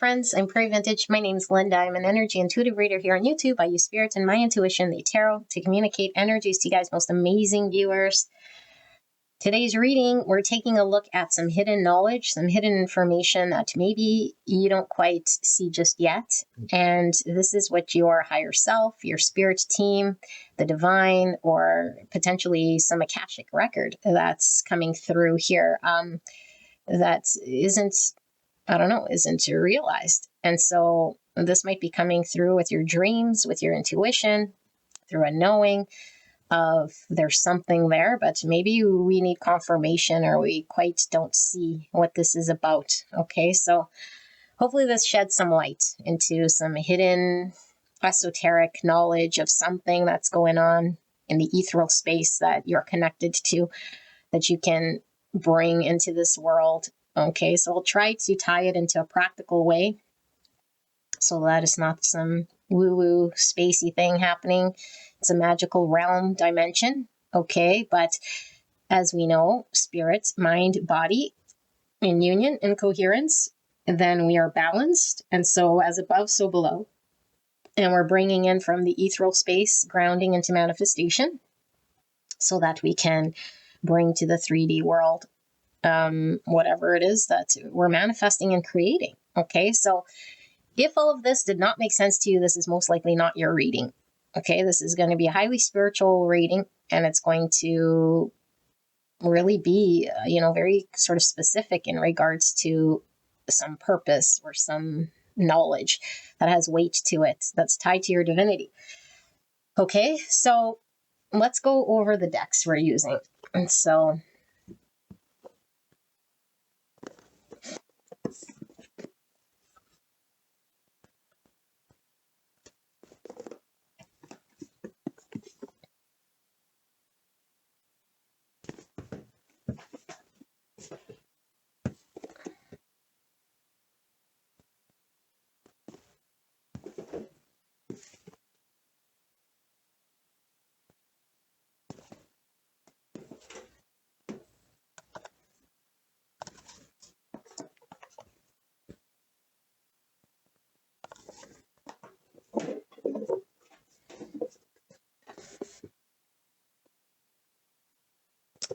friends. I'm Prairie Vintage. My name's Linda. I'm an energy intuitive reader here on YouTube. I use spirit and my intuition, the tarot, to communicate energies to you guys, most amazing viewers. Today's reading, we're taking a look at some hidden knowledge, some hidden information that maybe you don't quite see just yet. And this is what your higher self, your spirit team, the divine, or potentially some Akashic record that's coming through here that isn't realized. And so this might be coming through with your dreams, with your intuition, through a knowing of there's something there, but maybe we need confirmation or we quite don't see what this is about. Okay, so hopefully this sheds some light into some hidden esoteric knowledge of something that's going on in the ethereal space that you're connected to, that you can bring into this world. Okay, so I'll try to tie it into a practical way so that it's not some woo-woo spacey thing happening. It's a magical realm dimension, okay? But as we know, spirit, mind, body, in union, in coherence, then we are balanced. And so as above, so below. And we're bringing in from the ethereal space, grounding into manifestation so that we can bring to the 3D world whatever it is that we're manifesting and creating, okay? So if all of this did not make sense to you, this is most likely not your reading. Okay, this is going to be a highly spiritual reading, and it's going to really be, very sort of specific in regards to some purpose or some knowledge that has weight to it, that's tied to your divinity. Okay, so let's go over the decks we're using. And so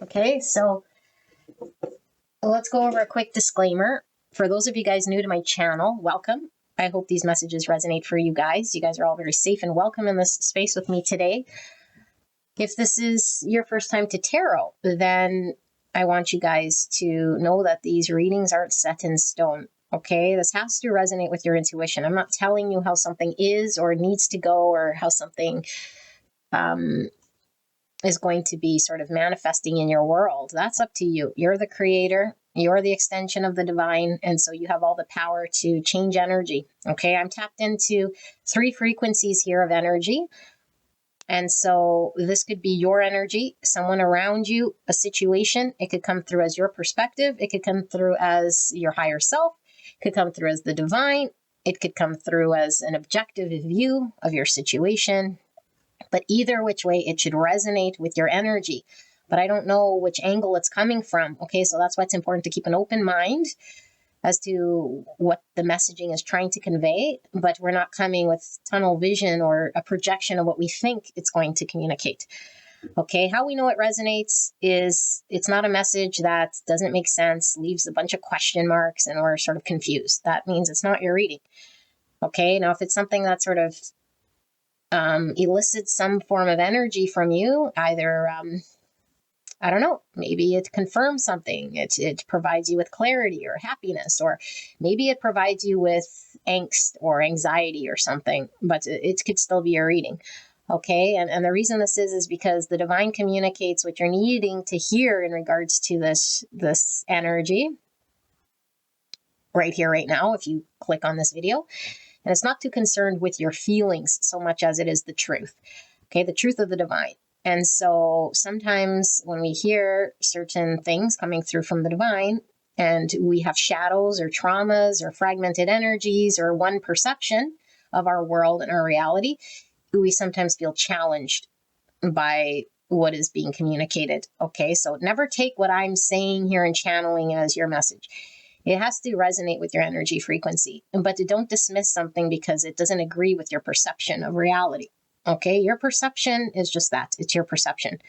okay, so let's go over a quick disclaimer. For those of you guys new to my channel, welcome. I hope these messages resonate for you guys. You guys are all very safe and welcome in this space with me today. If this is your first time to tarot, then I want you guys to know that these readings aren't set in stone. Okay, this has to resonate with your intuition. I'm not telling you how something is or needs to go or how something is going to be sort of manifesting in your world. That's up to you. You're the creator. You're the extension of the divine. And so you have all the power to change energy. Okay, I'm tapped into 3 frequencies here of energy. And so this could be your energy, someone around you, a situation. It could come through as your perspective. It could come through as your higher self. It could come through as the divine. It could come through as an objective view of your situation. But either which way, it should resonate with your energy. But I don't know which angle it's coming from. Okay, so that's why it's important to keep an open mind as to what the messaging is trying to convey. But we're not coming with tunnel vision or a projection of what we think it's going to communicate. Okay, how we know it resonates is it's not a message that doesn't make sense, leaves a bunch of question marks, and we're sort of confused. That means it's not your reading. Okay, now if it's something that sort of elicits some form of energy from you, either, I don't know, maybe it confirms something, it provides you with clarity or happiness, or maybe it provides you with angst or anxiety or something, but it could still be a reading. Okay, and the reason this is because the divine communicates what you're needing to hear in regards to this energy right here, right now, if you click on this video. And it's not too concerned with your feelings so much as it is the truth. Okay, the truth of the divine. And so sometimes when we hear certain things coming through from the divine, and we have shadows or traumas or fragmented energies or one perception of our world and our reality, we sometimes feel challenged by what is being communicated. Okay, so never take what I'm saying here and channeling as your message. It has to resonate with your energy frequency, but don't dismiss something because it doesn't agree with your perception of reality. Okay, your perception is just that. It's your perception.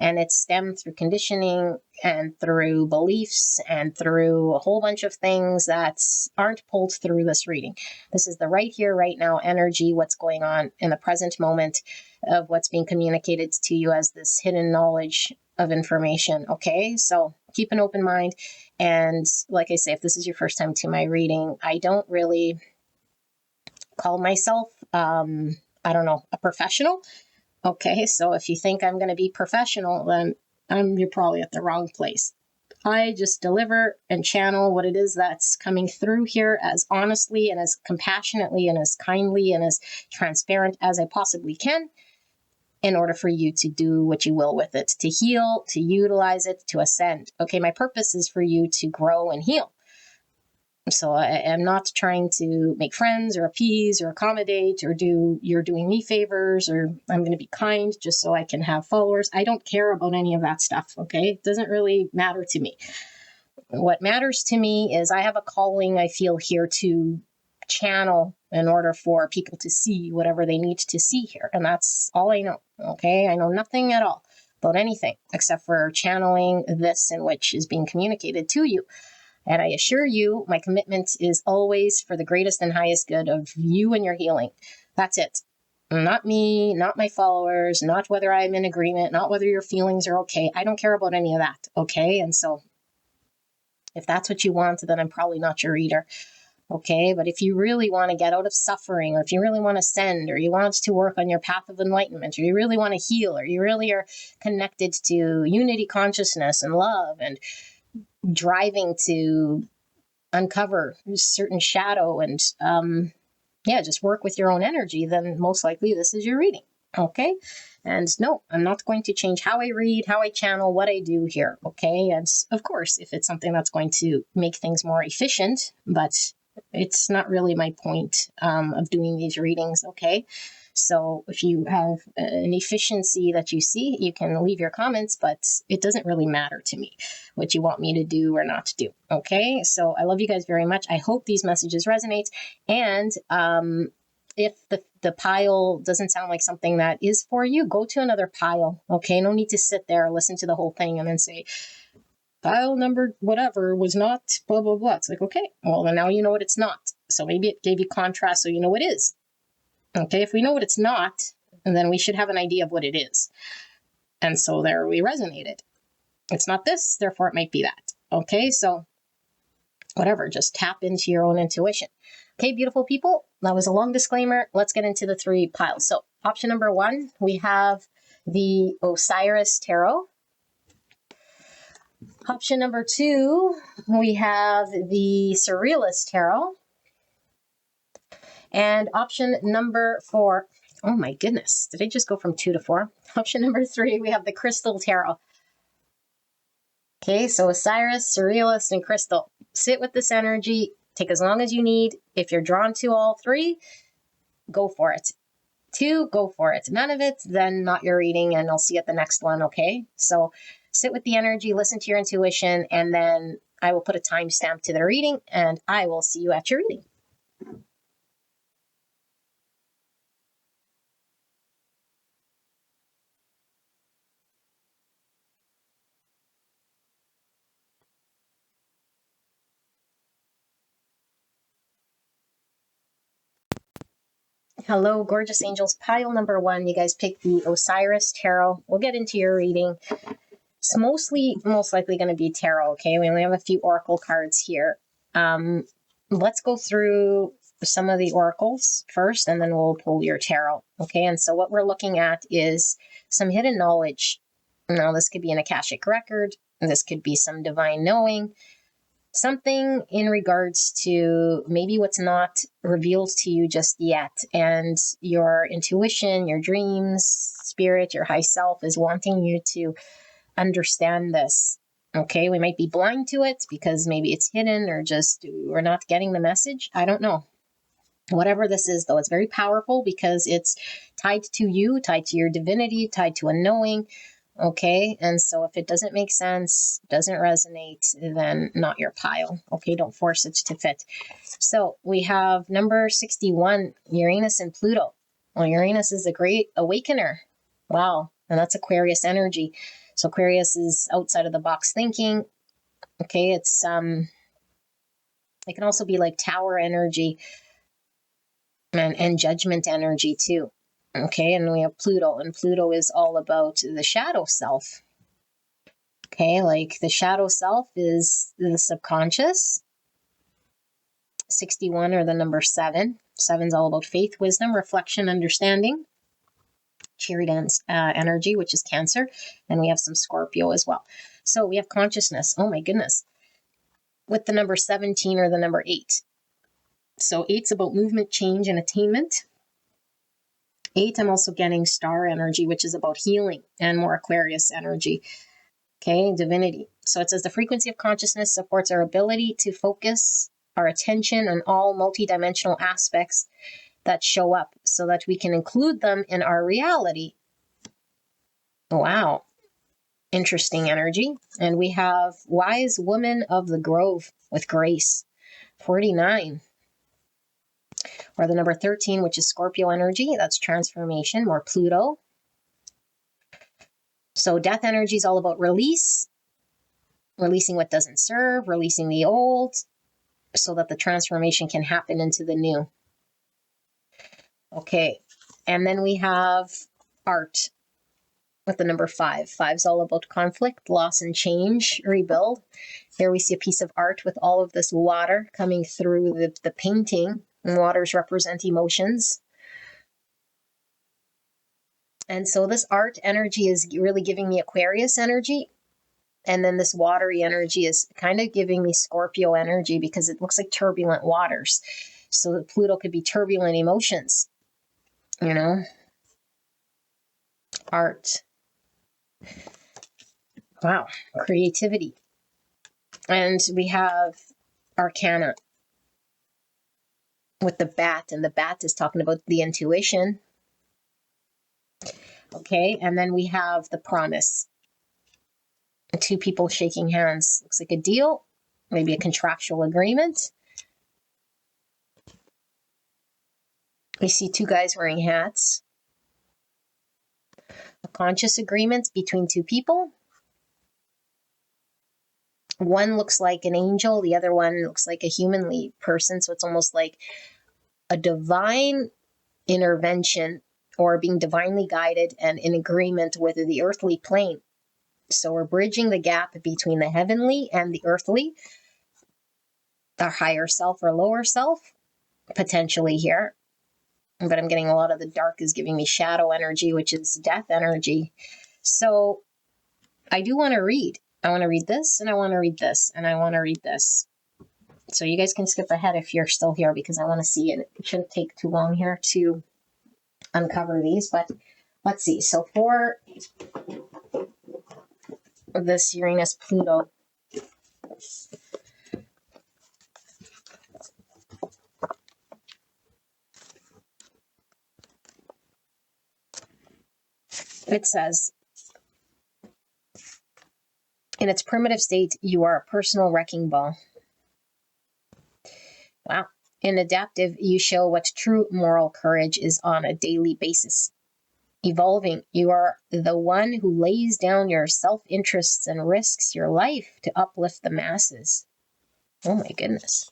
And it's stemmed through conditioning and through beliefs and through a whole bunch of things that aren't pulled through this reading. This is the right here, right now energy, what's going on in the present moment of what's being communicated to you as this hidden knowledge of information. Okay, so keep an open mind. And like I say, if this is your first time to my reading, I don't really call myself, I don't know, a professional. Okay, so if you think I'm going to be professional, then you're probably at the wrong place. I just deliver and channel what it is that's coming through here as honestly and as compassionately and as kindly and as transparent as I possibly can in order for you to do what you will with it, to heal, to utilize it, to ascend. Okay, my purpose is for you to grow and heal. So I am not trying to make friends or appease or accommodate or you're doing me favors or I'm going to be kind just so I can have followers. I don't care about any of that stuff, okay? It doesn't really matter to me. What matters to me is I have a calling I feel here to channel in order for people to see whatever they need to see here. And that's all I know, okay? I know nothing at all about anything except for channeling this in which is being communicated to you. And I assure you, my commitment is always for the greatest and highest good of you and your healing. That's it. Not me, not my followers, not whether I'm in agreement, not whether your feelings are okay. I don't care about any of that, okay? And so if that's what you want, then I'm probably not your reader, okay? But if you really want to get out of suffering, or if you really want to ascend, or you want to work on your path of enlightenment, or you really want to heal, or you really are connected to unity consciousness and love and driving to uncover certain shadow and just work with your own energy, then most likely this is your reading. Okay. And no, I'm not going to change how I read, how I channel, what I do here. Okay. And of course, if it's something that's going to make things more efficient, but it's not really my point of doing these readings. Okay. So if you have an efficiency that you see, you can leave your comments, but it doesn't really matter to me what you want me to do or not to do. Okay. So I love you guys very much. I hope these messages resonate. And if the pile doesn't sound like something that is for you, go to another pile. Okay. No need to sit there, listen to the whole thing and then say, pile number whatever was not blah, blah, blah. It's like, okay, well, then now you know what it's not. So maybe it gave you contrast so you know what it is. Okay, if we know what it's not, then we should have an idea of what it is. And so there we resonated. It's not this, therefore it might be that. Okay, so whatever, just tap into your own intuition. Okay, beautiful people, that was a long disclaimer. Let's get into the 3 piles. So option number 1, we have the Osiris Tarot. Option number 2, we have the Surrealist Tarot. And option number 4, oh my goodness, did I just go from 2 to 4? Option number 3, we have the Crystal Tarot. Okay, so Osiris, Surrealist, and Crystal. Sit with this energy, take as long as you need. If you're drawn to all 3, go for it. 2, go for it. None of it, then not your reading, and I'll see you at the next one, okay? So sit with the energy, listen to your intuition, and then I will put a timestamp to the reading, and I will see you at your reading. Hello, gorgeous angels. Pile number 1, you guys picked the Osiris Tarot. We'll get into your reading. It's most likely going to be tarot, okay? We only have a few oracle cards here. Let's go through some of the oracles first, and then we'll pull your tarot, okay? And so what we're looking at is some hidden knowledge. Now, this could be an Akashic record. This could be some divine knowing. Something in regards to maybe what's not revealed to you just yet. And your intuition, your dreams, spirit, your high self is wanting you to understand this. Okay, we might be blind to it because maybe it's hidden or just we're not getting the message. I don't know. Whatever this is, though, it's very powerful because it's tied to you, tied to your divinity, tied to a knowing. Okay, and so if it doesn't make sense, doesn't resonate, then not your pile. Okay, don't force it to fit. So we have number 61, Uranus and Pluto. Well, Uranus is a great awakener. Wow, and that's Aquarius energy. So Aquarius is outside of the box thinking. Okay, it's it can also be like tower energy and judgment energy too. Okay, and we have Pluto, and Pluto is all about the shadow self. Okay, like the shadow self is the subconscious. 61 or the number 7. 7's all about faith, wisdom, reflection, understanding. Cherry dance energy, which is Cancer. And we have some Scorpio as well. So we have consciousness. Oh my goodness. With the number 17 or the number 8. So 8's about movement, change, and attainment. 8, I'm also getting star energy, which is about healing and more Aquarius energy. Okay, divinity. So it says the frequency of consciousness supports our ability to focus our attention on all multidimensional aspects that show up so that we can include them in our reality. Wow. Interesting energy. And we have Wise Woman of the Grove with Grace, 49. Or the number 13, which is Scorpio energy. That's transformation, more Pluto. So death energy is all about release, releasing what doesn't serve, releasing the old, so that the transformation can happen into the new. Okay, and then we have art with the number 5. 5's all about conflict, loss and change, rebuild. Here we see a piece of art with all of this water coming through the painting. And waters represent emotions. And so this art energy is really giving me Aquarius energy. And then this watery energy is kind of giving me Scorpio energy because it looks like turbulent waters. So Pluto could be turbulent emotions, you know. Art. Wow. Creativity. And we have Arcana with the bat. And the bat is talking about the intuition. Okay. And then we have the promise. 2 people shaking hands. Looks like a deal, maybe a contractual agreement. We see 2 guys wearing hats. A conscious agreement between 2 people. One looks like an angel, the other one looks like a humanly person. So it's almost like a divine intervention or being divinely guided and in agreement with the earthly plane. So we're bridging the gap between the heavenly and the earthly, our higher self or lower self, potentially here. But I'm getting a lot of the dark is giving me shadow energy, which is death energy. So I do want to read. I want to read this, and I want to read this, and I want to read this. So you guys can skip ahead if you're still here because I want to see it. It shouldn't take too long here to uncover these, but let's see. So for this Uranus Pluto, it says, in its primitive state, you are a personal wrecking ball. Wow. In adaptive, you show what true moral courage is on a daily basis. Evolving, you are the one who lays down your self-interests and risks your life to uplift the masses. Oh my goodness.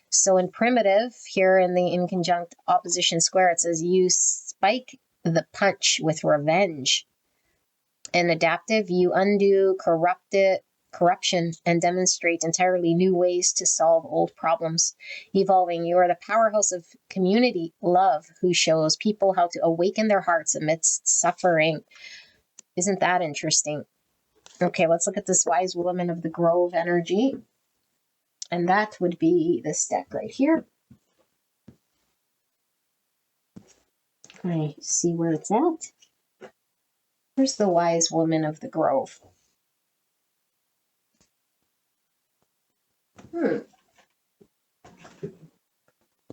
So in primitive, here in the inconjunct opposition square, it says you spike the punch with revenge. In adaptive, you undo corruption and demonstrate entirely new ways to solve old problems. Evolving, you are the powerhouse of community love who shows people how to awaken their hearts amidst suffering. Isn't that interesting? Okay, let's look at this Wise Woman of the Grove energy. And that would be this deck right here. I see where it's at. Here's the Wise Woman of the Grove.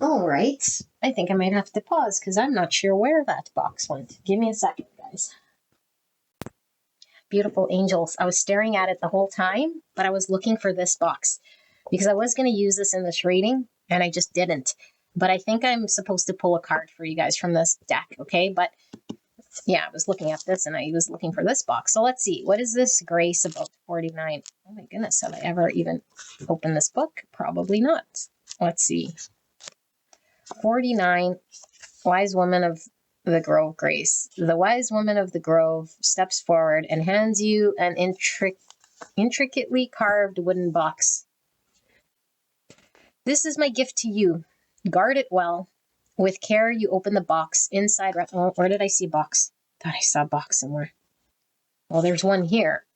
All right. I think I might have to pause because I'm not sure where that box went. Give me a second, guys. beautiful angels. I was staring at it the whole time, but I was looking for this box because I was going to use this in this reading and I just didn't. But I think I'm supposed to pull a card for you guys from this deck, okay? But yeah, I was looking at this and I was looking for this box. So let's see. What is this grace about 49? Oh my goodness, have I ever even opened this book? Probably not. Let's see. 49, Wise Woman of the Grove Grace. The Wise Woman of the Grove steps forward and hands you an intricately carved wooden box. This is my gift to you. Guard it well. With care, you open the box. Inside, oh, where did I see box? Thought I saw box somewhere. Well, there's one here.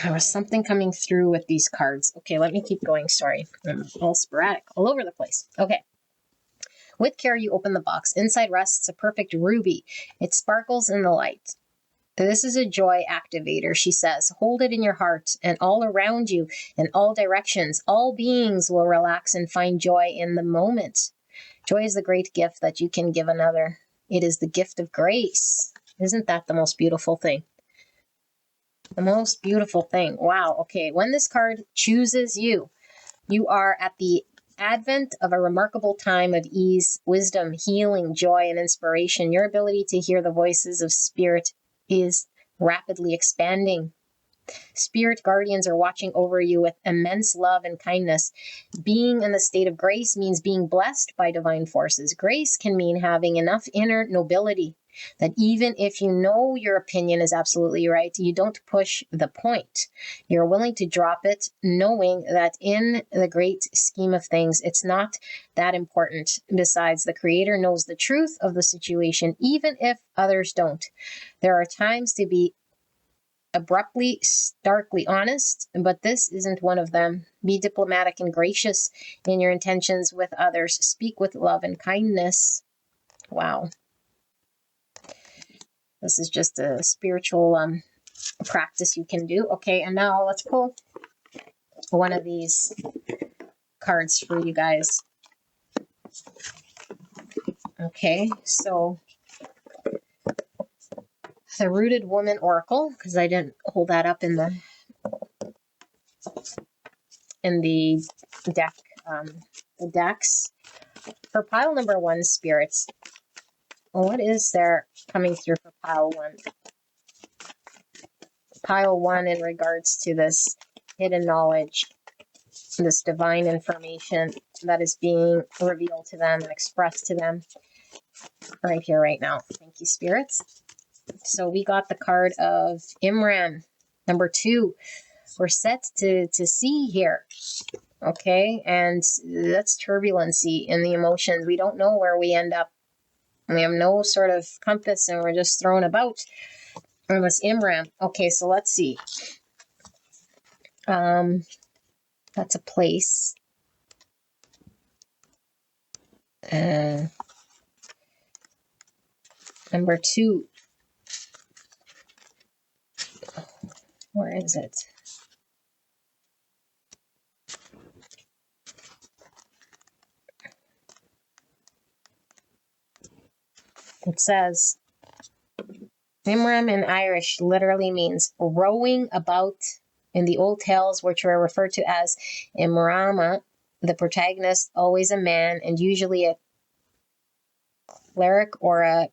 There was something coming through with these cards. Okay, let me keep going. Sorry. I'm all sporadic, all over the place. Okay. With care, you open the box. Inside rests a perfect ruby. It sparkles in the light. This is a joy activator, she says. Hold it in your heart and all around you, in all directions. All beings will relax and find joy in the moment. Joy is the great gift that you can give another. It is the gift of grace. Isn't that the most beautiful thing? The most beautiful thing. Wow. Okay. When this card chooses you, you are at the advent of a remarkable time of ease, wisdom, healing, joy, and inspiration. Your ability to hear the voices of spirit is rapidly expanding. Spirit guardians are watching over you with immense love and kindness. Being in the state of grace means being blessed by divine forces. Grace can mean having enough inner nobility that even if you know your opinion is absolutely right, you don't push the point. You're willing to drop it, knowing that in the great scheme of things, it's not that important. Besides, the Creator knows the truth of the situation, even if others don't. There are times to be abruptly, starkly honest, but this isn't one of them. Be diplomatic and gracious in your intentions with others. Speak with love and kindness. Wow. This is just a spiritual practice you can do. Okay, and now let's pull one of these cards for you guys. Okay, so the Rooted Woman Oracle, because I didn't hold that up in the deck, the decks. For pile number 1, spirits, what is there coming through for pile 1? Pile 1 in regards to this hidden knowledge, this divine information that is being revealed to them and expressed to them right here, right now. Thank you, spirits. So we got the card of Imran, number 2. We're set to sea here. Okay, and that's turbulency in the emotions. We don't know where we end up. We have no sort of compass and we're just thrown about on this Imran. Okay, so let's see. That's a place. Number 2. Where is it? It says, Imram in Irish literally means rowing about. In the old tales, which were referred to as Imrama, the protagonist, always a man and usually a cleric or a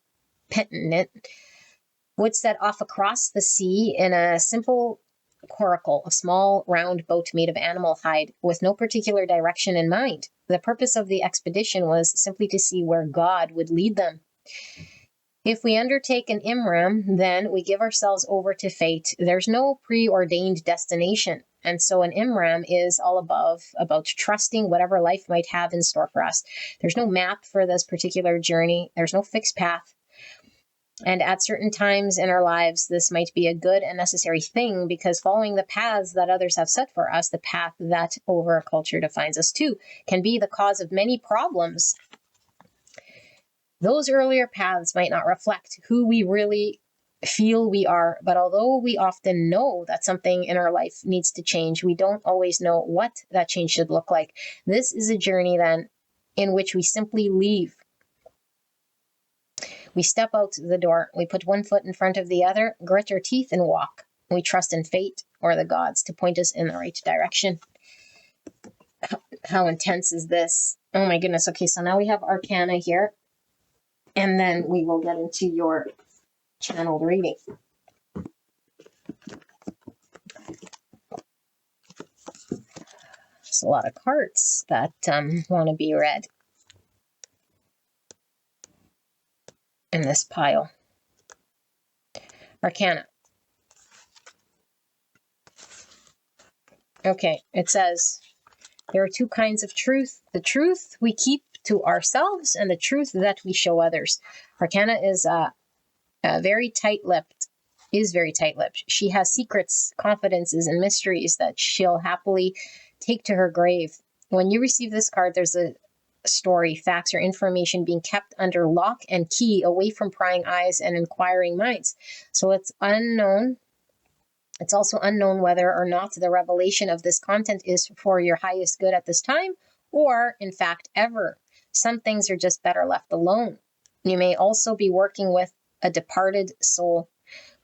penitent, would set off across the sea in a simple coracle, a small round boat made of animal hide, with no particular direction in mind. The purpose of the expedition was simply to see where God would lead them. If we undertake an Imram, then we give ourselves over to fate. There's no preordained destination. And so an Imram is all about trusting whatever life might have in store for us. There's no map for this particular journey. There's no fixed path. And at certain times in our lives, this might be a good and necessary thing, because following the paths that others have set for us, the path that over culture defines us too, can be the cause of many problems. Those earlier paths might not reflect who we really feel we are, but although we often know that something in our life needs to change, we don't always know what that change should look like. This is a journey then in which we simply leave. We step out the door. We put one foot in front of the other, grit our teeth, and walk. We trust in fate or the gods to point us in the right direction. How intense is this? Oh my goodness. Okay, so now we have Arcana here. And then we will get into your channeled reading. There's a lot of cards that want to be read in this pile. Arcana. Okay, it says, there are two kinds of truth. The truth we keep to ourselves and the truth that we show others. Arcana is very tight-lipped, She has secrets, confidences, and mysteries that she'll happily take to her grave. When you receive this card, there's a story, facts, or information being kept under lock and key, away from prying eyes and inquiring minds. So it's unknown. It's also unknown whether or not the revelation of this content is for your highest good at this time, or, in fact, ever. Some things are just better left alone. You may also be working with a departed soul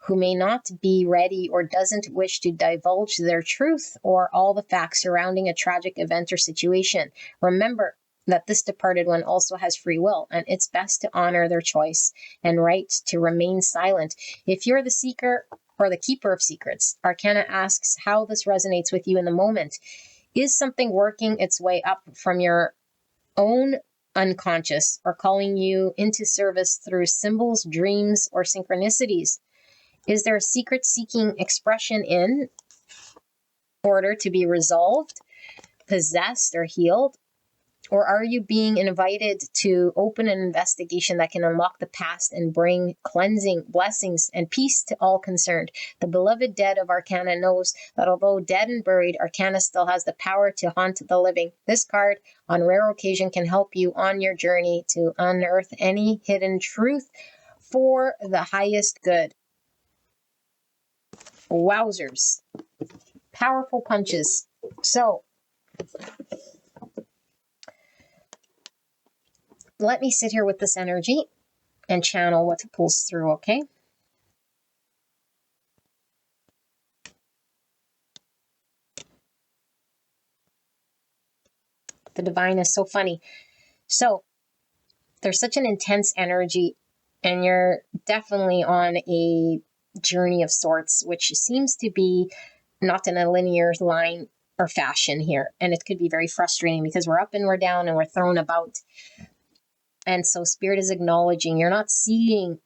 who may not be ready or doesn't wish to divulge their truth or all the facts surrounding a tragic event or situation. Remember that this departed one also has free will, and it's best to honor their choice and right to remain silent. If you're the seeker or the keeper of secrets, Arcana asks how this resonates with you in the moment. Is something working its way up from your own unconscious or calling you into service through symbols, dreams, or synchronicities? Is there a secret-seeking expression in order to be resolved, possessed, or healed? Or are you being invited to open an investigation that can unlock the past and bring cleansing, blessings, and peace to all concerned? The beloved dead of Arcana knows that although dead and buried, Arcana still has the power to haunt the living. This card, on rare occasion, can help you on your journey to unearth any hidden truth for the highest good. Wowzers. Powerful punches. So, let me sit here with this energy and channel what pulls through, okay? The divine is so funny. So, there's such an intense energy, and you're definitely on a journey of sorts, which seems to be not in a linear line or fashion here. And it could be very frustrating because we're up and we're down and we're thrown about. And so Spirit is acknowledging you're not seeing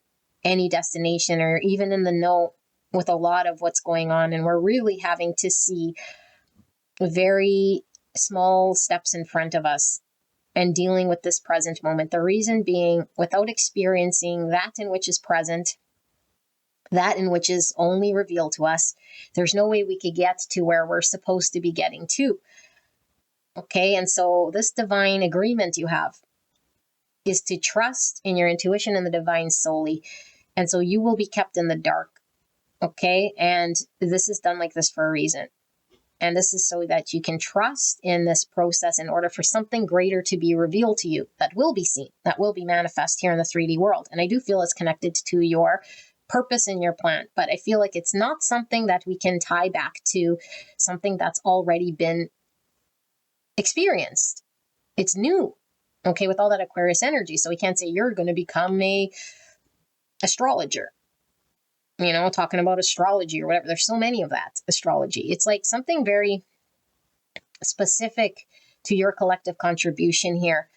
any destination or even in the know with a lot of what's going on. And we're really having to see very small steps in front of us and dealing with this present moment. The reason being, without experiencing that in which is present, that in which is only revealed to us, there's no way we could get to where we're supposed to be getting to. Okay, and so this divine agreement you have is to trust in your intuition and the divine solely. And so you will be kept in the dark. Okay, and this is done like this for a reason. And this is so that you can trust in this process in order for something greater to be revealed to you that will be seen, that will be manifest here in the 3D world. And I do feel it's connected to your purpose in your plan, but I feel like it's not something that we can tie back to something that's already been experienced. It's new, okay, with all that Aquarius energy. So we can't say you're going to become a astrologer, you know, talking about astrology or whatever. There's so many of that astrology. It's like something very specific to your collective contribution here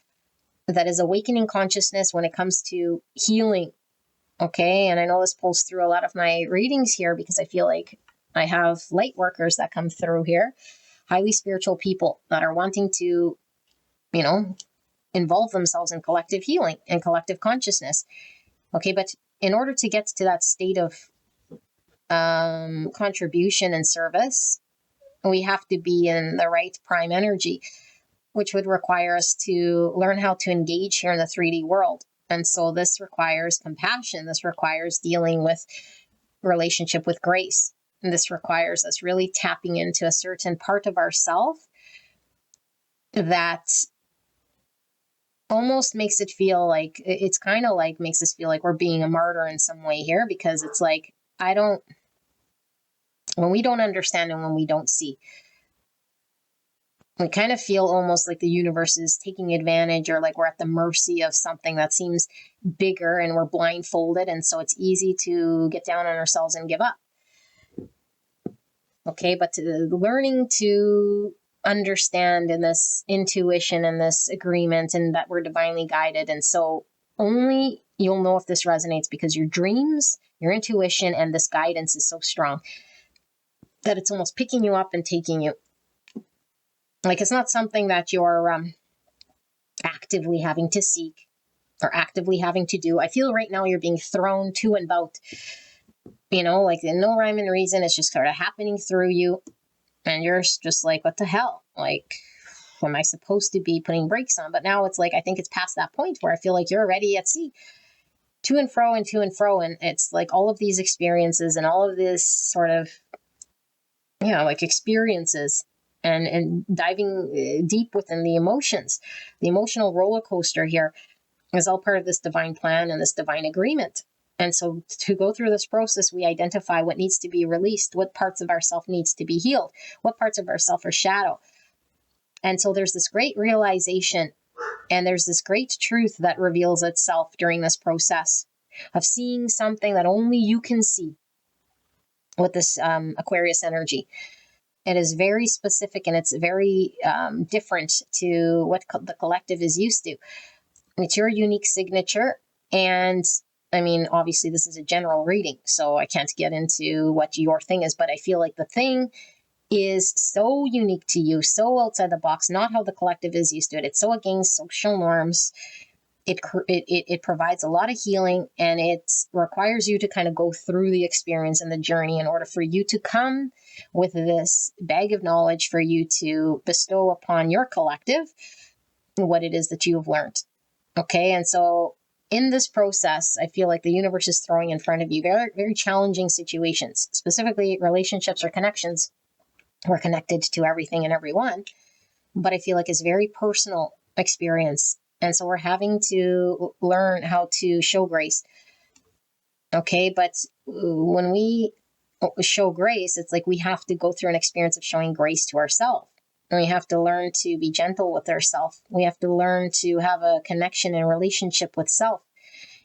that is awakening consciousness when it comes to healing. Okay, and I know this pulls through a lot of my readings here because I feel like I have light workers that come through here, highly spiritual people that are wanting to, you know, involve themselves in collective healing and collective consciousness. Okay, but in order to get to that state of contribution and service, we have to be in the right prime energy, which would require us to learn how to engage here in the 3D world. And so this requires compassion. This requires dealing with relationship with grace. And this requires us really tapping into a certain part of ourself that almost makes it feel like, it's kind of like makes us feel like we're being a martyr in some way here, because it's like, when we don't understand and when we don't see, we kind of feel almost like the universe is taking advantage, or like we're at the mercy of something that seems bigger, and we're blindfolded. And so it's easy to get down on ourselves and give up. Okay, but learning to understand in this intuition and this agreement, and that we're divinely guided. And so only you'll know if this resonates, because your dreams, your intuition, and this guidance is so strong that it's almost picking you up and taking you. Like, it's not something that you're actively having to seek or actively having to do. I feel right now you're being thrown to and about, like in no rhyme and reason. It's just sort of happening through you. And you're just like, what the hell? Like, am I supposed to be putting brakes on? But now it's like, I think it's past that point where I feel like you're already at sea, to and fro and to and fro. And it's like all of these experiences and all of this sort of, like experiences, and diving deep within the emotions, the emotional roller coaster here, is all part of this divine plan and this divine agreement. And so to go through this process, we identify what needs to be released, what parts of ourself needs to be healed, what parts of ourself are shadow. And so there's this great realization, and there's this great truth that reveals itself during this process of seeing something that only you can see with this Aquarius energy. It is very specific, and it's very different to what the collective is used to. It's your unique signature. And I mean, obviously this is a general reading, so I can't get into what your thing is, but I feel like the thing is so unique to you, so outside the box, not how the collective is used to it. It's so against social norms. It provides a lot of healing, and it requires you to kind of go through the experience and the journey in order for you to come with this bag of knowledge for you to bestow upon your collective what it is that you've learned. Okay, and so in this process, I feel like the universe is throwing in front of you very, very challenging situations, specifically relationships or connections. We're connected to everything and everyone, but I feel like it's very personal experience. And so we're having to learn how to show grace. Okay, but when we show grace, it's like we have to go through an experience of showing grace to ourselves. And we have to learn to be gentle with ourselves. We have to learn to have a connection and relationship with self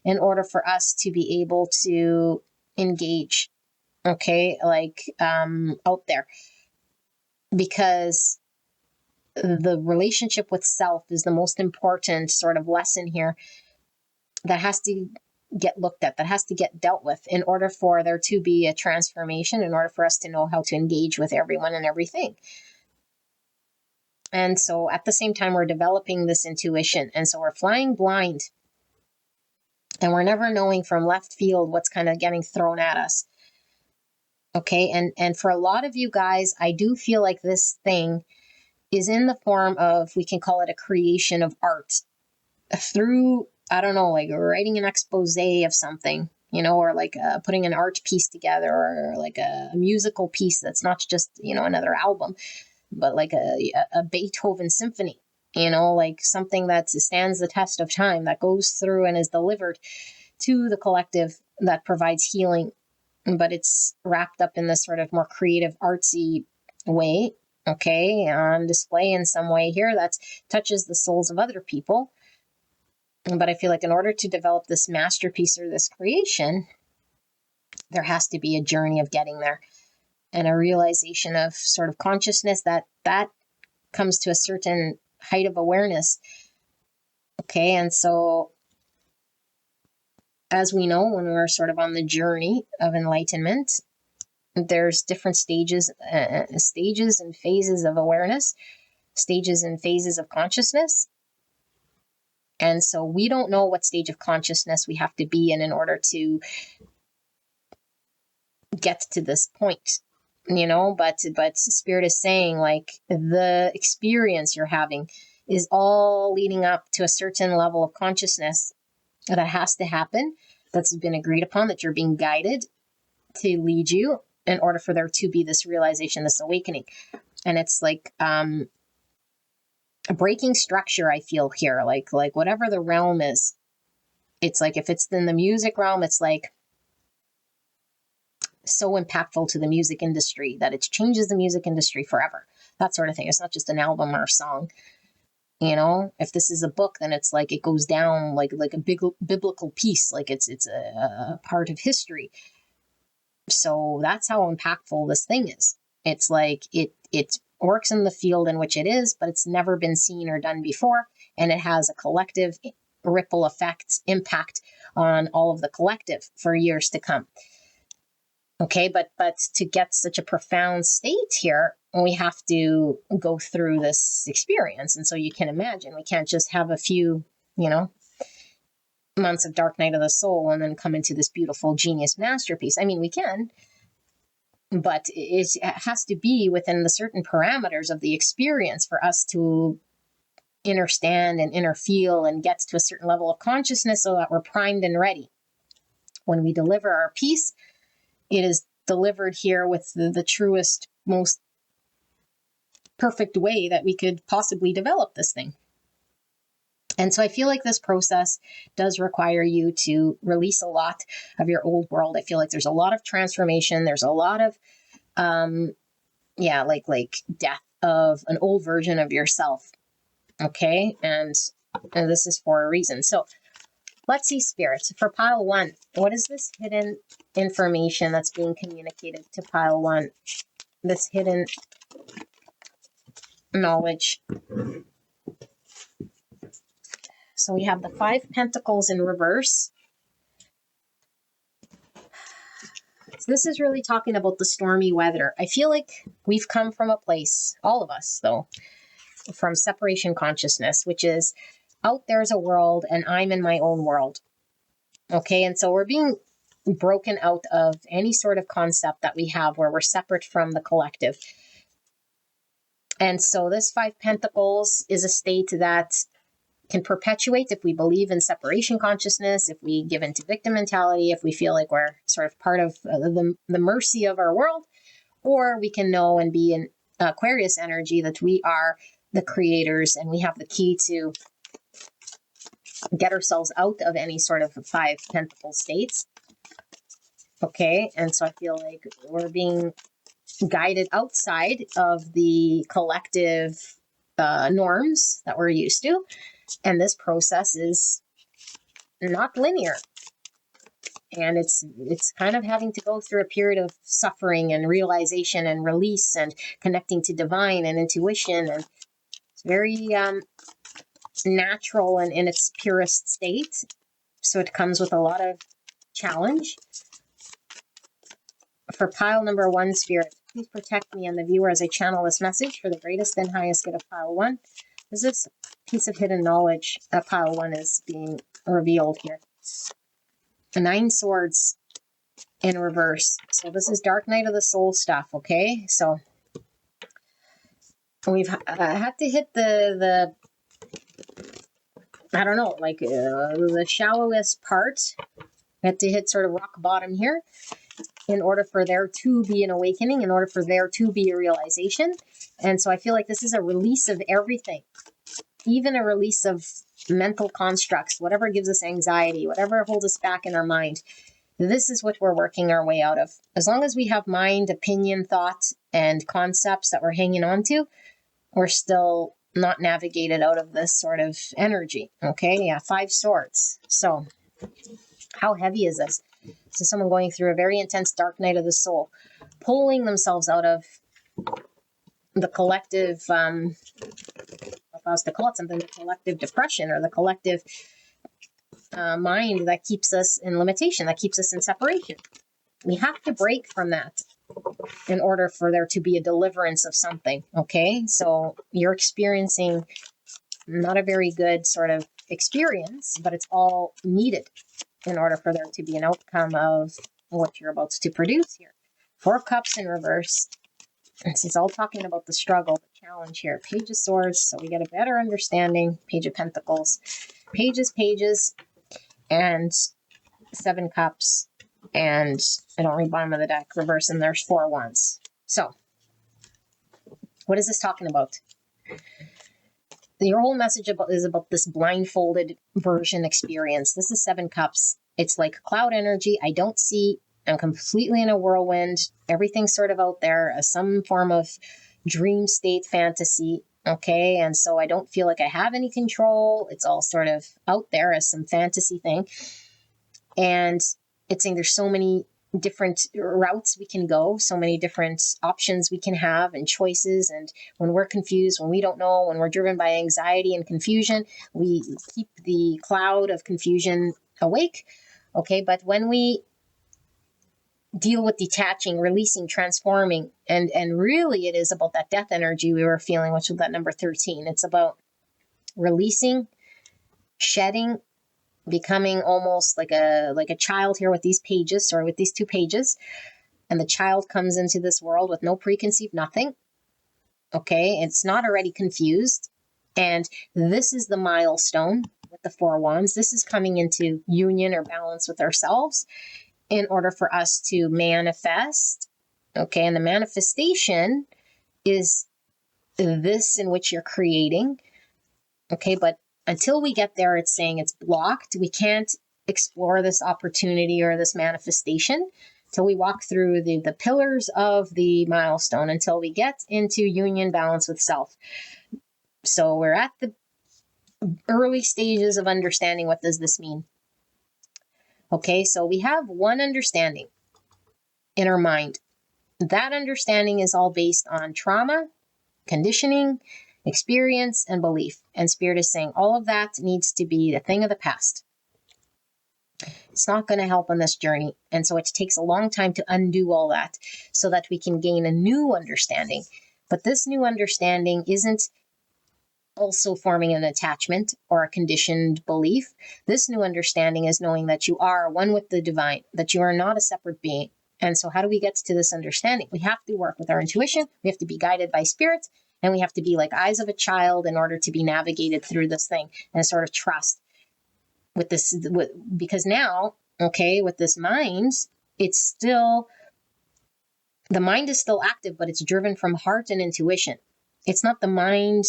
in order for us to be able to engage, okay, like out there. Because the relationship with self is the most important sort of lesson here that has to get looked at, that has to get dealt with in order for there to be a transformation, in order for us to know how to engage with everyone and everything. And so at the same time, we're developing this intuition. And so we're flying blind, and we're never knowing from left field what's kind of getting thrown at us. Okay. And for a lot of you guys, I do feel like this thing is in the form of, we can call it a creation of art through, I don't know, like writing an expose of something, or like putting an art piece together, or like a musical piece that's not just, another album, but like a Beethoven symphony, like something that stands the test of time, that goes through and is delivered to the collective, that provides healing, but it's wrapped up in this sort of more creative, artsy way. Okay, on display in some way here that touches the souls of other people. But I feel like in order to develop this masterpiece or this creation, there has to be a journey of getting there, and a realization of sort of consciousness that comes to a certain height of awareness. Okay, and so as we know, when we're sort of on the journey of enlightenment, there's different stages and phases of awareness, stages and phases of consciousness. And so we don't know what stage of consciousness we have to be in order to get to this point, but Spirit is saying, like, the experience you're having is all leading up to a certain level of consciousness that has to happen, that's been agreed upon, that you're being guided to lead you in order for there to be this realization, this awakening. And it's like, a breaking structure, I feel here, like whatever the realm is. It's like, if it's in the music realm, it's like so impactful to the music industry that it changes the music industry forever. That sort of thing. It's not just an album or a song. You know, if this is a book, then it's like it goes down like a big biblical piece, like it's a part of history. So that's how impactful this thing is. It's like it works in the field in which it is, but it's never been seen or done before, and it has a collective ripple effect impact on all of the collective for years to come. Okay, but to get such a profound state here, we have to go through this experience. And so you can imagine, we can't just have a few, months of dark night of the soul and then come into this beautiful genius masterpiece. I mean, we can, but it has to be within the certain parameters of the experience for us to understand and inner feel and get to a certain level of consciousness so that we're primed and ready. When we deliver our piece, it is delivered here with the truest, most perfect way that we could possibly develop this thing. And so I feel like this process does require you to release a lot of your old world. I feel like there's a lot of transformation. There's a lot of, like death of an old version of yourself. Okay. And this is for a reason. So let's see, Spirit. For pile 1, what is this hidden information that's being communicated to pile 1? This hidden knowledge. So we have the 5 Pentacles in reverse. So this is really talking about the stormy weather. I feel like we've come from a place, all of us though, from separation consciousness, which is out there's a world and I'm in my own world. Okay, and so we're being broken out of any sort of concept that we have where we're separate from the collective. And so this 5 Pentacles is a state that can perpetuate if we believe in separation consciousness, if we give into victim mentality, if we feel like we're sort of part of the mercy of our world, or we can know and be in Aquarius energy that we are the creators and we have the key to get ourselves out of any sort of 5 Pentacle states. Okay, and so I feel like we're being guided outside of the collective norms that we're used to. And this process is not linear. And it's kind of having to go through a period of suffering and realization and release and connecting to divine and intuition. And it's very natural and in its purest state. So it comes with a lot of challenge. For pile number 1, Spirit, please protect me and the viewer as I channel this message for the greatest and highest good of pile 1. Is this piece of hidden knowledge that pile 1 is being revealed here? The 9 Swords in reverse. So this is Dark Night of the Soul stuff, okay? So we've had to hit the I don't know, like the shallowest part. We had to hit sort of rock bottom here in order for there to be an awakening, in order for there to be a realization. And so I feel like this is a release of everything, even a release of mental constructs, whatever gives us anxiety, whatever holds us back in our mind. This is what we're working our way out of. As long as we have mind, opinion, thought, and concepts that we're hanging on to, we're still not navigated out of this sort of energy. Okay, yeah, 5 Swords. So how heavy is this? This is someone going through a very intense dark night of the soul, pulling themselves out of the collective, if I was to call it something, the collective depression or the collective mind that keeps us in limitation, that keeps us in separation. We have to break from that in order for there to be a deliverance of something, okay? So you're experiencing not a very good sort of experience, but it's all needed in order for there to be an outcome of what you're about to produce here. 4 Cups in reverse. This is all talking about the struggle, the challenge here. Page of Swords, so we get a better understanding. Page of Pentacles. Pages, and 7 Cups. And I don't read bottom of the deck. Reverse, and there's 4 Wands. So, what is this talking about? your whole message is about this blindfolded version experience. This is 7 cups. It's like cloud energy. I don't see. I'm completely in a whirlwind. Everything's sort of out there as some form of dream state fantasy. Okay. And so I don't feel like I have any control. It's all sort of out there as some fantasy thing. And it's saying there's so many different routes we can go, so many different options we can have and choices. And when we're confused, when we don't know, when we're driven by anxiety and confusion, we keep the cloud of confusion awake. Okay. But when we deal with detaching, releasing, transforming, and really it is about that death energy we were feeling, which was that number 13. It's about releasing, shedding, becoming almost like a child here with these pages, or with these 2 pages. And the child comes into this world with no preconceived nothing. Okay. It's not already confused. And this is the milestone with the 4 wands. This is coming into union or balance with ourselves in order for us to manifest. Okay. And the manifestation is this in which you're creating. Okay. But until we get there, it's saying it's blocked. We can't explore this opportunity or this manifestation till we walk through the pillars of the milestone, until we get into union balance with self. So we're at the early stages of understanding what does this mean. Okay, so we have one understanding in our mind. That understanding is all based on trauma, conditioning, experience, and belief. And Spirit is saying all of that needs to be a thing of the past. It's not going to help on this journey. And so it takes a long time to undo all that so that we can gain a new understanding. But this new understanding isn't also forming an attachment or a conditioned belief. This new understanding is knowing that you are one with the divine, that you are not a separate being. And so how do we get to this understanding? We have to work with our intuition. We have to be guided by Spirit. And we have to be like eyes of a child in order to be navigated through this thing and sort of trust with this, because now, okay, with this mind, it's still, the mind is still active, but it's driven from heart and intuition. It's not the mind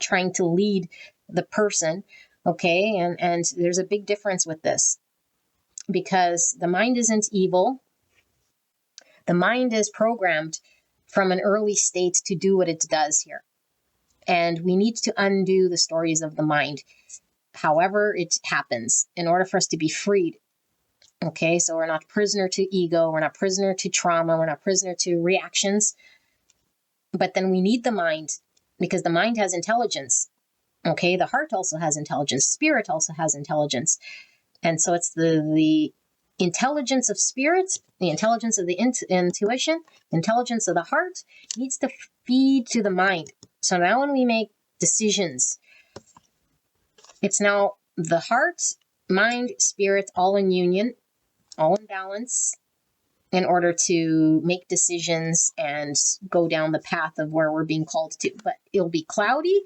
trying to lead the person. Okay. And there's a big difference with this, because the mind isn't evil. The mind is programmed from an early state to do what it does here. And we need to undo the stories of the mind, however it happens, in order for us to be freed. Okay, so we're not prisoner to ego, we're not prisoner to trauma, we're not prisoner to reactions. But then we need the mind, because the mind has intelligence. Okay, the heart also has intelligence. Spirit also has intelligence. And so it's the intelligence of spirit, the intelligence of the intuition, intelligence of the heart needs to feed to the mind. So now when we make decisions, it's now the heart, mind, spirit, all in union, all in balance, in order to make decisions and go down the path of where we're being called to. But it'll be cloudy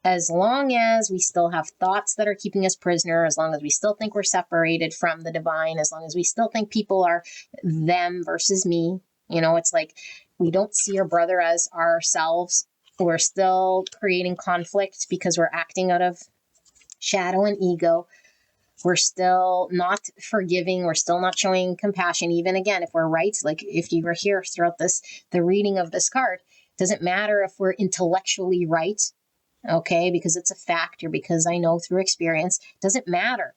as long as we still have thoughts that are keeping us prisoner, as long as we still think we're separated from the divine, as long as we still think people are them versus me. You know, it's like we don't see our brother as ourselves. We're still creating conflict because we're acting out of shadow and ego. We're still not forgiving. We're still not showing compassion. Even again, if we're right, like if you were here throughout this, the reading of this card, doesn't matter if we're intellectually right. Okay, because it's a fact, or because I know through experience, doesn't matter.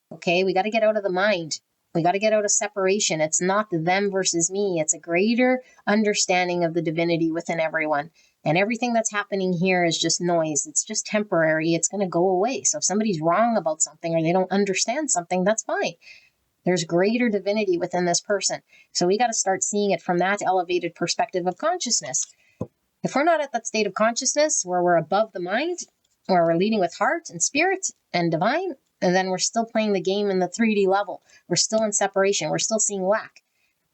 Okay, we got to get out of the mind. We got to get out of separation. It's not them versus me. It's a greater understanding of the divinity within everyone. And everything that's happening here is just noise. It's just temporary. It's going to go away. So if somebody's wrong about something or they don't understand something, that's fine. There's greater divinity within this person. So we got to start seeing it from that elevated perspective of consciousness. If we're not at that state of consciousness where we're above the mind, where we're leading with heart and spirit and divine, and then we're still playing the game in the 3D level, we're still in separation, we're still seeing lack.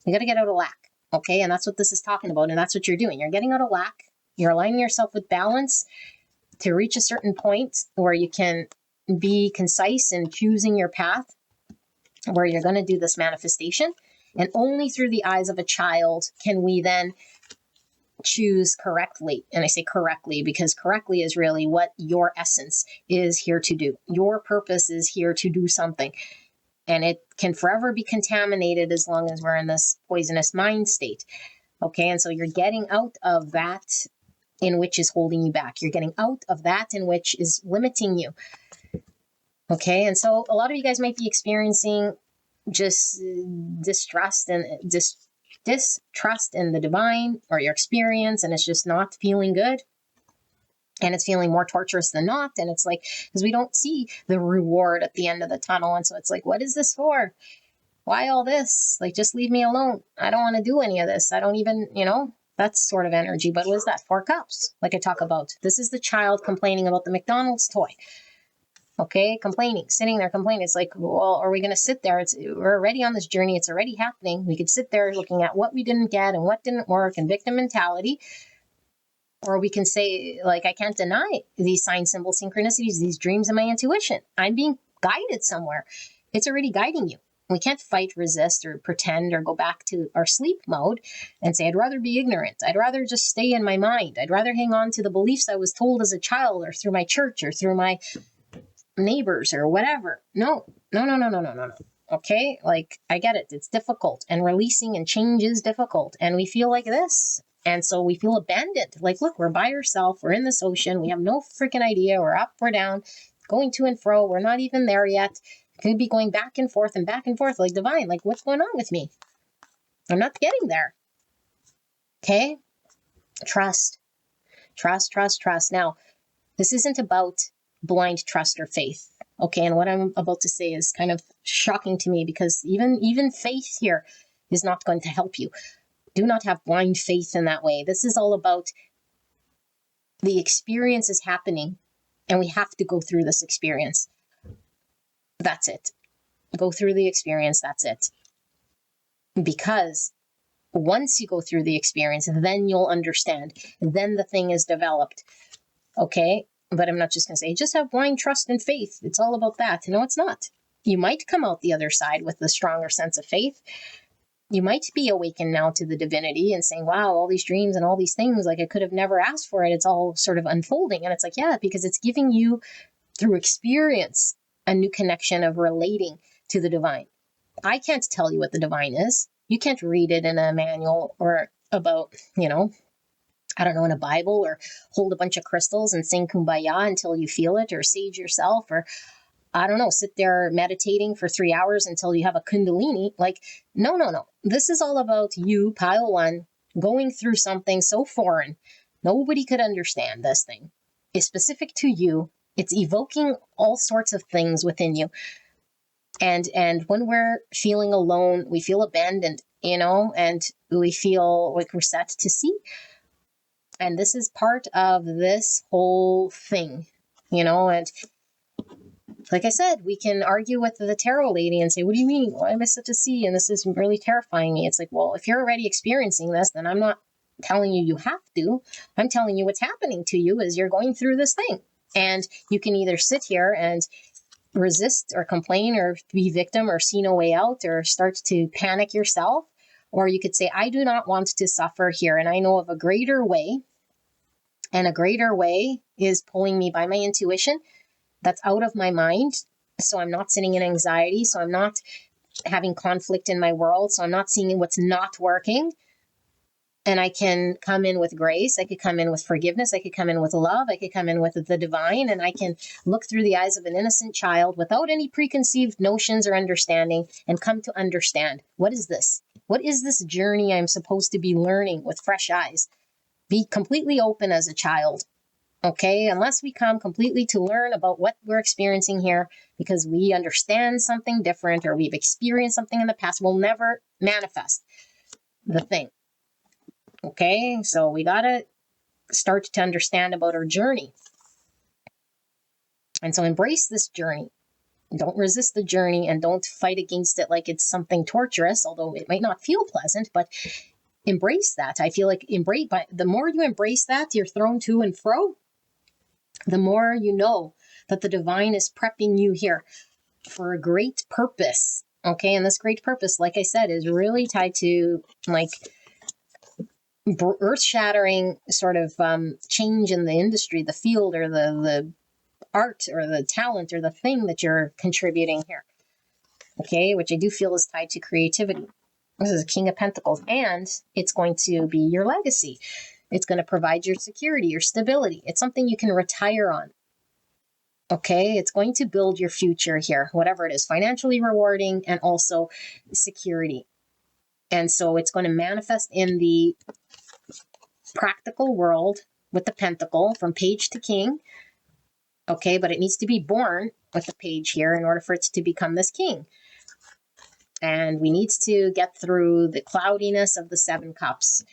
We got to get out of lack. Okay. And that's what this is talking about. And that's what you're doing. You're getting out of lack. You're aligning yourself with balance to reach a certain point where you can be concise in choosing your path, where you're going to do this manifestation. And only through the eyes of a child can we then choose correctly. And I say correctly because correctly is really what your essence is here to do. Your purpose is here to do something. And it can forever be contaminated as long as we're in this poisonous mind state. Okay, and so you're getting out of that in which is holding you back. You're getting out of that in which is limiting you. Okay, and so a lot of you guys might be experiencing just distrust and distrust in the divine or your experience, and it's just not feeling good. And it's feeling more torturous than not. And it's like, because we don't see the reward at the end of the tunnel. And so it's like, what is this for? Why all this? Like, just leave me alone. I don't want to do any of this. I don't even, that's sort of energy. But what is that? 4 cups, like I talk about. This is the child complaining about the McDonald's toy. Okay, complaining, sitting there complaining. It's like, well, are we going to sit there? We're already on this journey. It's already happening. We could sit there looking at what we didn't get and what didn't work and victim mentality. Or we can say, like, I can't deny these sign, symbol, synchronicities, these dreams, and my intuition. I'm being guided somewhere. It's already guiding you. We can't fight, resist, or pretend, or go back to our sleep mode and say, I'd rather be ignorant. I'd rather just stay in my mind. I'd rather hang on to the beliefs I was told as a child, or through my church, or through my neighbors, or whatever. No. Okay? Like, I get it. It's difficult. And releasing and change is difficult. And we feel like this. And so we feel abandoned. Like, look, we're by ourselves. We're in this ocean. We have no freaking idea. We're up, we're down, going to and fro. We're not even there yet. Could be going back and forth like divine. Like, what's going on with me? I'm not getting there. Okay? Trust. Now, this isn't about blind trust or faith. Okay, and what I'm about to say is kind of shocking to me, because even faith here is not going to help you. Do not have blind faith in that way. This is all about the experience is happening, and we have to go through this experience. That's it. Go through the experience. That's it. Because once you go through the experience, then you'll understand. Then the thing is developed. Okay? But I'm not just going to say, just have blind trust and faith. It's all about that. No, it's not. You might come out the other side with a stronger sense of faith. You might be awakened now to the divinity and saying, wow, all these dreams and all these things, like I could have never asked for it. It's all sort of unfolding. And it's like, yeah, because it's giving you, through experience, a new connection of relating to the divine. I can't tell you what the divine is. You can't read it in a manual or about, I don't know, in a Bible, or hold a bunch of crystals and sing Kumbaya until you feel it, or sage yourself, or I don't know, sit there meditating for 3 hours until you have a kundalini. Like, no. This is all about you, pile one, going through something so foreign. Nobody could understand this thing. It's specific to you. It's evoking all sorts of things within you. And when we're feeling alone, we feel abandoned, and we feel like we're set to sea. And this is part of this whole thing, and like I said, we can argue with the tarot lady and say, what do you mean? Why am I such a sea? And this is really terrifying me. It's like, well, if you're already experiencing this, then I'm not telling you have to. I'm telling you what's happening to you as you're going through this thing. And you can either sit here and resist or complain or be victim or see no way out or start to panic yourself. Or you could say, I do not want to suffer here. And I know of a greater way. And a greater way is pulling me by my intuition. That's out of my mind. So I'm not sitting in anxiety. So I'm not having conflict in my world. So I'm not seeing what's not working. And I can come in with grace. I could come in with forgiveness. I could come in with love. I could come in with the divine. And I can look through the eyes of an innocent child without any preconceived notions or understanding and come to understand. What is this? What is this journey I'm supposed to be learning with fresh eyes? Be completely open as a child. Okay, unless we come completely to learn about what we're experiencing here because we understand something different or we've experienced something in the past, we'll never manifest the thing. Okay, so we got to start to understand about our journey. And so embrace this journey. Don't resist the journey and don't fight against it like it's something torturous, although it might not feel pleasant, but embrace that. I feel like but the more you embrace that, you're thrown to and fro, the more you know that the divine is prepping you here for a great purpose. Okay, and this great purpose, like I said, is really tied to like earth-shattering sort of change in the industry, the field, or the art, or the talent, or the thing that you're contributing here. Okay, which I do feel is tied to creativity. This is a King of Pentacles, and it's going to be your legacy. It's going to provide your security, your stability. It's something you can retire on. Okay, it's going to build your future here, whatever it is, financially rewarding and also security. And so it's going to manifest in the practical world with the pentacle from page to king. Okay, but it needs to be born with the page here in order for it to become this king. And we need to get through the cloudiness of the 7 cups.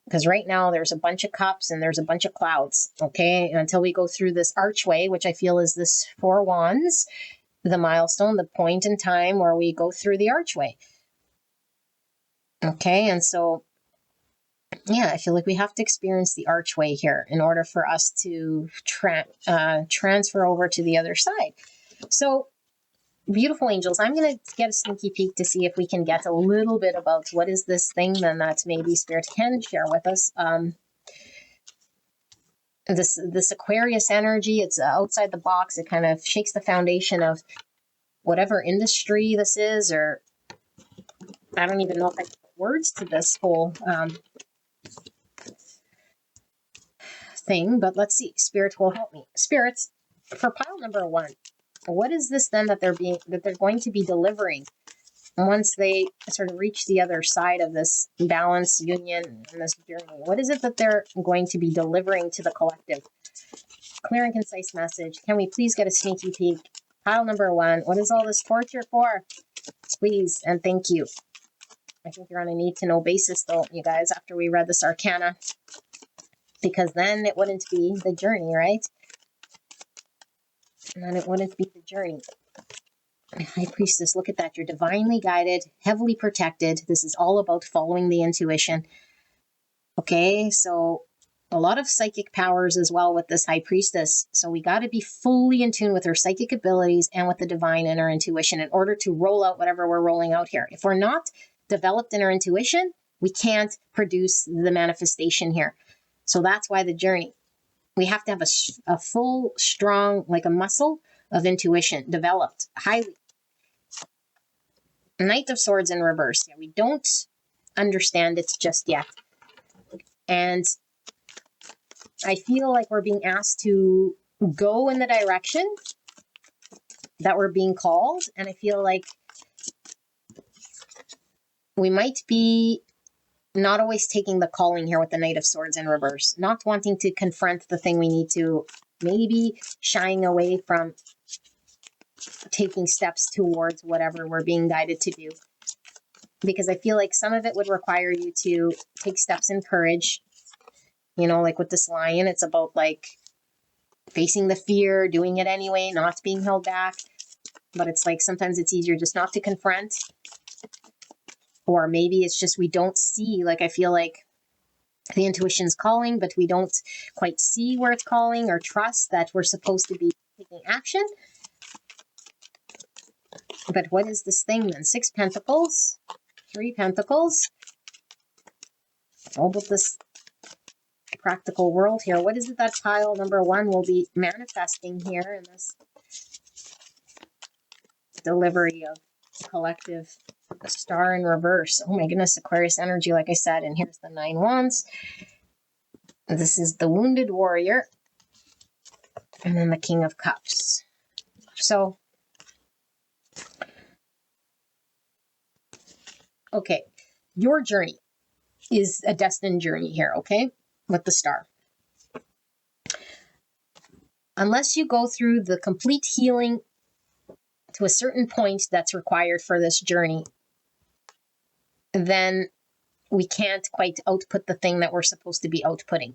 Because right now there's a bunch of cups and there's a bunch of clouds. Okay, until we go through this archway, which I feel is this 4 wands, the milestone, the point in time where we go through the archway. Okay, and so, yeah, I feel like we have to experience the archway here in order for us to transfer over to the other side. So, beautiful angels, I'm going to get a sneaky peek to see if we can get a little bit about what is this thing then that maybe Spirit can share with us. This Aquarius energy, it's outside the box. It kind of shakes the foundation of whatever industry this is, or I don't even know if I can put words to this whole thing, but let's see. Spirit will help me. Spirits, for pile number 1, what is this then that they're going to be delivering once they sort of reach the other side of this balance, union, and this journey? What is it that they're going to be delivering to the collective? Clear and concise message. Can we please get a sneaky peek? Pile number 1. What is all this torture for? Please and thank you. I think you're on a need-to-know basis, though, you guys, after we read this arcana. Because then it wouldn't be the journey, right? And then it wouldn't be the journey. High Priestess, look at that. You're divinely guided, heavily protected. This is all about following the intuition. Okay, so a lot of psychic powers as well with this High Priestess. So we got to be fully in tune with her psychic abilities and with the divine and our intuition in order to roll out whatever we're rolling out here. If we're not developed in our intuition, we can't produce the manifestation here. So that's why the journey. We have to have a full, strong, like a muscle of intuition developed highly. Knight of Swords in reverse. Yeah, we don't understand it just yet. And I feel like we're being asked to go in the direction that we're being called. And I feel like we might be not always taking the calling here with the Knight of Swords in reverse. Not wanting to confront the thing we need to, maybe shying away from taking steps towards whatever we're being guided to do. Because I feel like some of it would require you to take steps in courage. You know, like with this lion, it's about like facing the fear, doing it anyway, not being held back. But it's like sometimes it's easier just not to confront. Or maybe it's just we don't see, like I feel like the intuition's calling, but we don't quite see where it's calling or trust that we're supposed to be taking action. But what is this thing then? 6 Pentacles, 3 Pentacles. All about this practical world here. What is it that pile number 1 will be manifesting here in this delivery of collective Star in reverse? Oh my goodness, Aquarius energy, like I said. And here's the 9 Wands. This is the Wounded Warrior. And then the King of Cups. So, okay, your journey is a destined journey here, okay, with the Star. Unless you go through the complete healing to a certain point that's required for this journey, then we can't quite output the thing that we're supposed to be outputting.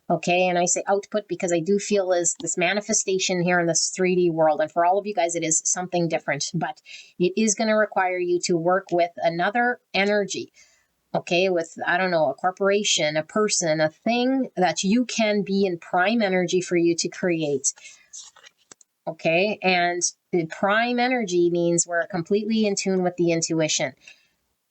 Okay, and I say output because I do feel is this manifestation here in this 3D world. And for all of you guys, it is something different, but it is going to require you to work with another energy. Okay, with, I don't know, a corporation, a person, a thing that you can be in prime energy for you to create. Okay, and the prime energy means we're completely in tune with the intuition.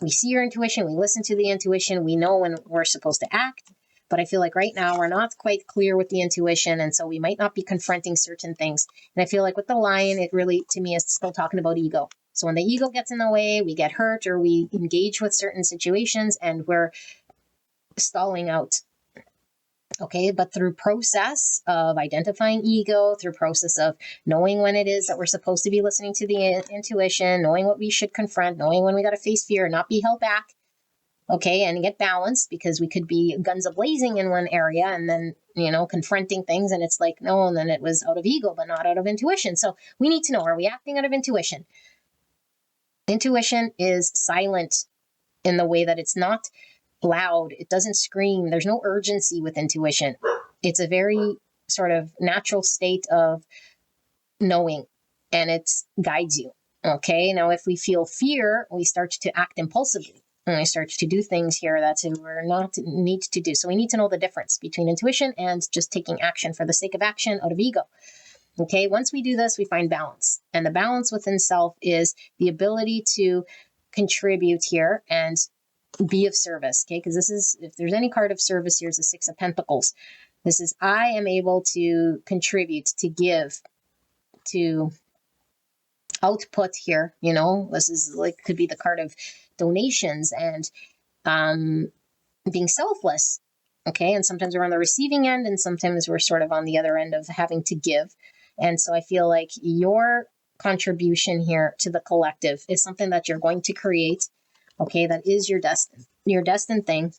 we see your intuition, we listen to the intuition, we know when we're supposed to act. But I feel like right now we're not quite clear with the intuition. And so we might not be confronting certain things. And I feel like with the lion, it really, to me, is still talking about ego. So when the ego gets in the way, we get hurt or we engage with certain situations and we're stalling out. Okay, but through process of identifying ego, through process of knowing when it is that we're supposed to be listening to the intuition, knowing what we should confront, knowing when we got to face fear and not be held back. Okay, and get balanced, because we could be guns a-blazing in one area and then, confronting things and it's like, no, and then it was out of ego, but not out of intuition. So we need to know, are we acting out of intuition? Intuition is silent in the way that it's not loud. It doesn't scream. There's no urgency with intuition. It's a very sort of natural state of knowing, and it guides you. Okay, now if we feel fear, we start to act impulsively. And I start to do things here that we're not need to do. So we need to know the difference between intuition and just taking action for the sake of action out of ego. Okay, once we do this, we find balance. And the balance within self is the ability to contribute here and be of service. Okay, because this is, if there's any card of service, here's the Six of Pentacles. This is, I am able to contribute, to give, to output here. This is like, could be the card of donations and being selfless. Okay, and sometimes we're on the receiving end and sometimes we're sort of on the other end of having to give. And so I feel like your contribution here to the collective is something that you're going to create. Okay, that is your destined thing.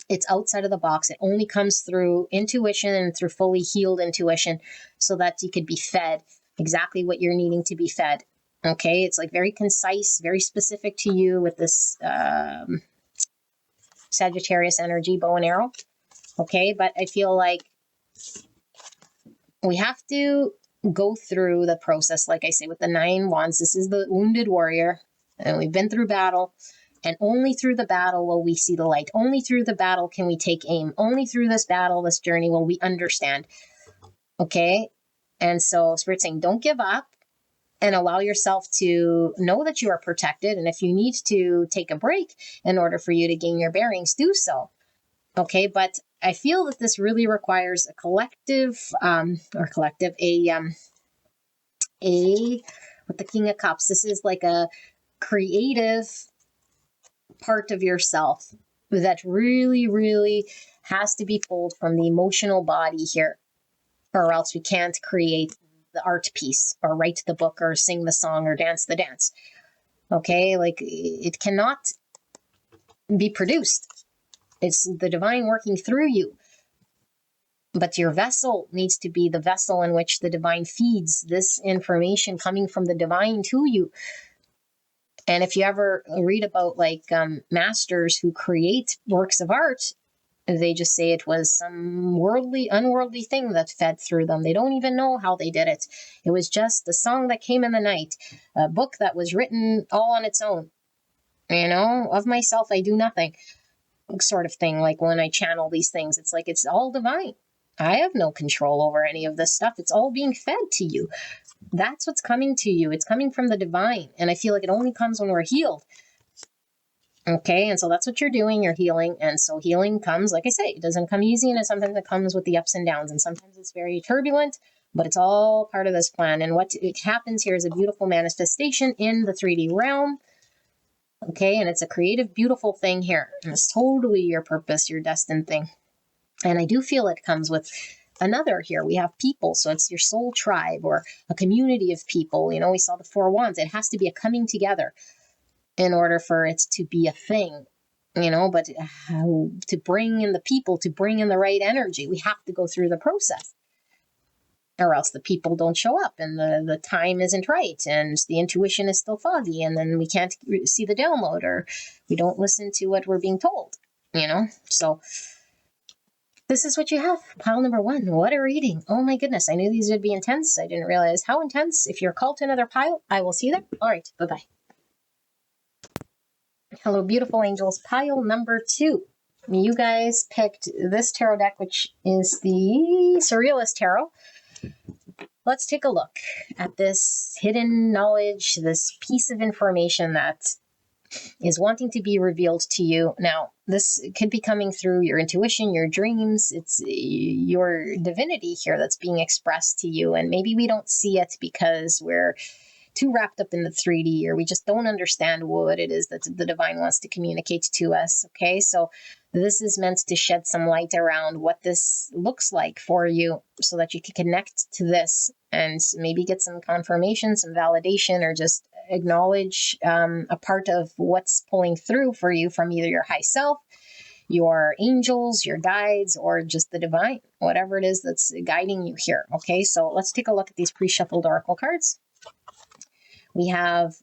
It's outside of the box. It only comes through intuition and through fully healed intuition, so that you could be fed exactly what you're needing to be fed. Okay, it's like very concise, very specific to you with this Sagittarius energy, bow and arrow. Okay, but I feel like we have to go through the process, like I say, with the 9 wands. This is the wounded warrior, and we've been through battle. And only through the battle will we see the light. Only through the battle can we take aim. Only through this battle, this journey, will we understand. Okay, and so Spirit's saying, don't give up. And allow yourself to know that you are protected. And if you need to take a break in order for you to gain your bearings, do so. Okay, but I feel that this really requires a collective, with the King of Cups, this is like a creative part of yourself that really, really has to be pulled from the emotional body here, or else we can't create the art piece or write the book or sing the song or dance the dance. Okay, like it cannot be produced. It's the divine working through you. But your vessel needs to be the vessel in which the divine feeds this information coming from the divine to you. And if you ever read about masters who create works of art, they just say it was some unworldly thing that fed through them. They don't even know how they did it. It was just a song that came in the night, a book that was written all on its own. Of myself, I do nothing sort of thing. Like when I channel these things, it's like it's all divine. I have no control over any of this stuff. It's all being fed to you. That's what's coming to you. It's coming from the divine. And I feel like it only comes when we're healed. Okay, and so that's what you're doing. You're healing. And so healing comes, like I say, it doesn't come easy, and sometimes it comes with the ups and downs, and sometimes it's very turbulent, but it's all part of this plan. And what happens here is a beautiful manifestation in the 3D realm. Okay, and it's a creative, beautiful thing here. And it's totally your purpose, your destined thing. And I do feel it comes with another here. We have people, so it's your soul tribe or a community of people. We saw the 4 wands. It has to be a coming together in order for it to be a thing, but to bring in the people, to bring in the right energy, we have to go through the process, or else the people don't show up and the time isn't right and the intuition is still foggy, and then we can't see the download, or we don't listen to what we're being told, So this is what you have. Pile number 1. What a reading. Oh my goodness. I knew these would be intense. I didn't realize how intense. If you're called to another pile, I will see you there. All right. Bye-bye. Hello, beautiful angels. Pile number 2. You guys picked this tarot deck, which is the Surrealist Tarot. Let's take a look at this hidden knowledge, this piece of information that is wanting to be revealed to you. Now, this could be coming through your intuition, your dreams. It's your divinity here that's being expressed to you. And maybe we don't see it because we're too wrapped up in the 3D, or we just don't understand what it is that the divine wants to communicate to us. Okay, so this is meant to shed some light around what this looks like for you so that you can connect to this and maybe get some confirmation, some validation, or just acknowledge a part of what's pulling through for you from either your high self, your angels, your guides, or just the divine, whatever it is that's guiding you here. Okay, so let's take a look at these pre-shuffled oracle cards. We have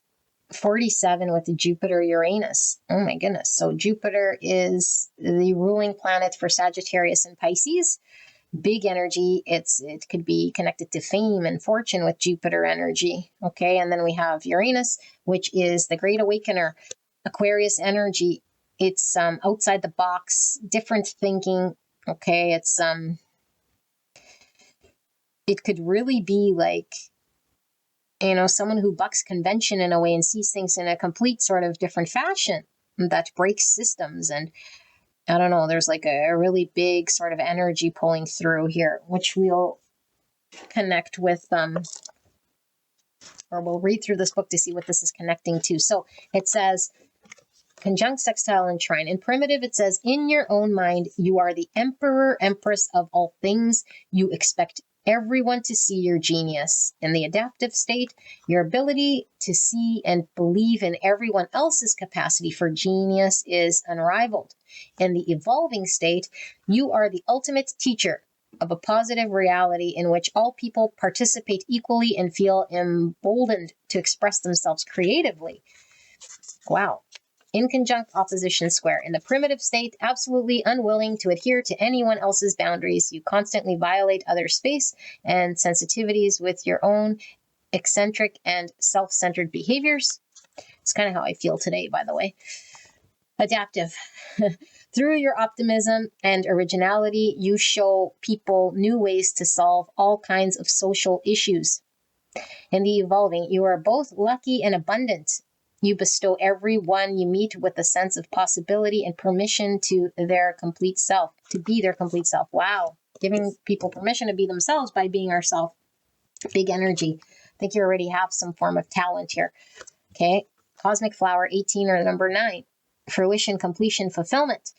47 with the Jupiter Uranus. Oh my goodness. So Jupiter is the ruling planet for Sagittarius and Pisces. Big energy. It could be connected to fame and fortune with Jupiter energy. Okay. And then we have Uranus, which is the great awakener, Aquarius energy. It's outside the box, different thinking. Okay. It could really be like, someone who bucks convention in a way and sees things in a complete sort of different fashion that breaks systems. And I don't know, there's like a really big sort of energy pulling through here, which we'll connect with, or we'll read through this book to see what this is connecting to. So it says, conjunct, sextile, and trine. In primitive, it says, in your own mind, you are the emperor, empress of all things. You expect everyone to see your genius. In the adaptive state, your ability to see and believe in everyone else's capacity for genius is unrivaled. In the evolving state, you are the ultimate teacher of a positive reality in which all people participate equally and feel emboldened to express themselves creatively. Wow. In conjunct, opposition, square. In the primitive state, absolutely unwilling to adhere to anyone else's boundaries. You constantly violate other space and sensitivities with your own eccentric and self-centered behaviors. It's kind of how I feel today, by the way. Adaptive. Through your optimism and originality, you show people new ways to solve all kinds of social issues. In the evolving, you are both lucky and abundant. You bestow everyone you meet with a sense of possibility and permission to their complete self, to be their complete self. Wow. Giving people permission to be themselves by being ourselves. Big energy. I think you already have some form of talent here. Okay. Cosmic flower 18 or number 9. Fruition, completion, fulfillment.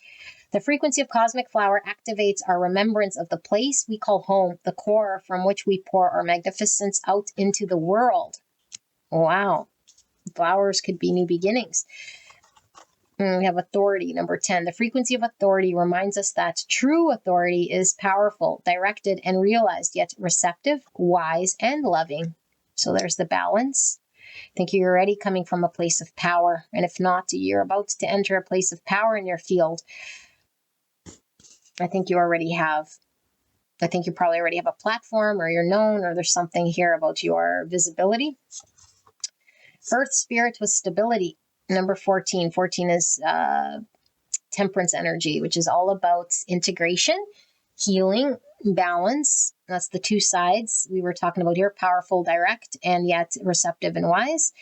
The frequency of cosmic flower activates our remembrance of the place we call home, the core from which we pour our magnificence out into the world. Wow. Flowers could be new beginnings. We have authority, number 10. The frequency of authority reminds us that true authority is powerful, directed, and realized, yet receptive, wise, and loving. So there's the balance. I think you're already coming from a place of power. And if not, you're about to enter a place of power in your field. I think you probably already have a platform, or you're known, or there's something here about your visibility. Earth spirit with stability. Number 14. 14 is temperance energy, which is all about integration, healing, balance. That's the two sides we were talking about here. Powerful, direct, and yet receptive and wise.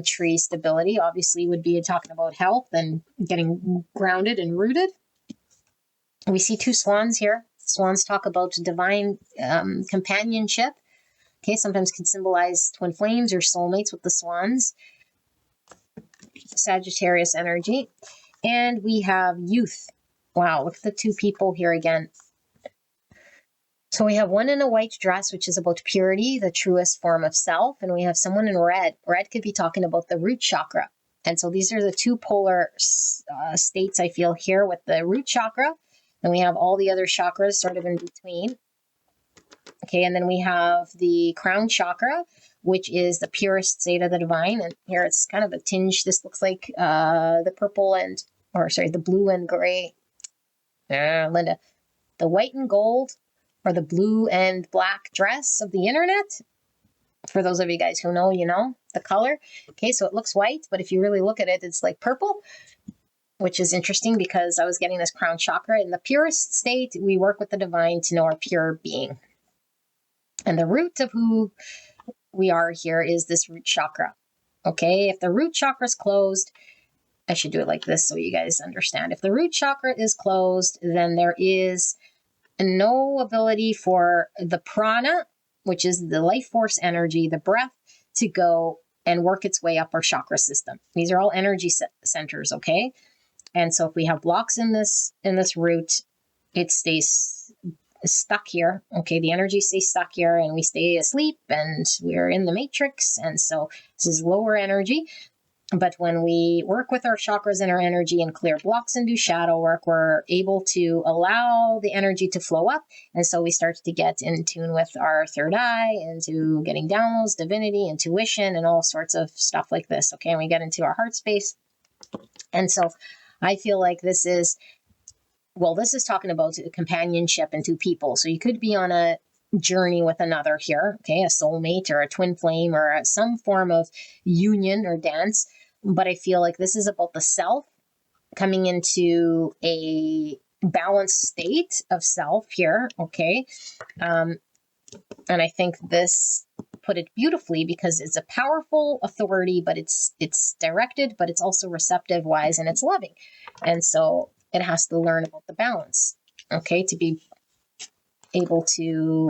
Tree stability, obviously, would be talking about health and getting grounded and rooted. We see two swans here. Swans talk about divine companionship. Okay, sometimes can symbolize twin flames or soulmates with the swans. Sagittarius energy. And we have youth. Wow, look at the two people here again. So we have one in a white dress, which is about purity, the truest form of self. And we have someone in red. Red could be talking about the root chakra. And so these are the two polar states I feel here with the root chakra. And we have all the other chakras sort of in between. Okay, and then we have the crown chakra, which is the purest state of the divine. And here it's kind of a tinge. This looks like the blue and gray. Linda. The white and gold, or the blue and black dress of the internet. For those of you guys who know, you know the color. Okay, so it looks white, but if you really look at it, it's like purple, which is interesting because I was getting this crown chakra. In the purest state, we work with the divine to know our pure being. And the root of who we are here is this root chakra. Okay, if the root chakra is closed, I should do it like this so you guys understand. If the root chakra is closed, then there is no ability for the prana, which is the life force energy, the breath, to go and work its way up our chakra system. These are all energy centers, okay? And so if we have blocks in this root, it stays stuck here. Okay, the energy stays stuck here and we stay asleep and we're in the matrix. And so this is lower energy. But when we work with our chakras and our energy and clear blocks and do shadow work, we're able to allow the energy to flow up. And so we start to get in tune with our third eye, into getting downloads, divinity, intuition, and all sorts of stuff like this. Okay, and we get into our heart space. And so I feel like this is talking about companionship and two people. So you could be on a journey with another here, okay, a soulmate or a twin flame or some form of union or dance. But I feel like this is about the self coming into a balanced state of self here, okay? And I think this put it beautifully because it's a powerful authority, but it's directed, but it's also receptive, wise, and it's loving. And so it has to learn about the balance, okay, to be able to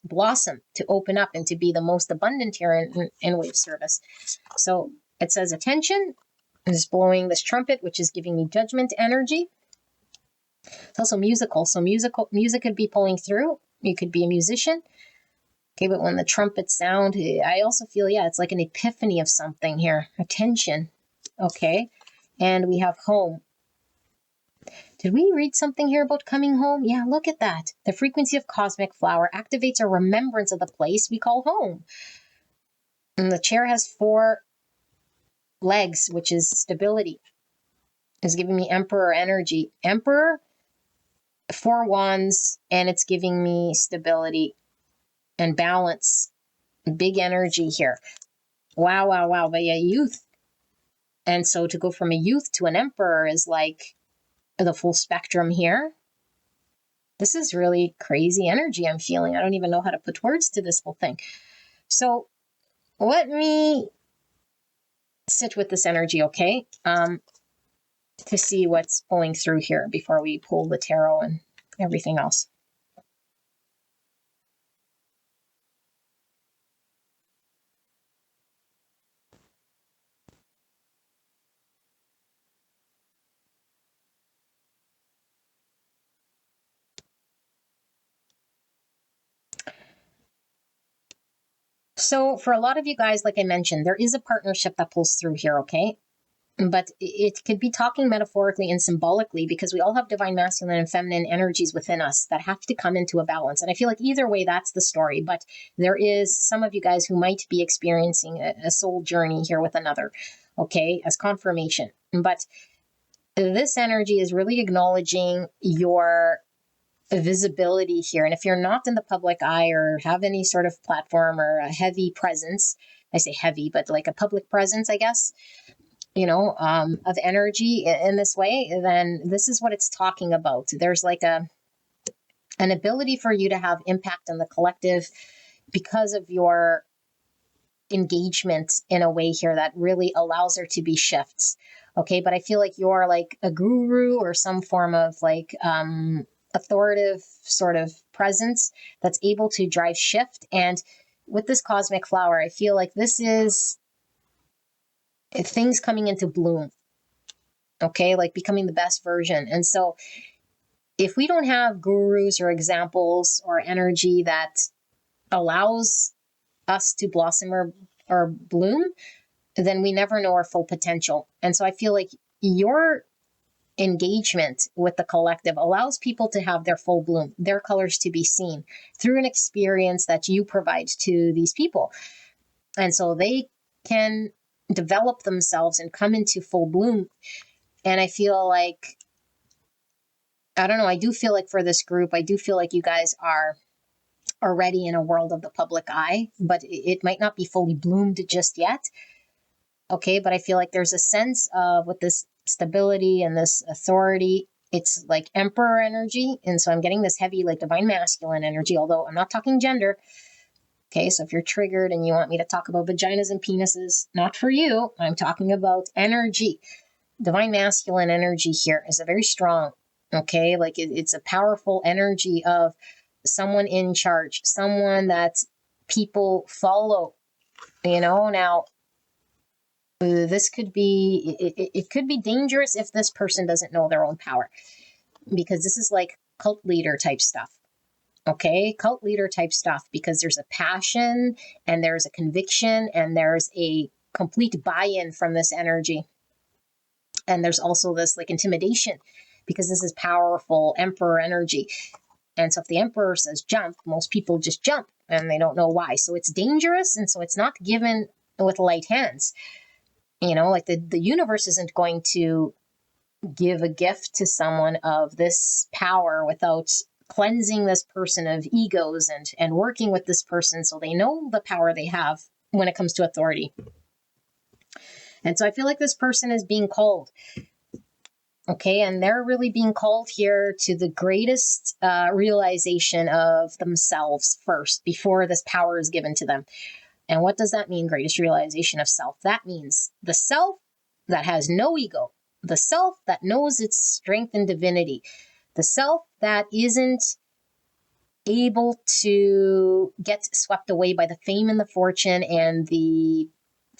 blossom, to open up, and to be the most abundant here in wave service. So it says attention is blowing this trumpet, which is giving me judgment energy. It's also musical. So music could be pulling through. You could be a musician. Okay, but when the trumpets sound, I also feel, it's like an epiphany of something here. Attention. Okay. And we have home. Did we read something here about coming home? Yeah, look at that. The frequency of cosmic flower activates a remembrance of the place we call home. And the chair has 4 legs, which is stability. It's giving me emperor energy. Emperor, 4 wands, and it's giving me stability and balance. Big energy here. Wow, wow, wow. But yeah, youth. And so to go from a youth to an emperor is like the full spectrum here. This is really crazy energy I'm feeling. I don't even know how to put words to this whole thing. So let me sit with this energy, okay? To see what's pulling through here before we pull the tarot and everything else. So for a lot of you guys, like I mentioned, there is a partnership that pulls through here, okay? But it could be talking metaphorically and symbolically because we all have divine masculine and feminine energies within us that have to come into a balance. And I feel like either way, that's the story. But there is some of you guys who might be experiencing a soul journey here with another, okay, as confirmation. But this energy is really acknowledging your visibility here. And if you're not in the public eye or have any sort of platform or a heavy presence, I say heavy, but like a public presence, I guess, of energy in this way, then this is what it's talking about. There's like an ability for you to have impact on the collective because of your engagement in a way here that really allows there to be shifts. Okay, but I feel like you're like a guru or some form of like authoritative sort of presence that's able to drive shift. And with this cosmic flower, I feel like this is things coming into bloom, okay, like becoming the best version. And so if we don't have gurus or examples or energy that allows us to blossom or bloom, then we never know our full potential. And so I feel like your engagement with the collective allows people to have their full bloom, their colors to be seen through an experience that you provide to these people. And so they can develop themselves and come into full bloom. And I feel like, I don't know, I do feel like for this group, I do feel like you guys are already in a world of the public eye, but it might not be fully bloomed just yet. Okay, but I feel like there's a sense of with this stability and this authority, it's like emperor energy. And so I'm getting this heavy, like divine masculine energy, although I'm not talking gender. Okay, so if you're triggered and you want me to talk about vaginas and penises, not for you. I'm talking about energy. Divine masculine energy here is a very strong, okay? Like it's a powerful energy of someone in charge, someone that people follow, Now, this could be, it could be dangerous if this person doesn't know their own power, because this is like cult leader type stuff. Okay, cult leader type stuff, because there's a passion and there's a conviction and there's a complete buy-in from this energy. And there's also this like intimidation, because this is powerful emperor energy. And so if the emperor says jump, most people just jump and they don't know why. So it's dangerous. And so it's not given with light hands. Like the universe isn't going to give a gift to someone of this power without cleansing this person of egos and working with this person so they know the power they have when it comes to authority. And so I feel like this person is being called. Okay, and they're really being called here to the greatest realization of themselves first, before this power is given to them. And what does that mean, greatest realization of self? That means the self that has no ego, the self that knows its strength and divinity, the self that isn't able to get swept away by the fame and the fortune and the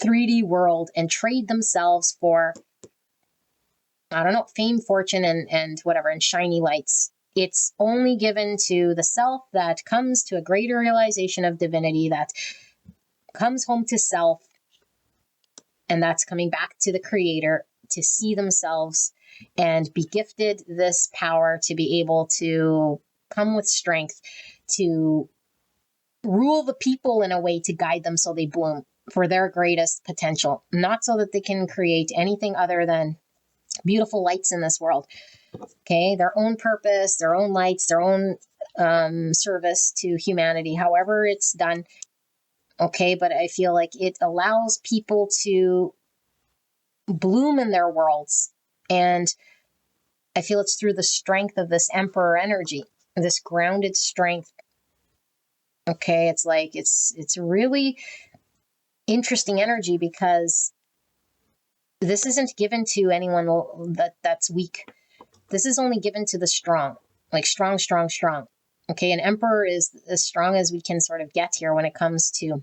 3D world and trade themselves for, fame, fortune, and whatever, and shiny lights. It's only given to the self that comes to a greater realization of divinity, that comes home to self, and that's coming back to the creator to see themselves and be gifted this power to be able to come with strength to rule the people in a way to guide them so they bloom for their greatest potential, not so that they can create anything other than beautiful lights in this world. Okay, their own purpose, their own lights, their own service to humanity, however it's done. Okay, but I feel like it allows people to bloom in their worlds. And I feel it's through the strength of this emperor energy, this grounded strength. Okay, it's like, it's really interesting energy, because this isn't given to anyone that's weak. This is only given to the strong, like strong, strong, strong. Okay, an emperor is as strong as we can sort of get here when it comes to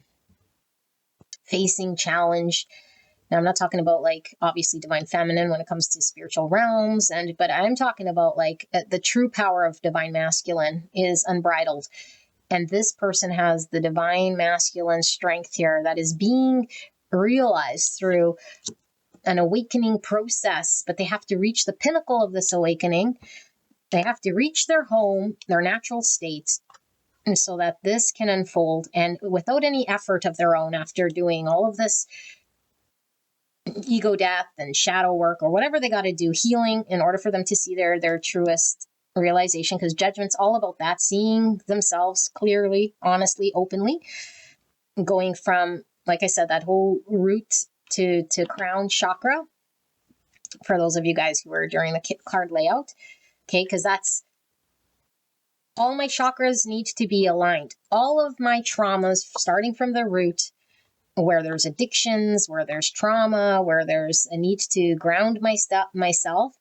facing challenge. Now, I'm not talking about like obviously divine feminine when it comes to spiritual realms, but I'm talking about like the true power of divine masculine is unbridled. And this person has the divine masculine strength here that is being realized through an awakening process, but they have to reach the pinnacle of this awakening. They have to reach their home, their natural state, and so that this can unfold, and without any effort of their own, after doing all of this ego death and shadow work or whatever they got to do, healing, in order for them to see their truest realization, because judgment's all about that, seeing themselves clearly, honestly, openly, going from, like I said, that whole root to crown chakra, for those of you guys who were during the card layout. Okay, because that's all my chakras need to be aligned. All of my traumas, starting from the root, where there's addictions, where there's trauma, where there's a need to ground myself,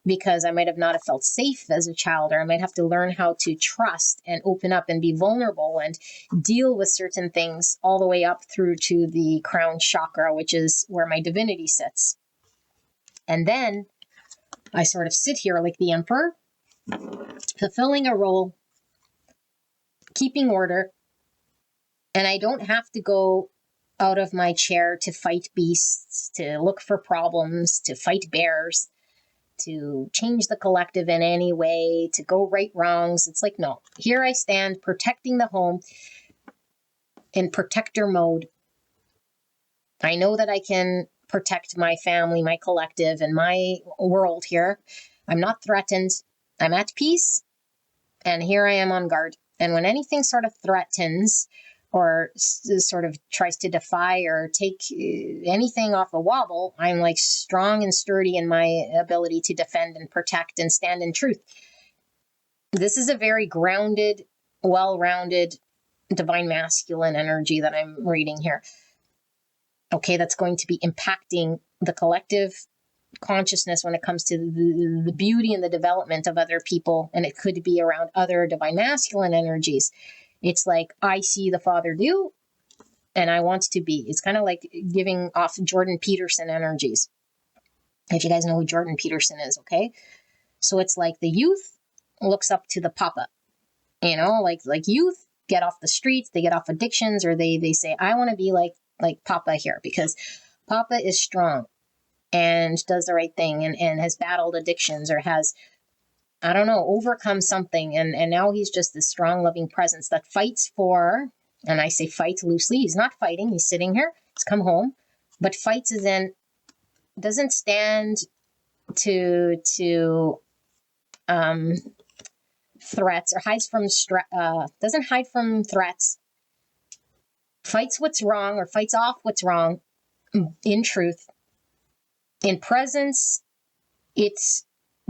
because I might have not have felt safe as a child, or I might have to learn how to trust and open up and be vulnerable and deal with certain things, all the way up through to the crown chakra, which is where my divinity sits. And then I sort of sit here like the emperor, fulfilling a role, keeping order, and I don't have to go out of my chair to fight beasts, to look for problems, to fight bears, to change the collective in any way, to go right wrongs. It's like, no, here I stand protecting the home in protector mode. I know that I can protect my family, my collective, and my world here. I'm not threatened. I'm at peace. And here I am on guard. And when anything sort of threatens or sort of tries to defy or take anything off a wobble, I'm like strong and sturdy in my ability to defend and protect and stand in truth. This is a very grounded, well-rounded divine masculine energy that I'm reading here. Okay, that's going to be impacting the collective consciousness when it comes to the beauty and the development of other people. And it could be around other divine masculine energies. It's like, I see the Father do, and I want to be. It's kind of like giving off Jordan Peterson energies. If you guys know who Jordan Peterson is, okay? So it's like the youth looks up to the Papa, like youth get off the streets, they get off addictions, or they say, I want to be like Papa here, because Papa is strong and does the right thing and has battled addictions, or has, I don't know, overcome something. And now he's just this strong, loving presence that fights for, and I say fight loosely, he's not fighting, he's sitting here, he's come home, but fights is in, doesn't stand to threats, or hides from, doesn't hide from threats, fights what's wrong, or fights off what's wrong in truth. In presence, it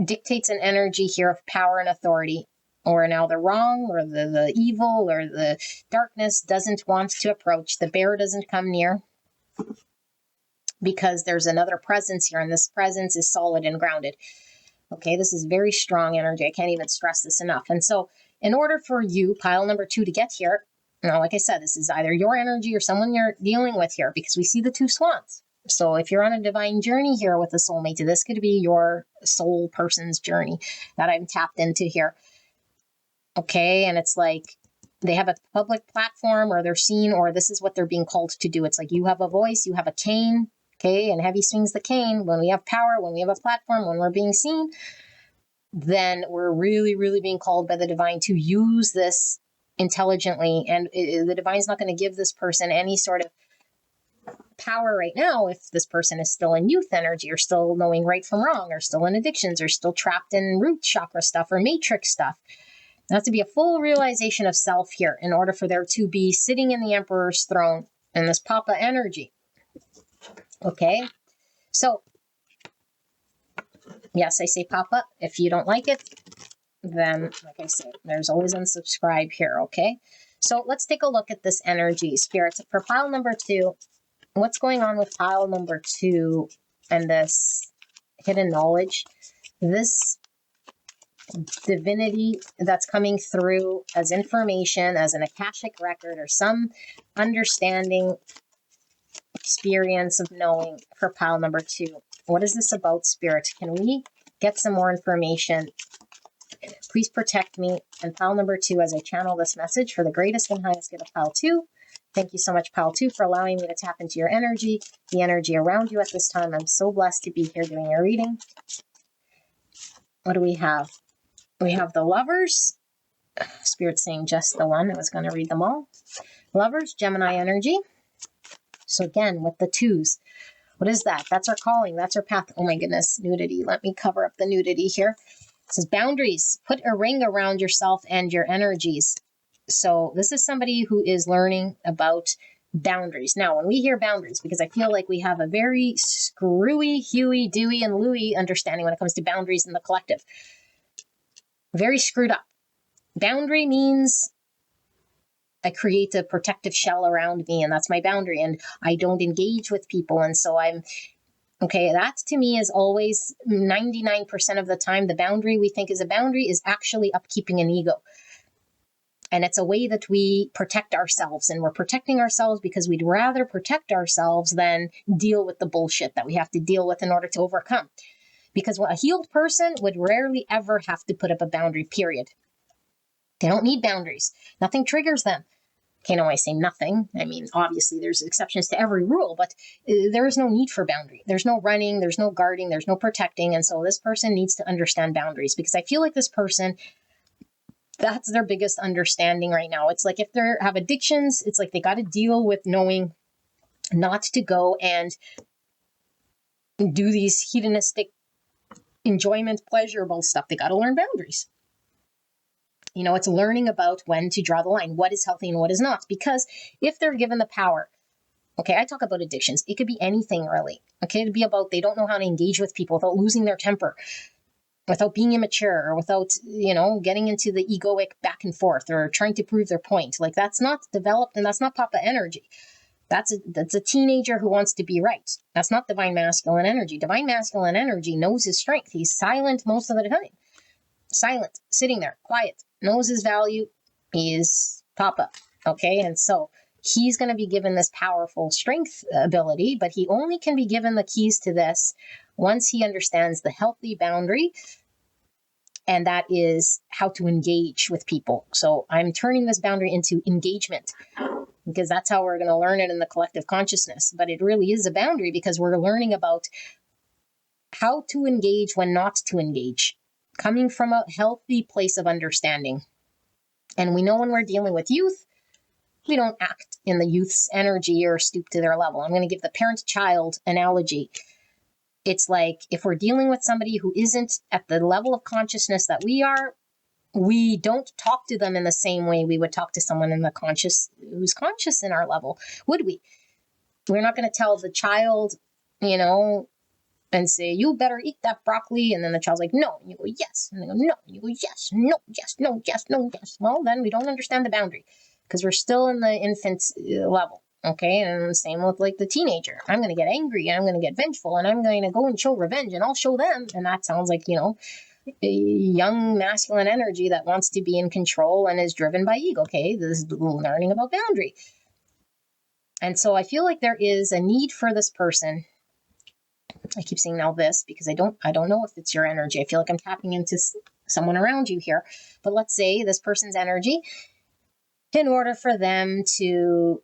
dictates an energy here of power and authority, or now the wrong, or the evil, or the darkness doesn't want to approach. The bear doesn't come near, because there's another presence here, and this presence is solid and grounded. Okay, this is very strong energy. I can't even stress this enough. And so in order for you, pile number 2, to get here, now, like I said, this is either your energy or someone you're dealing with here, because we see the 2 swans. So if you're on a divine journey here with a soulmate, this could be your soul person's journey that I'm tapped into here. Okay, and it's like they have a public platform, or they're seen, or this is what they're being called to do. It's like you have a voice, you have a cane, okay, and heavy swings the cane. When we have power, when we have a platform, when we're being seen, then we're really, really being called by the divine to use this intelligently. And the divine's not going to give this person any sort of power right now if this person is still in youth energy, or still knowing right from wrong, or still in addictions, or still trapped in root chakra stuff, or matrix stuff. There has to be a full realization of self here in order for there to be sitting in the Emperor's throne in this Papa energy. Okay, so yes, I say Papa. If you don't like it, then like I said, there's always unsubscribe here. Okay, so let's take a look at this energy, spirits, for pile number 2. What's going on with pile number 2 and this hidden knowledge, this divinity that's coming through as information, as an Akashic record, or some understanding, experience of knowing for pile number 2. What is this about, spirit? Can we get some more information? Please protect me. And pile number 2, as I channel this message for the greatest and highest good of pile 2. Thank you so much, pile 2, for allowing me to tap into your energy, the energy around you at this time. I'm so blessed to be here doing your reading. What do we have? We have the Lovers. Spirit saying just the one. I was going to read them all. Lovers, Gemini energy. So again, with the 2s, what is that? That's our calling. That's our path. Oh my goodness, nudity. Let me cover up the nudity here. It says boundaries. Put a ring around yourself and your energies. So this is somebody who is learning about boundaries. Now, when we hear boundaries, because I feel like we have a very screwy, Huey, Dewey, and Louie understanding when it comes to boundaries in the collective. Very screwed up. Boundary means I create a protective shell around me, and that's my boundary, and I don't engage with people. And so I'm, okay, that to me is always 99% of the time, the boundary we think is a boundary is actually upkeeping an ego. And it's a way that we protect ourselves, and we're protecting ourselves because we'd rather protect ourselves than deal with the bullshit that we have to deal with in order to overcome. Because a healed person would rarely ever have to put up a boundary, period. They don't need boundaries. Nothing triggers them. Okay, no, I say nothing. I mean, obviously there's exceptions to every rule, but there is no need for boundary. There's no running, there's no guarding, there's no protecting. And so this person needs to understand boundaries, because I feel like this person, that's their biggest understanding right now. It's like if they have addictions, it's like they got to deal with knowing not to go and do these hedonistic enjoyment, pleasurable stuff. They got to learn boundaries. You know, it's learning about when to draw the line, what is healthy and what is not. Because if they're given the power, okay, I talk about addictions. It could be anything really. Okay, it'd be about they don't know how to engage with people without losing their temper. without being immature or without, getting into the egoic back and forth or trying to prove their point. Like, that's not developed, and that's not Papa energy. That's a teenager who wants to be right. That's not divine masculine energy. Divine masculine energy knows his strength. He's silent most of the time. Silent, sitting there, quiet, knows his value. He is Papa. Okay, and so he's going to be given this powerful strength ability, but he only can be given the keys to this once he understands the healthy boundary, and that is how to engage with people. So I'm turning this boundary into engagement, because that's how we're going to learn it in the collective consciousness. But it really is a boundary, because we're learning about how to engage when not to engage, coming from a healthy place of understanding. And we know when we're dealing with youth, we don't act in the youth's energy or stoop to their level. I'm going to give the parent-child analogy. It's like, if we're dealing with somebody who isn't at the level of consciousness that we are, we don't talk to them in the same way we would talk to someone in the who's conscious in our level, would we? We're not going to tell the child, and say, you better eat that broccoli. And then the child's like, no. And you go, yes. And they go, no. And you go, yes, no, yes, no, yes, no, yes. Well, then we don't understand the boundary, because we're still in the infant level. Okay. And same with like the teenager. I'm going to get angry, and I'm going to get vengeful, and I'm going to go and show revenge, and I'll show them. And that sounds like, a young masculine energy that wants to be in control and is driven by ego. Okay. This is learning about boundary. And so I feel like there is a need for this person. I keep saying now this because I don't know if it's your energy. I feel like I'm tapping into someone around you here. But let's say this person's energy, in order for them to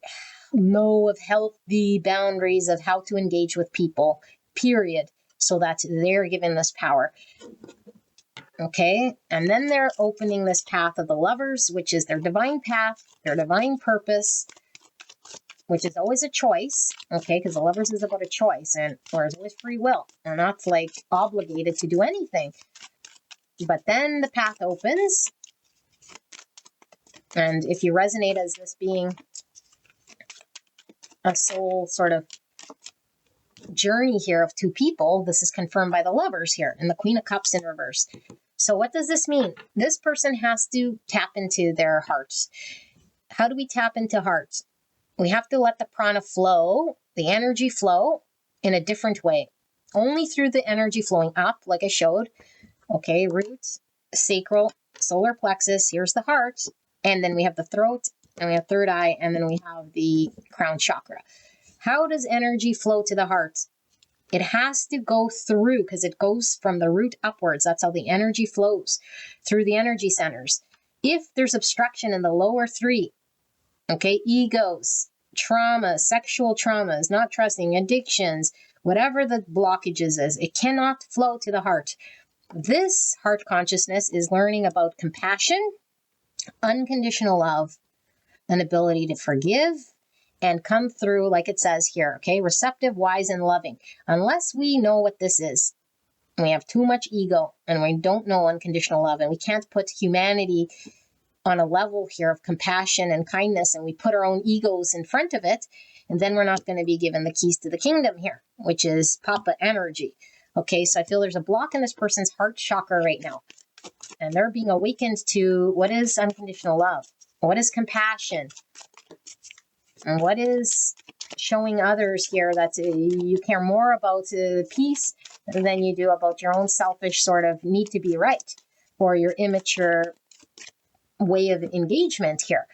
know of healthy boundaries of how to engage with people, period, so that they're given this power. Okay, and then they're opening this path of the lovers, which is their divine path, their divine purpose, which is always a choice, okay, because the lovers is about a choice, and there's always free will. They're not like obligated to do anything. But then the path opens, and if you resonate as this being a soul sort of journey here of two people, this is confirmed by the lovers here, and the Queen of Cups in reverse. So what does this mean? This person has to tap into their hearts. How do we tap into hearts? We have to let the prana flow, the energy flow in a different way. Only through the energy flowing up, like I showed. Okay, root, sacral, solar plexus, here's the heart. And then we have the throat, and we have third eye, and then we have the crown chakra. How does energy flow to the heart? It has to go through, because it goes from the root upwards. That's how the energy flows, through the energy centers. If there's obstruction in the lower three, okay, egos, traumas, sexual traumas, not trusting, addictions, whatever the blockages is, it cannot flow to the heart. This heart consciousness is learning about compassion, unconditional love, an ability to forgive, and come through, like it says here, okay, receptive, wise, and loving. Unless we know what this is, we have too much ego, and we don't know unconditional love, and we can't put humanity on a level here of compassion and kindness, and we put our own egos in front of it, and then we're not going to be given the keys to the kingdom here, which is Papa energy. Okay, so I feel there's a block in this person's heart chakra right now, and they're being awakened to what is unconditional love, what is compassion, and what is showing others here that you care more about peace than you do about your own selfish sort of need to be right, or your immature way of engagement here,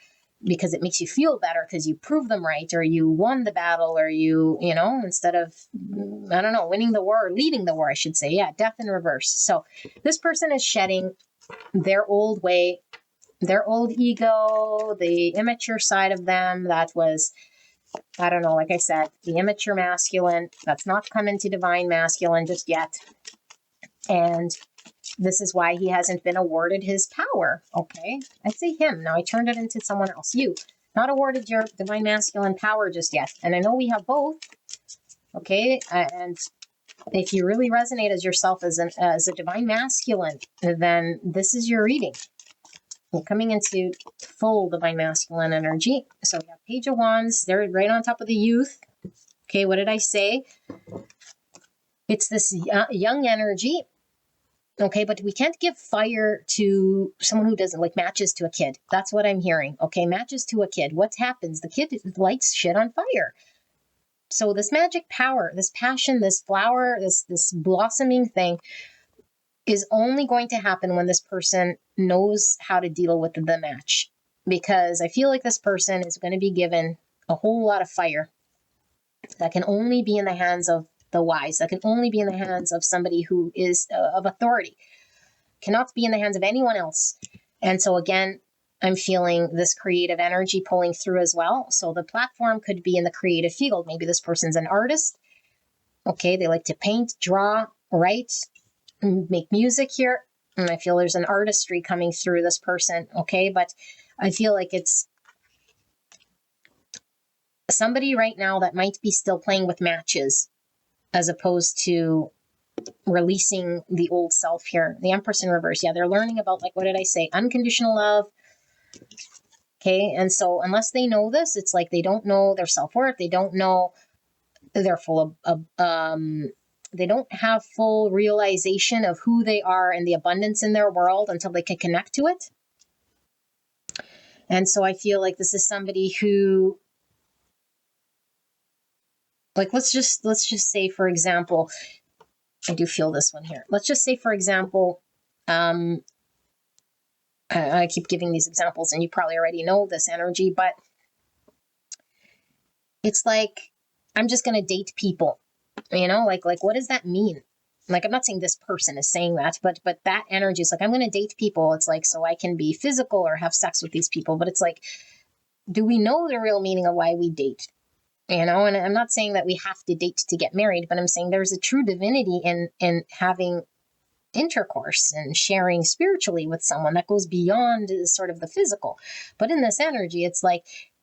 because it makes you feel better because you prove them right, or you won the battle, or you instead of, I don't know, winning the war, or leading the war, I should say. Yeah, death in reverse. So this person is shedding their old way, their old ego, the immature side of them that was, I don't know, like I said, the immature masculine that's not come into divine masculine just yet. And this is why he hasn't been awarded his power. Okay, I say him. Now I turned it into someone else. You, not awarded your divine masculine power just yet. And I know we have both. Okay, and if you really resonate as yourself as a divine masculine, then this is your reading. We're coming into full divine masculine energy. So we have Page of Wands. They're right on top of the youth. Okay, what did I say? It's this young energy. Okay, but we can't give fire to someone who doesn't like matches to a kid. That's what I'm hearing. Okay, matches to a kid. What happens? The kid lights shit on fire. So this magic power, this passion, this flower, this blossoming thing is only going to happen when this person knows how to deal with the match. Because I feel like this person is going to be given a whole lot of fire that can only be in the hands of the wise, that can only be in the hands of somebody who is of authority, cannot be in the hands of anyone else. And so again, I'm feeling this creative energy pulling through as well. So the platform could be in the creative field. Maybe this person's an artist. Okay, they like to paint, draw, write, make music here. And I feel there's an artistry coming through this person. Okay, but I feel like it's somebody right now that might be still playing with matches as opposed to releasing the old self here. The Empress in reverse. Yeah, they're learning about, like, what did I say? Unconditional love. Okay, and so unless they know this, it's like they don't know their self-worth. They don't know they're full of they don't have full realization of who they are and the abundance in their world until they can connect to it. And so I feel like this is somebody who, like, let's just say, for example, I do feel this one here. Let's just say, for example, I keep giving these examples and you probably already know this energy, but it's like, I'm just going to date people, like what does that mean? Like, I'm not saying this person is saying that, but that energy is like, I'm going to date people. It's like, so I can be physical or have sex with these people. But it's like, do we know the real meaning of why we date? And I'm not saying that we have to date to get married, but I'm saying there's a true divinity in having intercourse and sharing spiritually with someone that goes beyond sort of the physical. But in this energy, it's like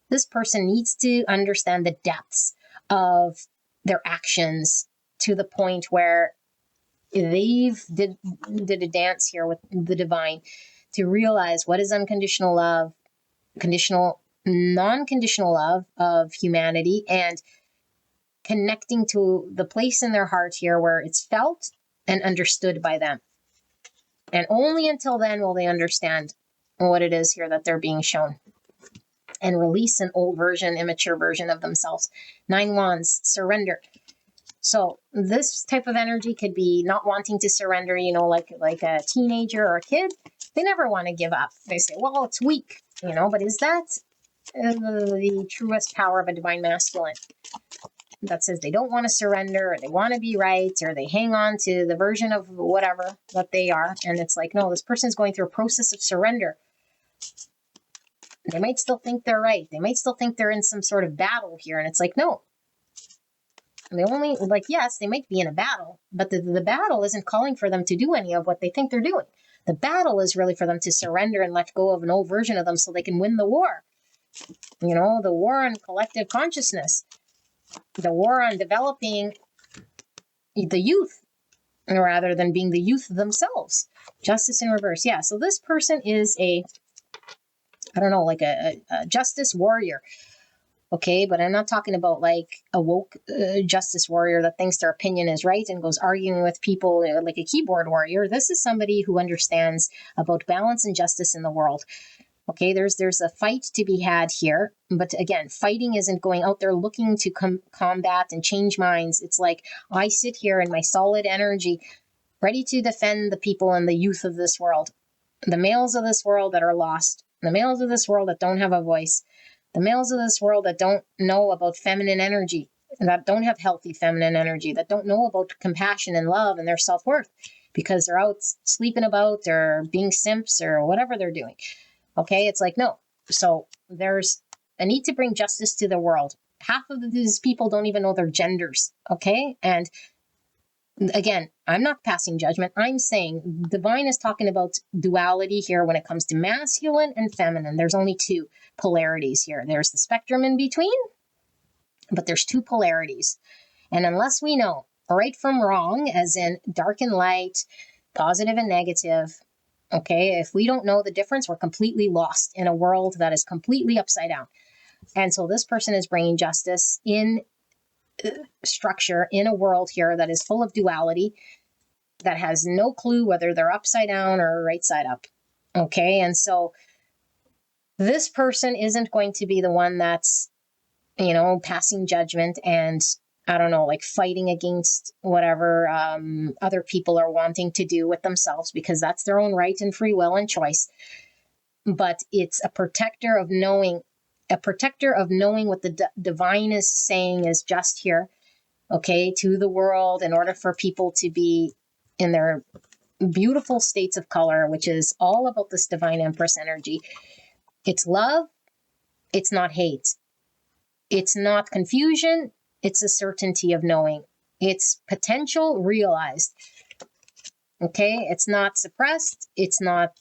this person needs to understand the depths of their actions to the point where they've did a dance here with the divine to realize what is unconditional love, conditional, non-conditional love of humanity, and connecting to the place in their heart here where it's felt and understood by them. And only until then will they understand what it is here that they're being shown and release an old version, immature version of themselves. 9 Wands, surrender. So this type of energy could be not wanting to surrender, like a teenager or a kid. They never want to give up. They say, well, it's weak, but is that the truest power of a divine masculine? That says they don't want to surrender, or they want to be right, or they hang on to the version of whatever that they are. And it's like, no, this person's going through a process of surrender. They might still think they're right. They might still think they're in some sort of battle here. And it's like, no. They only, like, yes, they might be in a battle, but the battle isn't calling for them to do any of what they think they're doing. The battle is really for them to surrender and let go of an old version of them so they can win the war. The war on collective consciousness. The war on developing the youth rather than being the youth themselves. Justice in reverse. Yeah. So this person is a justice warrior. Okay. But I'm not talking about like a woke justice warrior that thinks their opinion is right and goes arguing with people like a keyboard warrior. This is somebody who understands about balance and justice in the world. Okay, there's a fight to be had here. But again, fighting isn't going out there looking to combat and change minds. It's like I sit here in my solid energy, ready to defend the people and the youth of this world. The males of this world that are lost. The males of this world that don't have a voice. The males of this world that don't know about feminine energy. That don't have healthy feminine energy. That don't know about compassion and love and their self-worth. Because they're out sleeping about or being simps or whatever they're doing. Okay, it's like, no. So there's a need to bring justice to the world. Half of these people don't even know their genders. Okay, and again, I'm not passing judgment. I'm saying divine is talking about duality here when it comes to masculine and feminine. There's only 2 polarities here. There's the spectrum in between, but there's 2 polarities. And unless we know right from wrong, as in dark and light, positive and negative, okay, if we don't know the difference, we're completely lost in a world that is completely upside down. And so this person is bringing justice in structure in a world here that is full of duality. that has no clue whether they're upside down or right side up. Okay. And so this person isn't going to be the one that's, passing judgment and, I don't know, like fighting against whatever other people are wanting to do with themselves, because that's their own right and free will and choice. But it's a protector of knowing what the divine is saying is just here, okay, to the world, in order for people to be in their beautiful states of color, which is all about this divine Empress energy. It's love. It's not hate. It's not confusion. It's a certainty of knowing. It's potential realized. Okay. It's not suppressed. It's not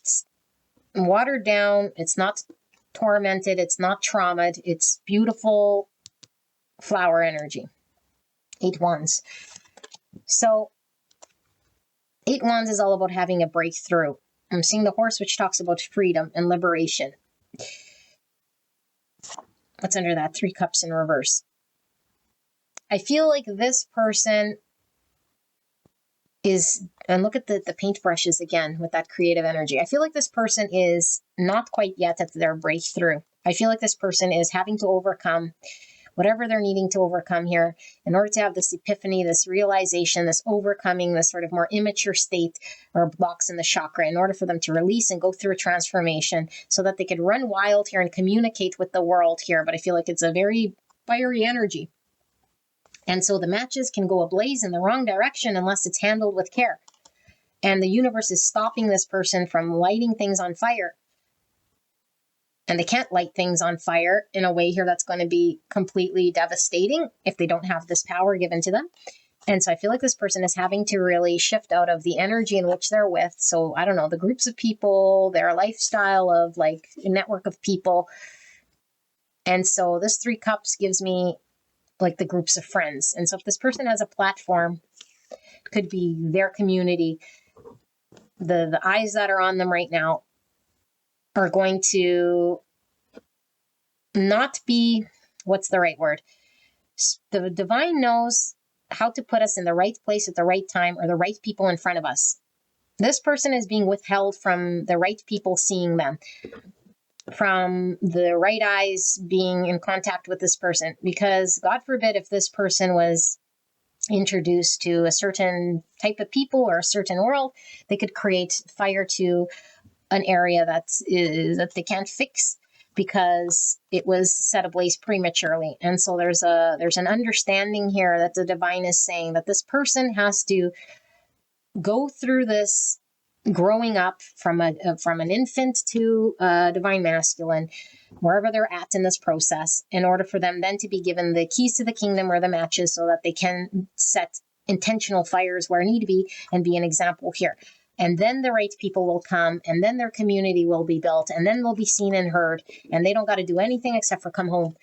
watered down. It's not tormented. It's not traumatized. It's beautiful flower energy. 8 wands. So 8 wands is all about having a breakthrough. I'm seeing the horse, which talks about freedom and liberation. What's under that? 3 cups in reverse. I feel like this person is, and look at the paintbrushes again with that creative energy. I feel like this person is not quite yet at their breakthrough. I feel like this person is having to overcome whatever they're needing to overcome here in order to have this epiphany, this realization, this overcoming, this sort of more immature state or blocks in the chakra, in order for them to release and go through a transformation so that they could run wild here and communicate with the world here. But I feel like it's a very fiery energy. And so the matches can go ablaze in the wrong direction unless it's handled with care. And the universe is stopping this person from lighting things on fire. And they can't light things on fire in a way here that's going to be completely devastating if they don't have this power given to them. And so I feel like this person is having to really shift out of the energy in which they're with. So I don't know, the groups of people, their lifestyle of like a network of people. And so this 3 cups gives me like the groups of friends. And so if this person has a platform, it could be their community, the eyes that are on them right now are going to not be, what's the right word? The divine knows how to put us in the right place at the right time, or the right people in front of us. This person is being withheld from the right people seeing them, from the right eyes being in contact with this person, because God forbid if this person was introduced to a certain type of people or a certain world, they could create fire to an area that they can't fix because it was set ablaze prematurely. And so there's an understanding here that the divine is saying that this person has to go through this growing up from an infant to divine masculine, wherever they're at in this process, in order for them then to be given the keys to the kingdom or the matches so that they can set intentional fires where need to be and be an example here. And then the right people will come, and then their community will be built, and then they'll be seen and heard, and they don't got to do anything except for come home.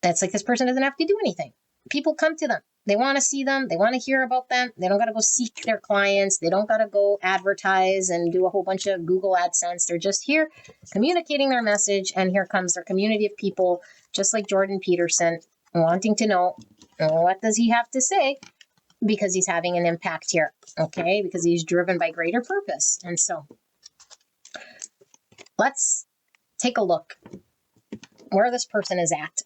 That's like this person doesn't have to do anything. People come to them. They want to see them. They want to hear about them. They don't got to go seek their clients. They don't got to go advertise and do a whole bunch of Google AdSense. They're just here communicating their message, and here comes their community of people, just like Jordan Peterson, wanting to know, what does he have to say? Because he's having an impact here, okay? Because he's driven by greater purpose. And so let's take a look where this person is at.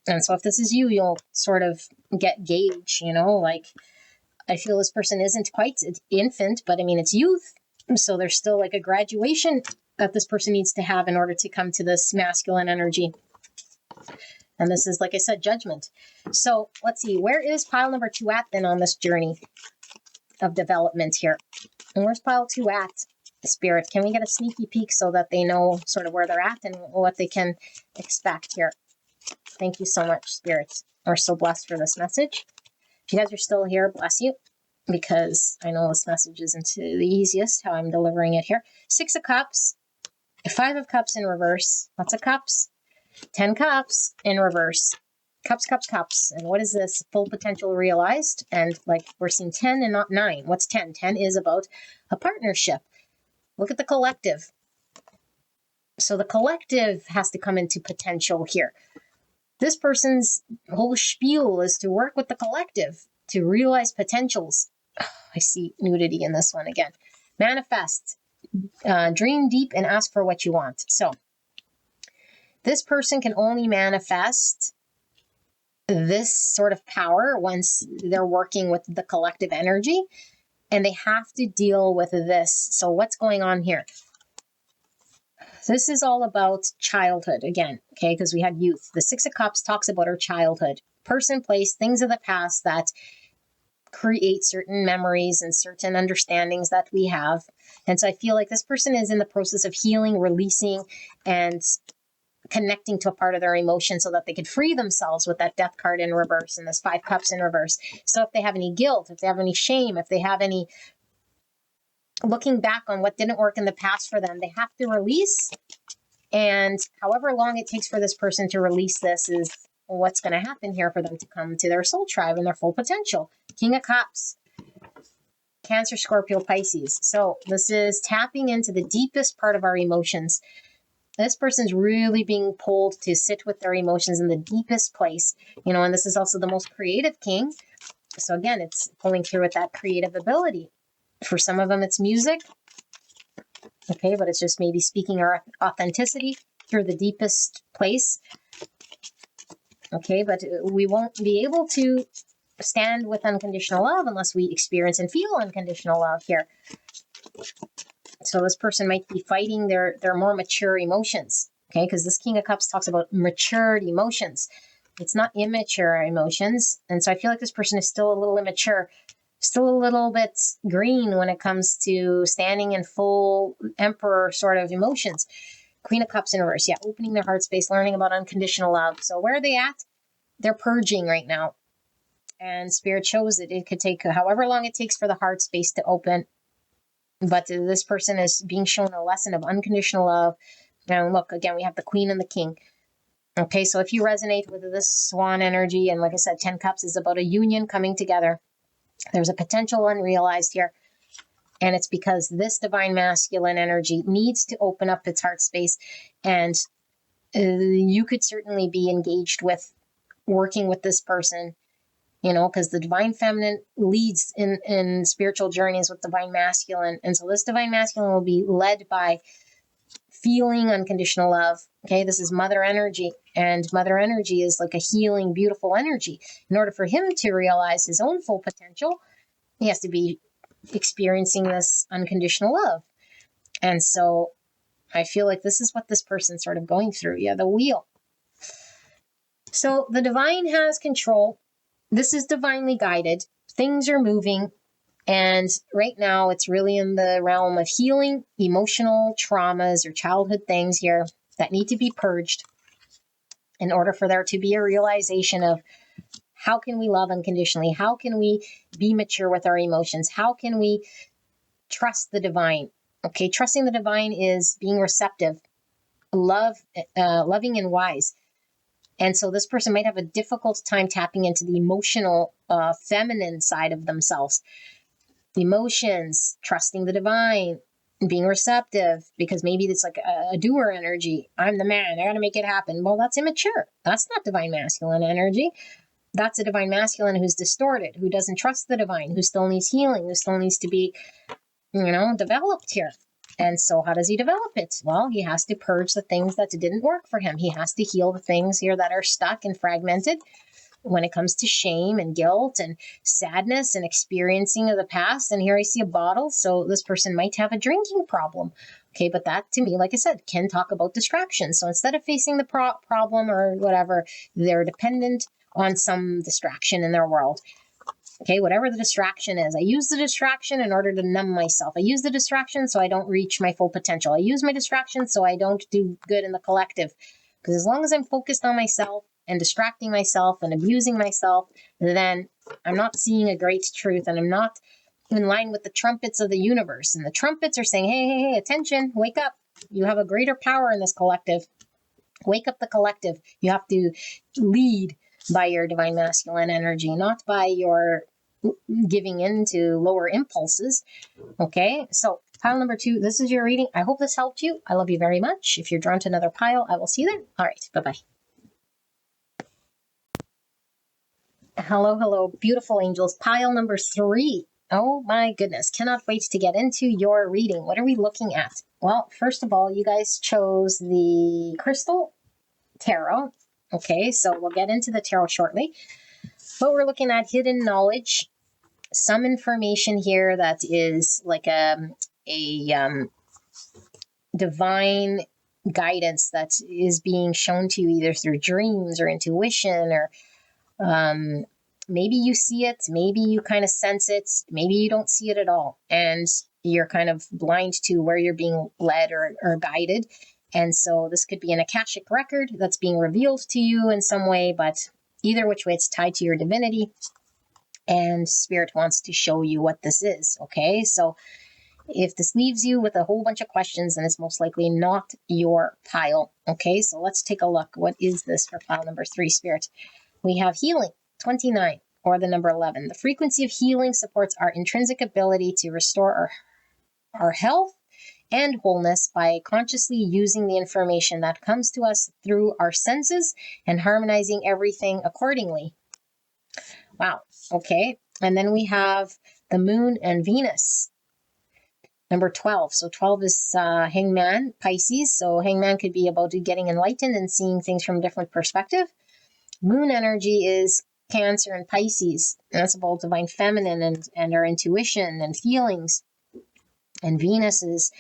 And so if this is you, you'll sort of gauge, like I feel this person isn't quite an infant, but I mean, it's youth. So there's still like a graduation that this person needs to have in order to come to this masculine energy. And this is, like I said, judgment. So let's see, where is pile number 2 at then on this journey of development here? And where's pile 2 at, Spirit? Can we get a sneaky peek so that they know sort of where they're at and what they can expect here? Thank you so much, Spirits. We're so blessed for this message. If you guys are still here, bless you, because I know this message isn't the easiest how I'm delivering it here. 6 of Cups, 5 of Cups in reverse, lots of cups. 10 cups in reverse. Cups, cups, cups. And what is this? Full potential realized. And like we're seeing 10 and not 9. What's 10? 10 is about a partnership. Look at the collective. So the collective has to come into potential here. This person's whole spiel is to work with the collective to realize potentials. I see nudity in this one again. Manifest, dream deep and ask for what you want. So this person can only manifest this sort of power once they're working with the collective energy, and they have to deal with this. So what's going on here? This is all about childhood again, okay, because we had youth. The Six of Cups talks about our childhood. Person, place, things of the past that create certain memories and certain understandings that we have. And so I feel like this person is in the process of healing, releasing, and connecting to a part of their emotion so that they could free themselves with that Death card in reverse and this Five Cups in reverse. So if they have any guilt, if they have any shame, if they have any looking back on what didn't work in the past for them, they have to release. And however long it takes for this person to release this is what's going to happen here for them to come to their soul tribe and their full potential. King of Cups, Cancer, Scorpio, Pisces. So this is tapping into the deepest part of our emotions. This person's really being pulled to sit with their emotions in the deepest place, you know, and this is also the most creative king. So again, it's pulling through with that creative ability. For some of them, it's music. Okay, but it's just maybe speaking our authenticity through the deepest place. Okay, but we won't be able to stand with unconditional love unless we experience and feel unconditional love here. So this person might be fighting their more mature emotions. Okay, because this King of Cups talks about matured emotions. It's not immature emotions. And so I feel like this person is still a little immature, still a little bit green when it comes to standing in full emperor sort of emotions. Queen of Cups in reverse. Yeah, opening their heart space, learning about unconditional love. So where are they at? They're purging right now. And Spirit shows it could take however long it takes for the heart space to open. But this person is being shown a lesson of unconditional love. Now, look, again, we have the Queen and the King. Okay, so if you resonate with this swan energy, and like I said, 10 Cups is about a union coming together. There's a potential unrealized here. And it's because this divine masculine energy needs to open up its heart space. And you could certainly be engaged with working with this person, you know, because the divine feminine leads in spiritual journeys with divine masculine. And so this divine masculine will be led by feeling unconditional love. Okay, this is mother energy, and mother energy is like a healing, beautiful energy. In order for him to realize his own full potential, he has to be experiencing this unconditional love. And so I feel like this is what this person's sort of going through. Yeah, the wheel. So the divine has control. This is divinely guided. Things are moving. And right now, it's really in the realm of healing emotional traumas or childhood things here that need to be purged in order for there to be a realization of how can we love unconditionally? How can we be mature with our emotions? How can we trust the divine? Okay, trusting the divine is being receptive, loving and wise. And so this person might have a difficult time tapping into the emotional, feminine side of themselves. Emotions, trusting the divine, being receptive, because maybe it's like a doer energy. I'm the man, I gotta make it happen. Well, that's immature. That's not divine masculine energy. That's a divine masculine who's distorted, who doesn't trust the divine, who still needs healing, who still needs to be, developed here. And so how does he develop it? Well, he has to purge the things that didn't work for him. He has to heal the things here that are stuck and fragmented when it comes to shame and guilt and sadness and experiencing of the past. And here I see a bottle. So this person might have a drinking problem. Okay, but that to me, like I said, can talk about distractions. So instead of facing the problem or whatever, they're dependent on some distraction in their world. Okay, whatever the distraction is. I use the distraction in order to numb myself. I use the distraction so I don't reach my full potential. I use my distraction so I don't do good in the collective. Because as long as I'm focused on myself and distracting myself and abusing myself, then I'm not seeing a great truth, and I'm not in line with the trumpets of the universe. And the trumpets are saying, hey, attention, wake up. You have a greater power in this collective. Wake up the collective. You have to lead by your divine masculine energy, not by your giving in to lower impulses. Okay, so pile number 2, this is your reading. I hope this helped you. I love you very much. If you're drawn to another pile, I will see you then. All right, bye-bye. Hello, beautiful angels. Pile number 3. Oh my goodness. Cannot wait to get into your reading. What are we looking at? Well, first of all, you guys chose the Crystal Tarot. Okay, so we'll get into the tarot shortly. But we're looking at hidden knowledge, some information here that is like a divine guidance that is being shown to you either through dreams or intuition, or maybe you see it, maybe you kind of sense it, maybe you don't see it at all, and you're kind of blind to where you're being led or guided. And so this could be an Akashic record that's being revealed to you in some way, but either which way, it's tied to your divinity, and Spirit wants to show you what this is. Okay, so if this leaves you with a whole bunch of questions, then it's most likely not your pile. Okay, so let's take a look. What is this for pile number 3, Spirit? We have healing, 29, or the number 11. The frequency of healing supports our intrinsic ability to restore our health and wholeness by consciously using the information that comes to us through our senses and harmonizing everything accordingly. Wow, okay. And then we have the moon and Venus. Number 12. So 12 is Hangman, Pisces. So Hangman could be about getting enlightened and seeing things from a different perspective. Moon energy is Cancer and Pisces. And that's about divine feminine and our intuition and feelings. And Venus is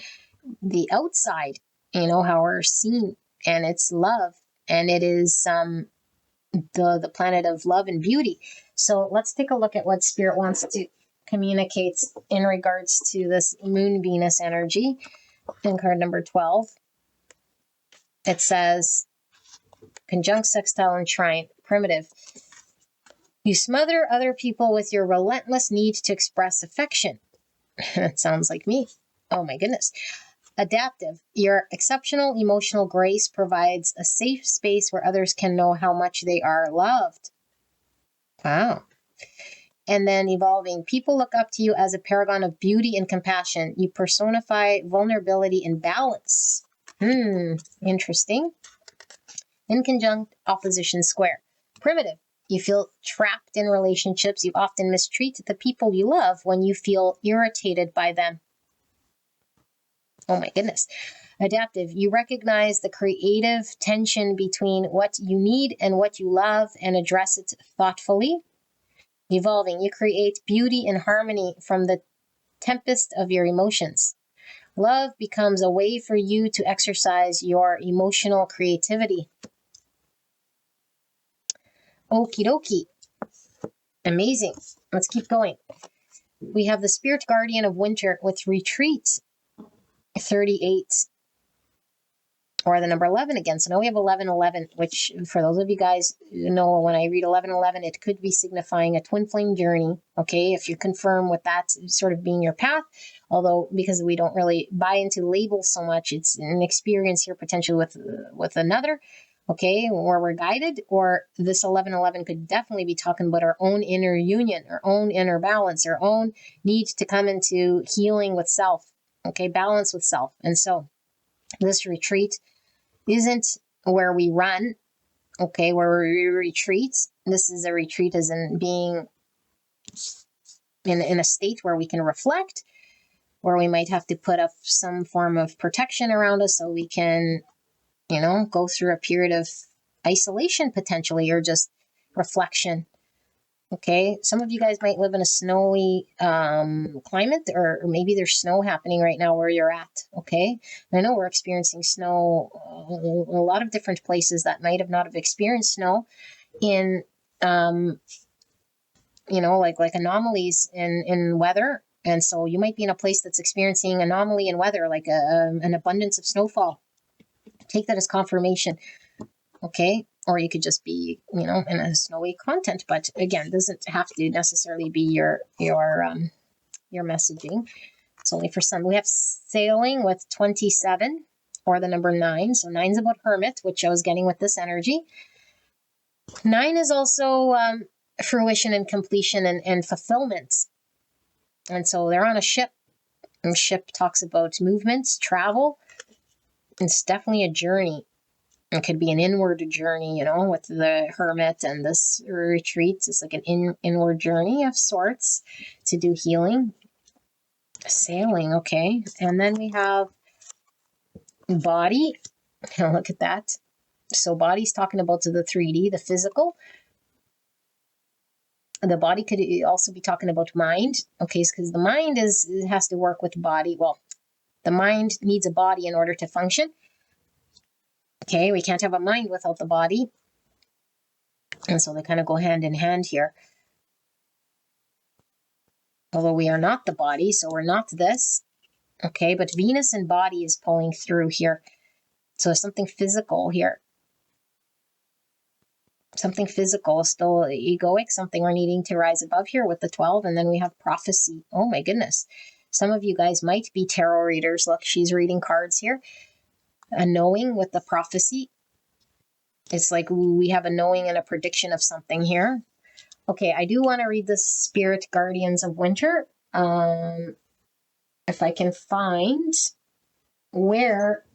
the outside, how we're seen. And it's love. And it is the planet of love and beauty. So let's take a look at what Spirit wants to communicate in regards to this Moon Venus energy. In card number 12, it says, conjunct, sextile, and trine, primitive. You smother other people with your relentless need to express affection. That sounds like me. Oh my goodness. Adaptive. Your exceptional emotional grace provides a safe space where others can know how much they are loved. Wow. And then evolving. People look up to you as a paragon of beauty and compassion. You personify vulnerability and balance. Interesting. Inconjunct, opposition, square. Primitive. You feel trapped in relationships. You often mistreat the people you love when you feel irritated by them. Oh my goodness. Adaptive. You recognize the creative tension between what you need and what you love and address it thoughtfully. Evolving. You create beauty and harmony from the tempest of your emotions. Love becomes a way for you to exercise your emotional creativity. Okie dokie. Amazing. Let's keep going. We have the Spirit Guardian of Winter with Retreat, 38, or the number 11 again. So now we have 1111, which for those of you guys who know, when I read 1111, it could be signifying a twin flame journey. Okay, if you confirm with that sort of being your path, although because we don't really buy into labels so much, it's an experience here potentially with another. Okay, where we're guided, or this 1111 could definitely be talking about our own inner union, our own inner balance, our own need to come into healing with self. Okay, balance with self. And so this retreat isn't where we run, okay, where we retreat. This is a retreat as in being in a state where we can reflect, where we might have to put up some form of protection around us so we can, go through a period of isolation potentially, or just reflection. Okay, some of you guys might live in a snowy climate, or maybe there's snow happening right now where you're at. Okay, and I know we're experiencing snow a lot of different places that might have not have experienced snow in, like anomalies in weather. And so you might be in a place that's experiencing anomaly in weather, like an abundance of snowfall. Take that as confirmation. Okay, or you could just be, in a snowy content. But again, doesn't have to necessarily be your messaging. It's only for some. We have sailing with 27, or the number 9. So 9's about hermit, which I was getting with this energy. 9 is also fruition and completion and fulfillment. And so they're on a ship. And ship talks about movement, travel. It's definitely a journey. It could be an inward journey, with the hermit and this retreat. It's like an inward journey of sorts to do healing. Sailing, okay. And then we have body. Look at that. So body's talking about the 3D, the physical. The body could also be talking about mind. Okay, because the mind has to work with the body. Well, the mind needs a body in order to function. Okay, we can't have a mind without the body. And so they kind of go hand in hand here. Although we are not the body, so we're not this. Okay, but Venus and body is pulling through here. So something physical here. Something physical, still egoic, something we're needing to rise above here with the 12. And then we have prophecy. Oh my goodness. Some of you guys might be tarot readers. Look, she's reading cards here. A knowing with the prophecy. It's like we have a knowing and a prediction of something here. Okay, I do want to read the Spirit Guardians of Winter. If I can find where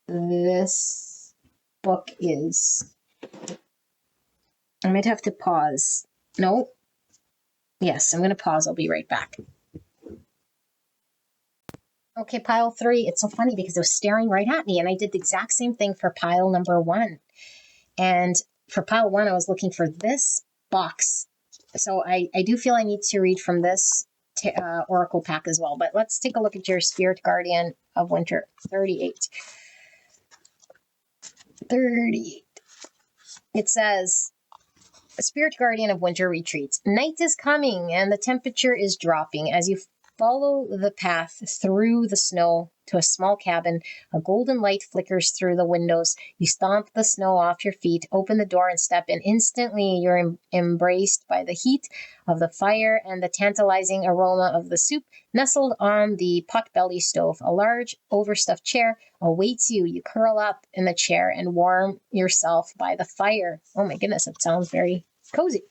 this book is. I might have to pause. No. Yes, I'm going to pause. I'll be right back. Okay, pile 3. It's so funny because it was staring right at me, and I did the exact same thing for pile number 1. And for pile 1, I was looking for this box. So I do feel I need to read from this oracle pack as well. But let's take a look at your Spirit Guardian of Winter. 38. 38. It says, Spirit Guardian of Winter retreats. Night is coming and the temperature is dropping. As you follow the path through the snow to a small cabin, a golden light flickers through the windows. You stomp the snow off your feet, open the door and step in. Instantly, you're embraced by the heat of the fire and the tantalizing aroma of the soup. Nestled on the potbelly stove, a large overstuffed chair awaits you. You curl up in the chair and warm yourself by the fire. Oh my goodness, it sounds very cozy.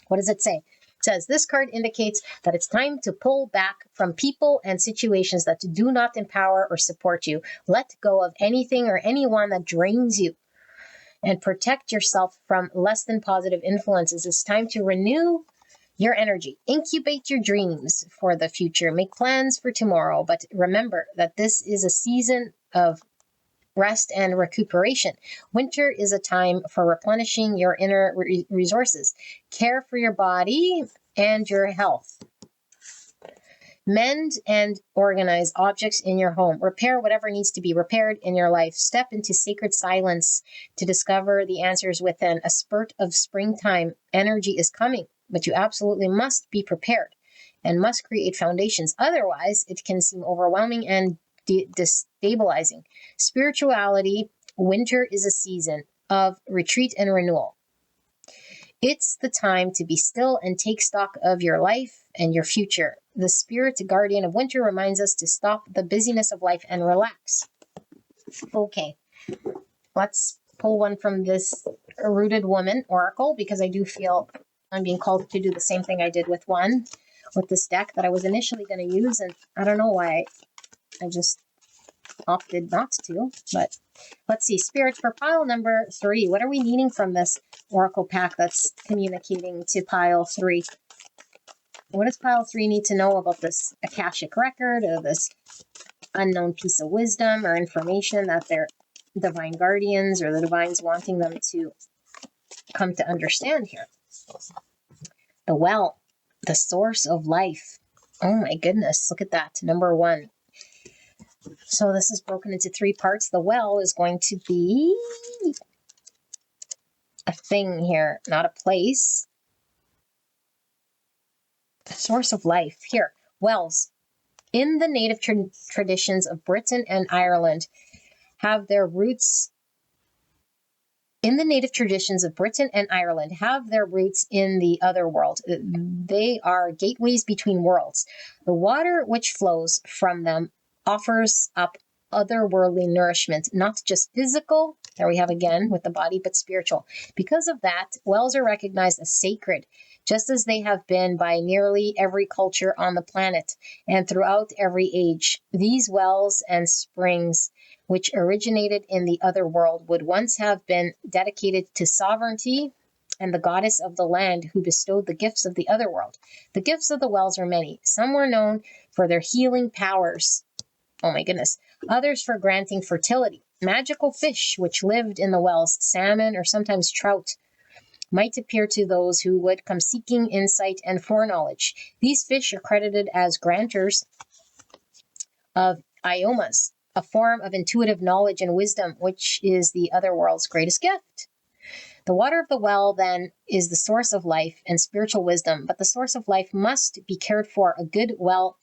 What does it say? It says, this card indicates that it's time to pull back from people and situations that do not empower or support you. Let go of anything or anyone that drains you and protect yourself from less than positive influences. It's time to renew your energy. Incubate your dreams for the future. Make plans for tomorrow. But remember that this is a season of rest and recuperation. Winter is a time for replenishing your inner resources. Care for your body and your health. Mend and organize objects in your home. Repair whatever needs to be repaired in your life. Step into sacred silence to discover the answers within. A spurt of springtime energy is coming, but you absolutely must be prepared and must create foundations. Otherwise, it can seem overwhelming and destabilizing. Spirituality, winter is a season of retreat and renewal. It's the time to be still and take stock of your life and your future. The Spirit Guardian of Winter reminds us to stop the busyness of life and relax. Okay, let's pull one from this Rooted Woman Oracle, because I do feel I'm being called to do the same thing I did with this deck that I was initially going to use, and I don't know why I just opted not to. But let's see, Spirit, for pile number 3, what are we needing from this Oracle pack that's communicating to pile 3? What does pile 3 need to know about this Akashic record, or this unknown piece of wisdom or information that their divine guardians or the divines wanting them to come to understand here? The well, the source of life. Oh my goodness, look at that, number 1. So this is broken into 3 parts. The well is going to be a thing here, not a place. The source of life. Here, wells. In the native traditions of Britain and Ireland have their roots in the other world. They are gateways between worlds. The water which flows from them offers up otherworldly nourishment, not just physical, there we have again with the body, but spiritual. Because of that, wells are recognized as sacred just as they have been by nearly every culture on the planet and throughout every age. These wells and springs, which originated in the other world, would once have been dedicated to sovereignty and the goddess of the land who bestowed the gifts of the other world. The gifts of the wells are many. Some were known for their healing powers. Oh my goodness. Others for granting fertility. Magical fish which lived in the wells, salmon or sometimes trout, might appear to those who would come seeking insight and foreknowledge. These fish are credited as granters of iomas, a form of intuitive knowledge and wisdom, which is the other world's greatest gift. The water of the well, then, is the source of life and spiritual wisdom, but the source of life must be cared for. A good well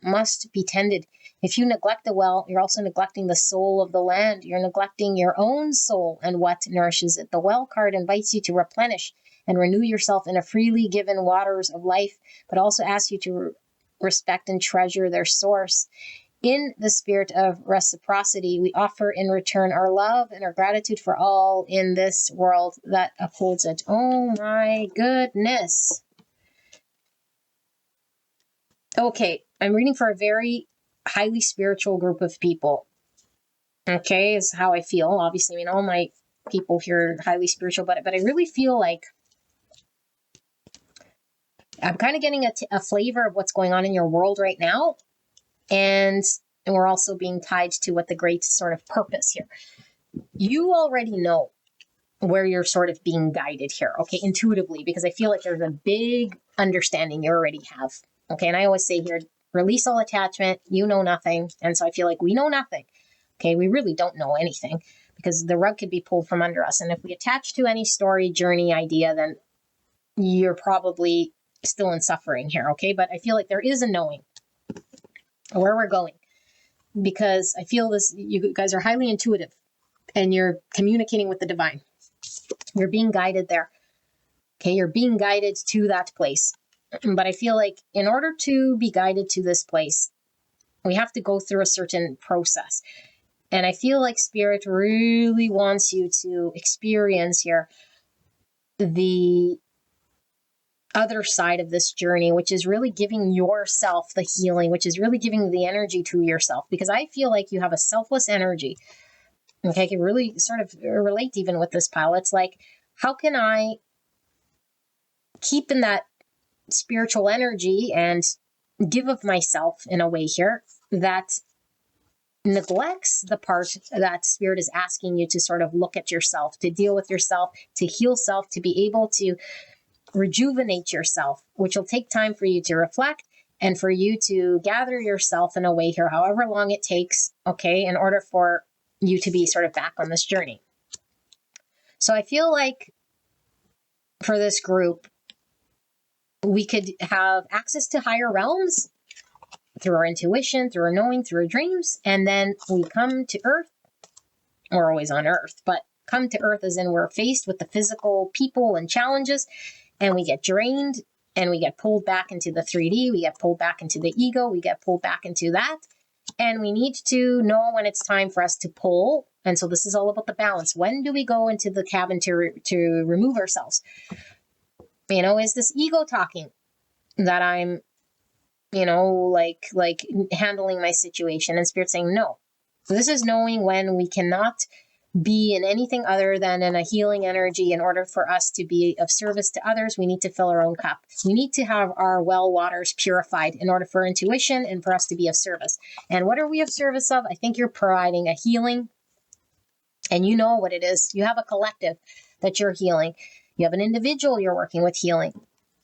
must be tended. If you neglect the well, you're also neglecting the soul of the land. You're neglecting your own soul and what nourishes it. The well card invites you to replenish and renew yourself in a freely given waters of life, but also asks you to respect and treasure their source. In the spirit of reciprocity, we offer in return our love and our gratitude for all in this world that upholds it. Oh my goodness. Okay, I'm reading for a very highly spiritual group of people. Okay, is how I feel. Obviously, I mean, all my people here are highly spiritual, but I really feel like I'm kind of getting a flavor of what's going on in your world right now. And we're also being tied to what the great sort of purpose here. You already know where you're sort of being guided here, okay, intuitively, because I feel like there's a big understanding you already have. Okay, and I always say here, release all attachment, you know nothing. And so I feel like we know nothing. Okay, we really don't know anything because the rug could be pulled from under us. And if we attach to any story, journey, idea, then you're probably still in suffering here, okay? But I feel like there is a knowing where we're going because I feel this, you guys are highly intuitive and you're communicating with the divine. You're being guided there. Okay, you're being guided to that place. But I feel like in order to be guided to this place, we have to go through a certain process. And I feel like Spirit really wants you to experience here the other side of this journey, which is really giving yourself the healing, which is really giving the energy to yourself. Because I feel like you have a selfless energy. Okay, I can really sort of relate even with this pile. It's like, how can I keep in that spiritual energy and give of myself in a way here that neglects the part that Spirit is asking you to sort of look at yourself, to deal with yourself, to heal self, to be able to rejuvenate yourself, which will take time for you to reflect and for you to gather yourself in a way here, however long it takes, okay, in order for you to be sort of back on this journey. So I feel like for this group, we could have access to higher realms through our intuition, through our knowing, through our dreams, and then we come to Earth. We're always on Earth, but come to Earth as in we're faced with the physical people and challenges, and we get drained, and we get pulled back into the 3D, we get pulled back into the ego, we get pulled back into that, and we need to know when it's time for us to pull. And so this is all about the balance. When do we go into the cabin to remove ourselves? You know, is this ego talking that I'm, you know, like handling my situation, and Spirit saying no. So this is knowing when we cannot be in anything other than in a healing energy. In order for us to be of service to others, we need to fill our own cup. We need to have our well waters purified in order for intuition and for us to be of service. And what are we of service of? I think you're providing a healing, and you know what it is. You have a collective that you're healing. You have an individual you're working with healing.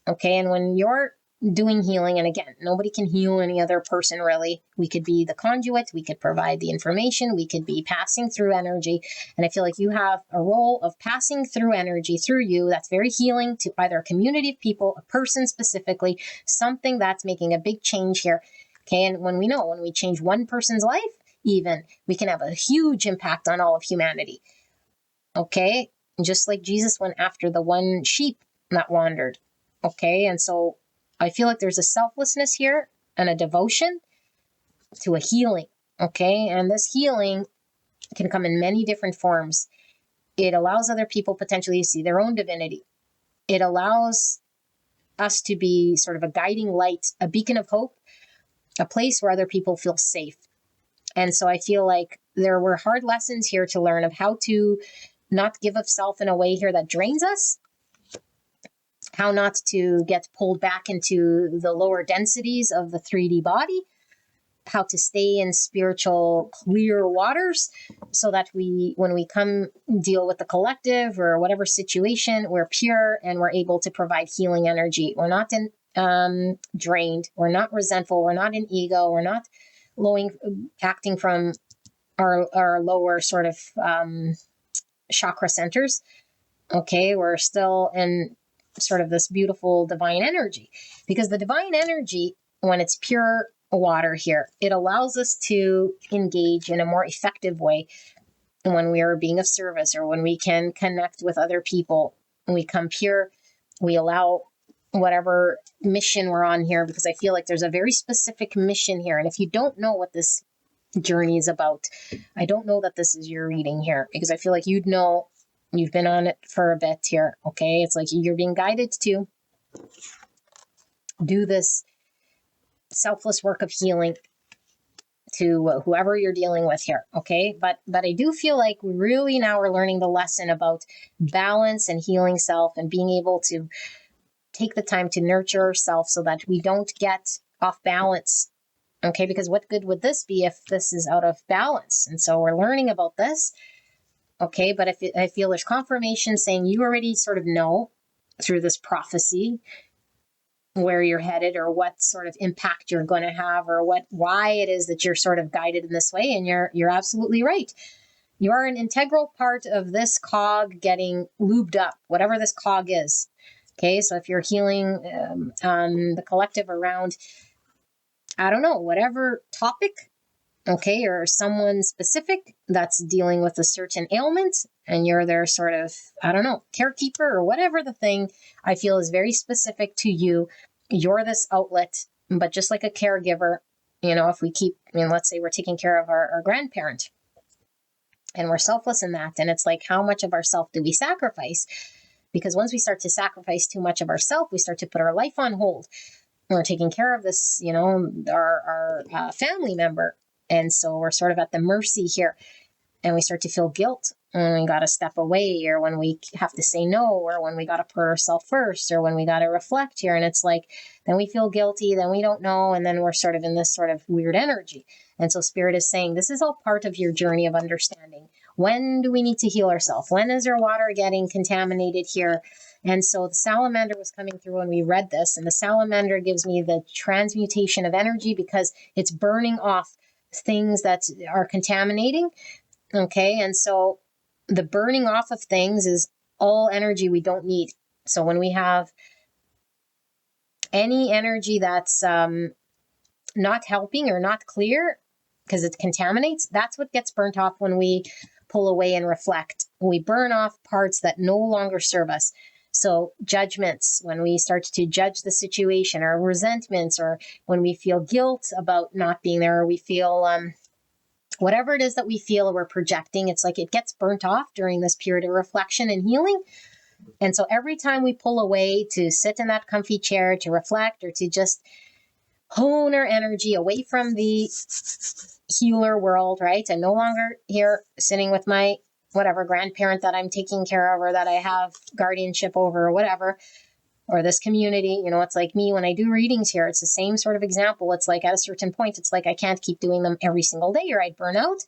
Okay, and when you're doing healing, and again, nobody can heal any other person really. We could be the conduit, we could provide the information, we could be passing through energy. And I feel like you have a role of passing through energy through you that's very healing to either a community of people, a person specifically, something that's making a big change here. Okay, and when we change one person's life, even, we can have a huge impact on all of humanity. Okay, just like Jesus went after the one sheep that wandered. Okay, and so I feel like there's a selflessness here and a devotion to a healing. Okay, and this healing can come in many different forms. It allows other people potentially to see their own divinity. It allows us to be sort of a guiding light, a beacon of hope, a place where other people feel safe. And so I feel like there were hard lessons here to learn of how to not give of self in a way here that drains us, how not to get pulled back into the lower densities of the 3D body, how to stay in spiritual clear waters so that when we come deal with the collective or whatever situation, we're pure and we're able to provide healing energy. We're not drained. We're not resentful. We're not in ego. We're not acting from our lower sort of chakra centers. Okay, we're still in sort of this beautiful divine energy, because the divine energy, when it's pure water here, it allows us to engage in a more effective way when we are being of service, or when we can connect with other people. When we come pure, we allow whatever mission we're on here, because I feel like there's a very specific mission here. And if you don't know what this journey is about, I don't know that this is your reading here, because I feel like you'd know. You've been on it for a bit here, okay? It's like you're being guided to do this selfless work of healing to whoever you're dealing with here, okay? But I do feel like we really now are learning the lesson about balance and healing self, and being able to take the time to nurture ourselves so that we don't get off balance, okay? Because what good would this be if this is out of balance? And so we're learning about this. Okay, but I feel there's confirmation saying you already sort of know through this prophecy where you're headed, or what sort of impact you're going to have, or why it is that you're sort of guided in this way. And you're absolutely right. You are an integral part of this cog getting lubed up, whatever this cog is. Okay, so if you're healing the collective around, I don't know, whatever topic, okay, or someone specific that's dealing with a certain ailment, and you're their sort of, I don't know, carekeeper, or whatever the thing I feel is very specific to you. You're this outlet, but just like a caregiver, if we keep, let's say we're taking care of our grandparent, and we're selfless in that, and it's like, how much of ourself do we sacrifice? Because once we start to sacrifice too much of ourself, we start to put our life on hold. We're taking care of this, our family member. And so we're sort of at the mercy here, and we start to feel guilt when we got to step away, or when we have to say no, or when we got to put ourselves first, or when we got to reflect here. And it's like, then we feel guilty, then we don't know. And then we're sort of in this sort of weird energy. And so Spirit is saying, this is all part of your journey of understanding. When do we need to heal ourselves? When is our water getting contaminated here? And so the salamander was coming through when we read this, and the salamander gives me the transmutation of energy, because it's burning off things that are contaminating. Okay, and so the burning off of things is all energy we don't need. So when we have any energy that's not helping or not clear, because it contaminates, that's what gets burnt off when we pull away and reflect. We burn off parts that no longer serve us. So judgments, when we start to judge the situation, or resentments, or when we feel guilt about not being there, or we feel whatever it is that we feel we're projecting, it's like it gets burnt off during this period of reflection and healing. And so every time we pull away to sit in that comfy chair to reflect, or to just hone our energy away from the healer world, right? I'm no longer here sitting with my whatever grandparent that I'm taking care of, or that I have guardianship over, or whatever, or this community. It's like me when I do readings here, it's the same sort of example. It's like at a certain point, it's like I can't keep doing them every single day, or I'd burn out.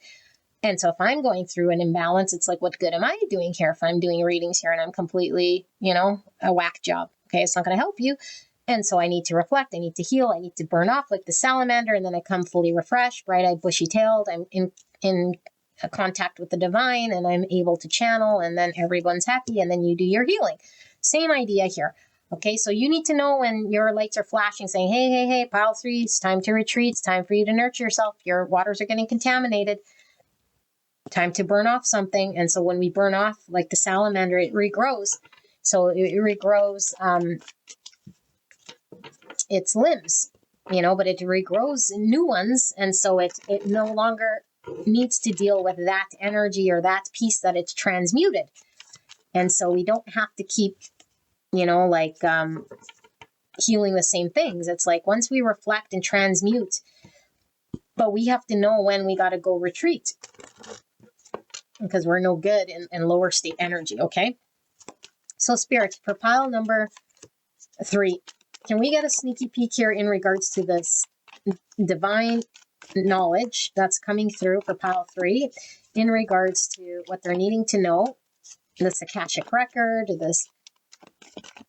And so if I'm going through an imbalance, it's like, what good am I doing here if I'm doing readings here and I'm completely, a whack job? Okay, it's not going to help you. And so I need to reflect, I need to heal, I need to burn off like the salamander, and then I come fully refreshed, bright-eyed, bushy-tailed. I'm in contact with the divine, and I'm able to channel, and then everyone's happy, and then you do your healing. Same idea here. Okay, so you need to know when your lights are flashing, saying, hey, pile 3, it's time to retreat, it's time for you to nurture yourself, your waters are getting contaminated, time to burn off something. And so when we burn off, like the salamander, it regrows. So it regrows its limbs, but it regrows new ones. And so it no longer needs to deal with that energy or that piece that it's transmuted. And so we don't have to keep, healing the same things. It's like once we reflect and transmute, but we have to know when we got to go retreat because we're no good in lower state energy, okay? So Spirit, for pile number 3, can we get a sneaky peek here in regards to this divine knowledge that's coming through for pile 3 in regards to what they're needing to know, this Akashic record, this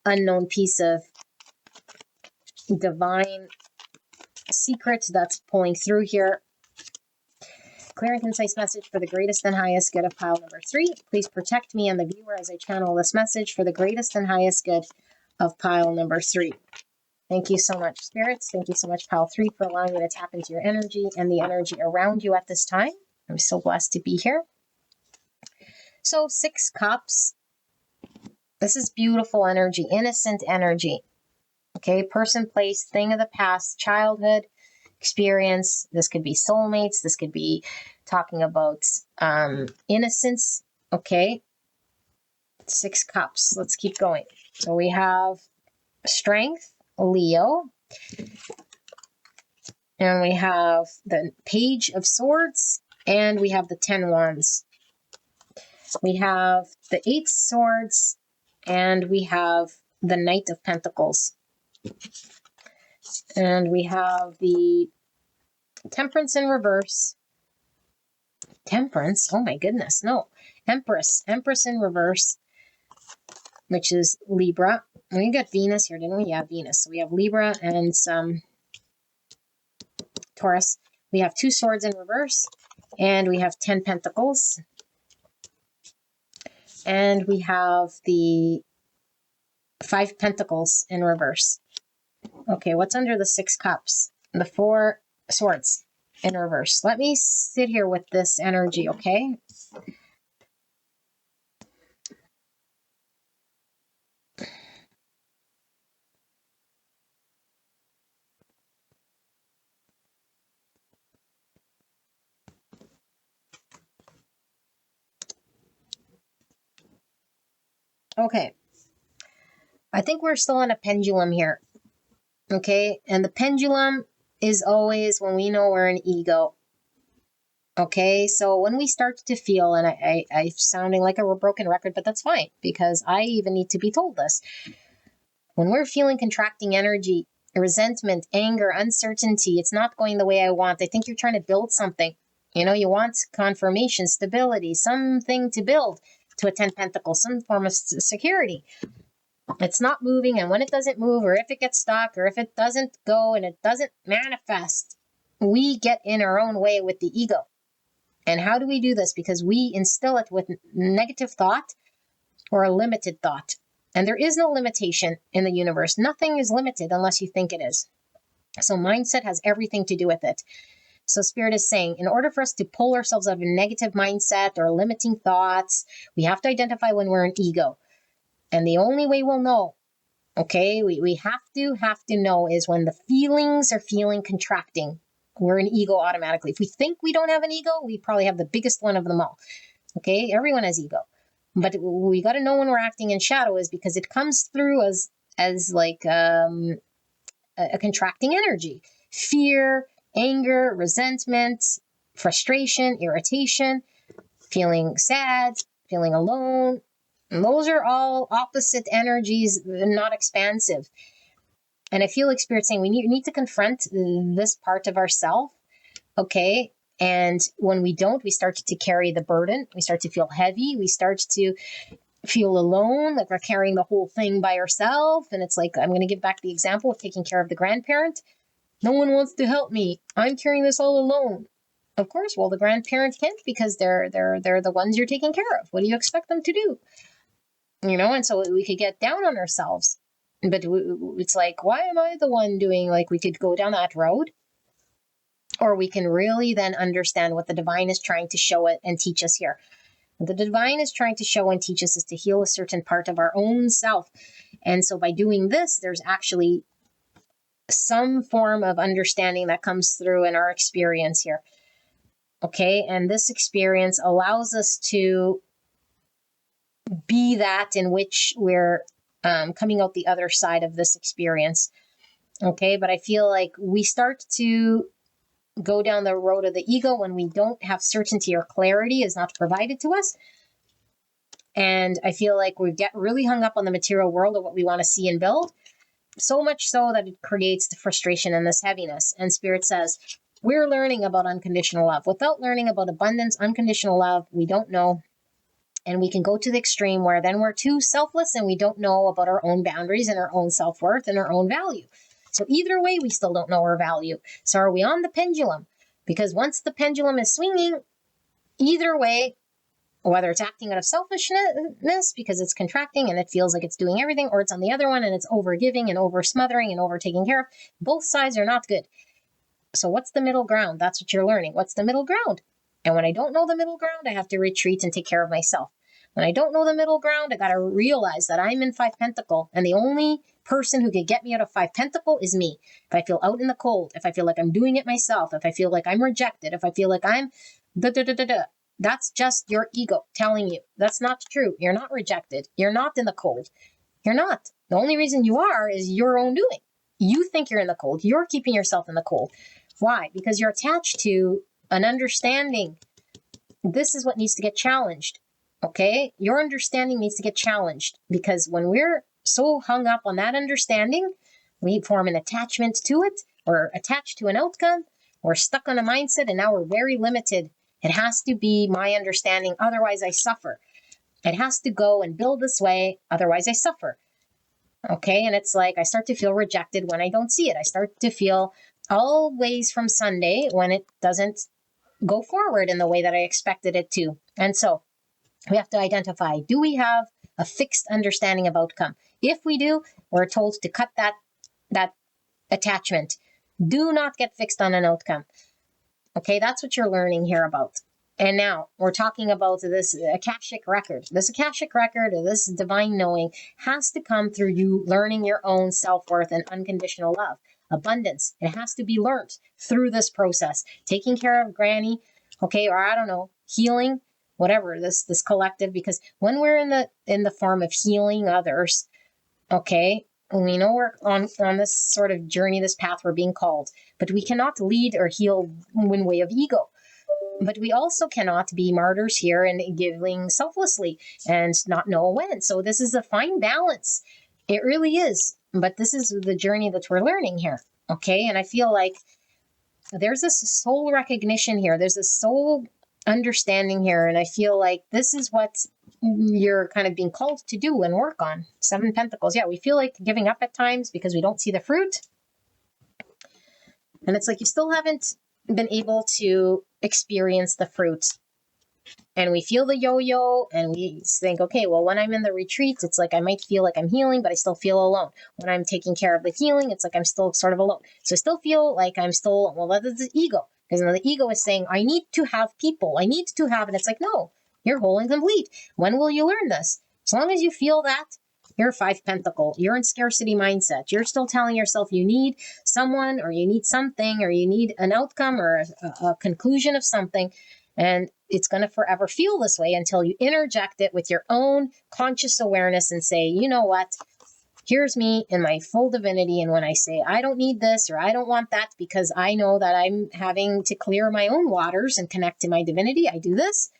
unknown piece of divine secret that's pulling through here. Clear and concise message for the greatest and highest good of pile number 3. Please protect me and the viewer as I channel this message for the greatest and highest good of pile number 3. Thank you so much, spirits. Thank you so much, pile 3, for allowing me to tap into your energy and the energy around you at this time. I'm so blessed to be here. So 6 cups. This is beautiful energy, innocent energy. Okay, person, place, thing of the past, childhood, experience. This could be soulmates. This could be talking about innocence. Okay, 6 cups. Let's keep going. So we have strength, Leo. And we have the Page of Swords. And we have the 10 Wands. We have the 8 Swords. And we have the Knight of Pentacles. And we have the Temperance in reverse. Temperance? Oh my goodness, no. Empress. Empress in reverse, which is Libra. We got Venus here, didn't we? Yeah, Venus. So we have Libra and some Taurus. We have 2 Swords in reverse. And we have 10 Pentacles. And we have the 5 Pentacles in reverse. Okay, what's under the 6 Cups? The 4 Swords in reverse. Let me sit here with this energy, okay? Okay. I think we're still on a pendulum here. Okay, and the pendulum is always when we know we're an ego. Okay, so when we start to feel, and I'm sounding like a broken record, but that's fine, because I even need to be told this. When we're feeling contracting energy, resentment, anger, uncertainty, it's not going the way I want. I think you're trying to build something. You know, you want confirmation, stability, something to build to a 10 Pentacles, some form of security. It's not moving, and when it doesn't move, or if it gets stuck, or if it doesn't go and it doesn't manifest, we get in our own way with the ego. And how do we do this? Because we instill it with negative thought or a limited thought. And there is no limitation in the universe. Nothing is limited unless you think it is. So mindset has everything to do with it. So Spirit is saying, in order for us to pull ourselves out of a negative mindset or limiting thoughts, we have to identify when we're an ego. And the only way we'll know, okay, we have to know is when the feelings are feeling contracting. We're an ego automatically. If we think we don't have an ego, we probably have the biggest one of them all. Okay, everyone has ego. But we got to know when we're acting in shadow is because it comes through as like a contracting energy. Fear, anger, resentment, frustration, irritation, feeling sad, feeling alone. And those are all opposite energies, not expansive. And I feel like Spirit saying we need to confront this part of ourself, okay? And when we don't, we start to carry the burden. We start to feel heavy. We start to feel alone, like we're carrying the whole thing by ourselves. And it's like, I'm going to give back the example of taking care of the grandparent. No one wants to help me. I'm carrying this all alone. Of course, well, the grandparent can't because they're the ones you're taking care of. What do you expect them to do? You know, and so we could get down on ourselves. But it's like, why am I the one doing, like, we could go down that road? Or we can really then understand what the divine is trying to show it and teach us here. What the divine is trying to show and teach us is to heal a certain part of our own self. And so by doing this, there's actually some form of understanding that comes through in our experience here. Okay, and this experience allows us to be that in which we're coming out the other side of this experience. Okay, but I feel like we start to go down the road of the ego when we don't have certainty or clarity is not provided to us. And I feel like we get really hung up on the material world of what we want to see and build, so much so that it creates the frustration and this heaviness. And Spirit says, we're learning about unconditional love. Without learning about abundance, unconditional love, we don't know. And we can go to the extreme where then we're too selfless and we don't know about our own boundaries and our own self-worth and our own value. So either way, we still don't know our value. So are we on the pendulum? Because once the pendulum is swinging, either way, whether it's acting out of selfishness because it's contracting and it feels like it's doing everything, or it's on the other one and it's over-giving and over-smothering and over-taking care of, both sides are not good. So what's the middle ground? That's what you're learning. What's the middle ground? And when I don't know the middle ground, I have to retreat and take care of myself. When I don't know the middle ground, I got to realize that I'm in 5 Pentacle, and the only person who can get me out of 5 Pentacle is me. If I feel out in the cold, if I feel like I'm doing it myself, if I feel like I'm rejected, if I feel like I'm that's just your ego telling you that's not true. You're not rejected. You're not in the cold. You're not. The only reason you are is your own doing. You think you're in the cold. You're keeping yourself in the cold. Why? Because you're attached to an understanding. This is what needs to get challenged. Okay? Your understanding needs to get challenged, because when we're so hung up on that understanding, we form an attachment to it, or attached to an outcome. We're stuck on a mindset, and now we're very limited. It has to be my understanding, otherwise I suffer. It has to go and build this way, otherwise I suffer. Okay? And it's like I start to feel rejected when I don't see it. I start to feel always from Sunday when it doesn't go forward in the way that I expected it to. And so we have to identify, do we have a fixed understanding of outcome? If we do, we're told to cut that attachment. Do not get fixed on an outcome. Okay, that's what you're learning here about. And now we're talking about this Akashic record. This Akashic record, or this divine knowing, has to come through you learning your own self-worth and unconditional love. Abundance. It has to be learned through this process. Taking care of Granny, okay, or I don't know, healing, whatever, this collective, because when we're in the form of healing others, okay, we know we're on this sort of journey, this path we're being called, but we cannot lead or heal in way of ego. But we also cannot be martyrs here and giving selflessly and not know when. So this is a fine balance. It really is. But this is the journey that we're learning here. Okay. And I feel like there's this soul recognition here. There's this soul understanding here. And I feel like this is what you're kind of being called to do and work on. 7 Pentacles. Yeah, we feel like giving up at times because we don't see the fruit. And it's like you still haven't been able to experience the fruit. And we feel the yo-yo, and we think, okay, well, when I'm in the retreats, it's like I might feel like I'm healing, but I still feel alone. When I'm taking care of the healing, it's like I'm still sort of alone. So I still feel like I'm still, well, that is the ego. Because the ego is saying, I need to have people. I need to have, and it's like, no, you're whole and complete. When will you learn this? As long as you feel that, you're 5 Pentacle. You're in scarcity mindset. You're still telling yourself you need someone, or you need something, or you need an outcome, or a conclusion of something. And it's going to forever feel this way until you interject it with your own conscious awareness and say, you know what? Here's me in my full divinity. And when I say, I don't need this, or I don't want that, because I know that I'm having to clear my own waters and connect to my divinity, I do this.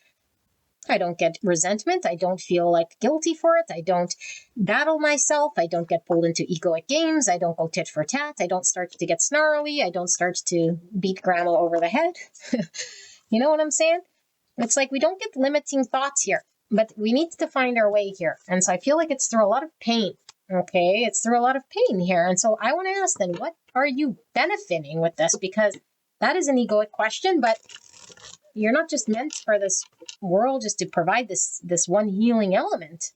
I don't get resentment. I don't feel like guilty for it. I don't battle myself. I don't get pulled into egoic games. I don't go tit for tat. I don't start to get snarly. I don't start to beat grandma over the head. You know what I'm saying? It's like we don't get limiting thoughts here, but we need to find our way here. And so I feel like it's through a lot of pain. Okay, it's through a lot of pain here. And so I want to ask then, what are you benefiting with this? Because that is an egoic question, but you're not just meant for this world just to provide this one healing element.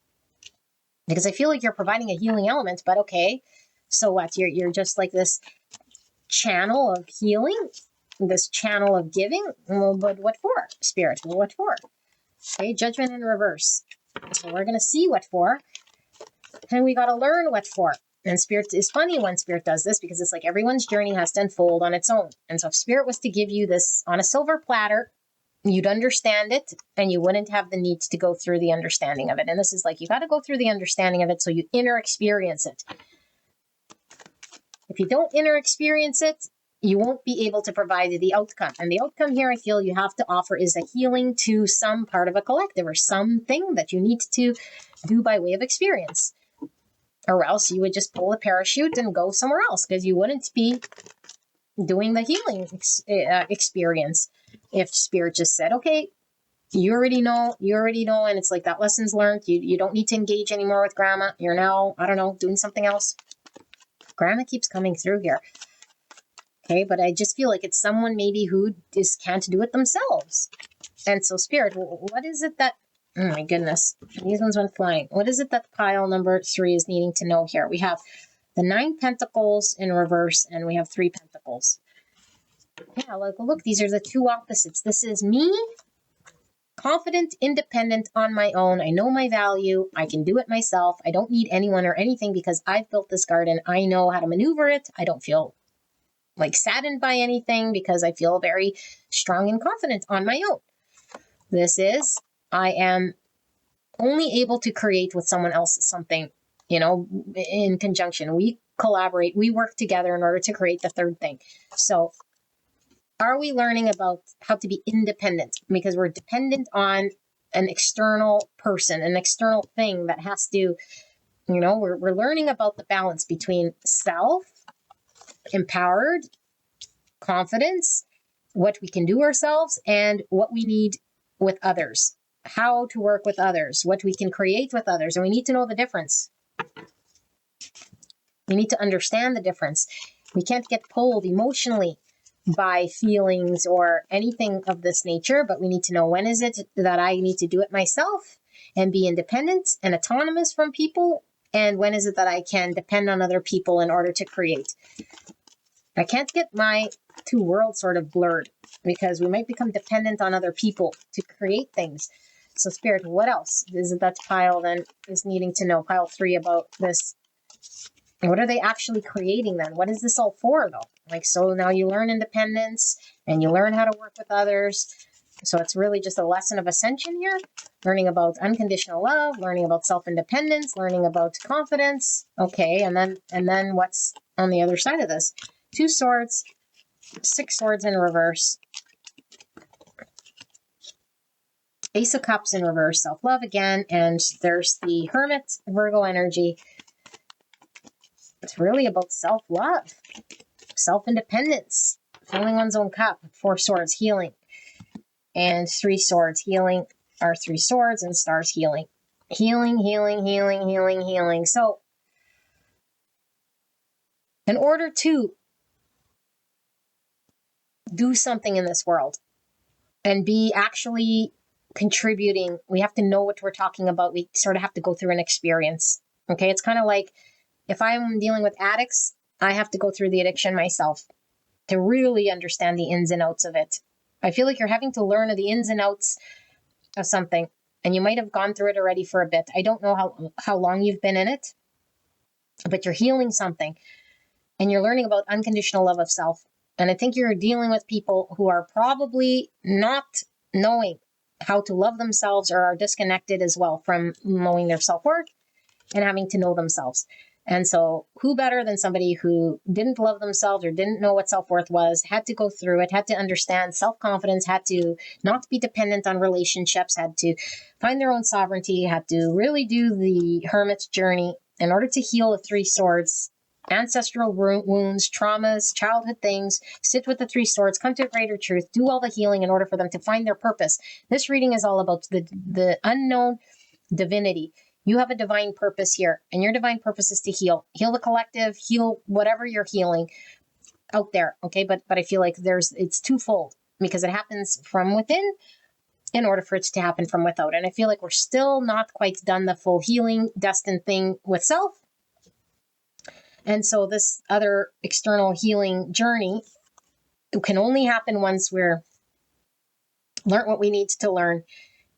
Because I feel like you're providing a healing element, but okay, so what? You're just like this channel of healing, this channel of giving. Well, but what for? Spirit, well, what for? Okay, judgment in reverse. So we're going to see what for. And we got to learn what for. And Spirit is funny when Spirit does this, because it's like everyone's journey has to unfold on its own. And so if Spirit was to give you this on a silver platter, you'd understand it and you wouldn't have the need to go through the understanding of it. And this is like, you got to go through the understanding of it so you inner experience it. If you don't inner experience it, you won't be able to provide the outcome. And the outcome here, I feel you have to offer is a healing to some part of a collective or something that you need to do by way of experience. Or else you would just pull a parachute and go somewhere else because you wouldn't be doing the healing experience. If Spirit just said, okay, you already know, and it's like that lesson's learned. You don't need to engage anymore with Grandma. You're now, I don't know, doing something else. Grandma keeps coming through here. Okay, but I just feel like it's someone maybe who just can't do it themselves. And so Spirit, what is it that, oh my goodness, these ones went flying. What is it that pile number 3 is needing to know here? We have the 9 pentacles in reverse and we have 3 pentacles. Yeah, look, these are the 2 opposites. This is me, confident, independent on my own. I know my value. I can do it myself. I don't need anyone or anything because I've built this garden. I know how to maneuver it. I don't feel like saddened by anything because I feel very strong and confident on my own. This is, I am only able to create with someone else something, in conjunction. We collaborate, we work together in order to create the third thing. So are we learning about how to be independent? Because we're dependent on an external person, an external thing that has to, we're learning about the balance between self, empowered, confidence, what we can do ourselves, and what we need with others, how to work with others, what we can create with others. And we need to know the difference. We need to understand the difference. We can't get pulled emotionally by feelings or anything of this nature, but we need to know when is it that I need to do it myself and be independent and autonomous from people, and when is it that I can depend on other people in order to create. I can't get my 2 worlds sort of blurred because we might become dependent on other people to create things. So Spirit, what else is it that pile then is needing to know? Pile 3 about this. What are they actually creating then? What is this all for though? Like, so now you learn independence and you learn how to work with others. So it's really just a lesson of ascension here, learning about unconditional love, learning about self-independence, learning about confidence. Okay. And then what's on the other side of this? 2 swords, 6 swords in reverse, Ace of Cups in reverse, self-love again, and there's the Hermit, Virgo energy. It's really about self-love, self-independence, filling one's own cup. 4 swords, healing, and 3 swords, healing, are 3 swords, and stars, healing. Healing, healing, healing, healing, healing. So in order to do something in this world and be actually contributing, we have to know what we're talking about. We sort of have to go through an experience. Okay, it's kind of like if I'm dealing with addicts, I have to go through the addiction myself to really understand the ins and outs of it. I feel like you're having to learn the ins and outs of something, and you might have gone through it already for a bit. I don't know how long you've been in it, but you're healing something and you're learning about unconditional love of self. And I think you're dealing with people who are probably not knowing how to love themselves or are disconnected as well from knowing their self-worth and having to know themselves. And so who better than somebody who didn't love themselves or didn't know what self-worth was, had to go through it, had to understand self-confidence, had to not be dependent on relationships, had to find their own sovereignty, had to really do the hermit's journey in order to heal the 3 swords, ancestral wounds, traumas, childhood things, sit with the 3 swords, come to a greater truth, do all the healing in order for them to find their purpose. This reading is all about the unknown divinity. You have a divine purpose here, and your divine purpose is to heal the collective, heal whatever you're healing out there. Okay. But I feel like it's twofold because it happens from within in order for it to happen from without. And I feel like we're still not quite done the full healing destined thing with self. And so this other external healing journey can only happen once we're learned what we need to learn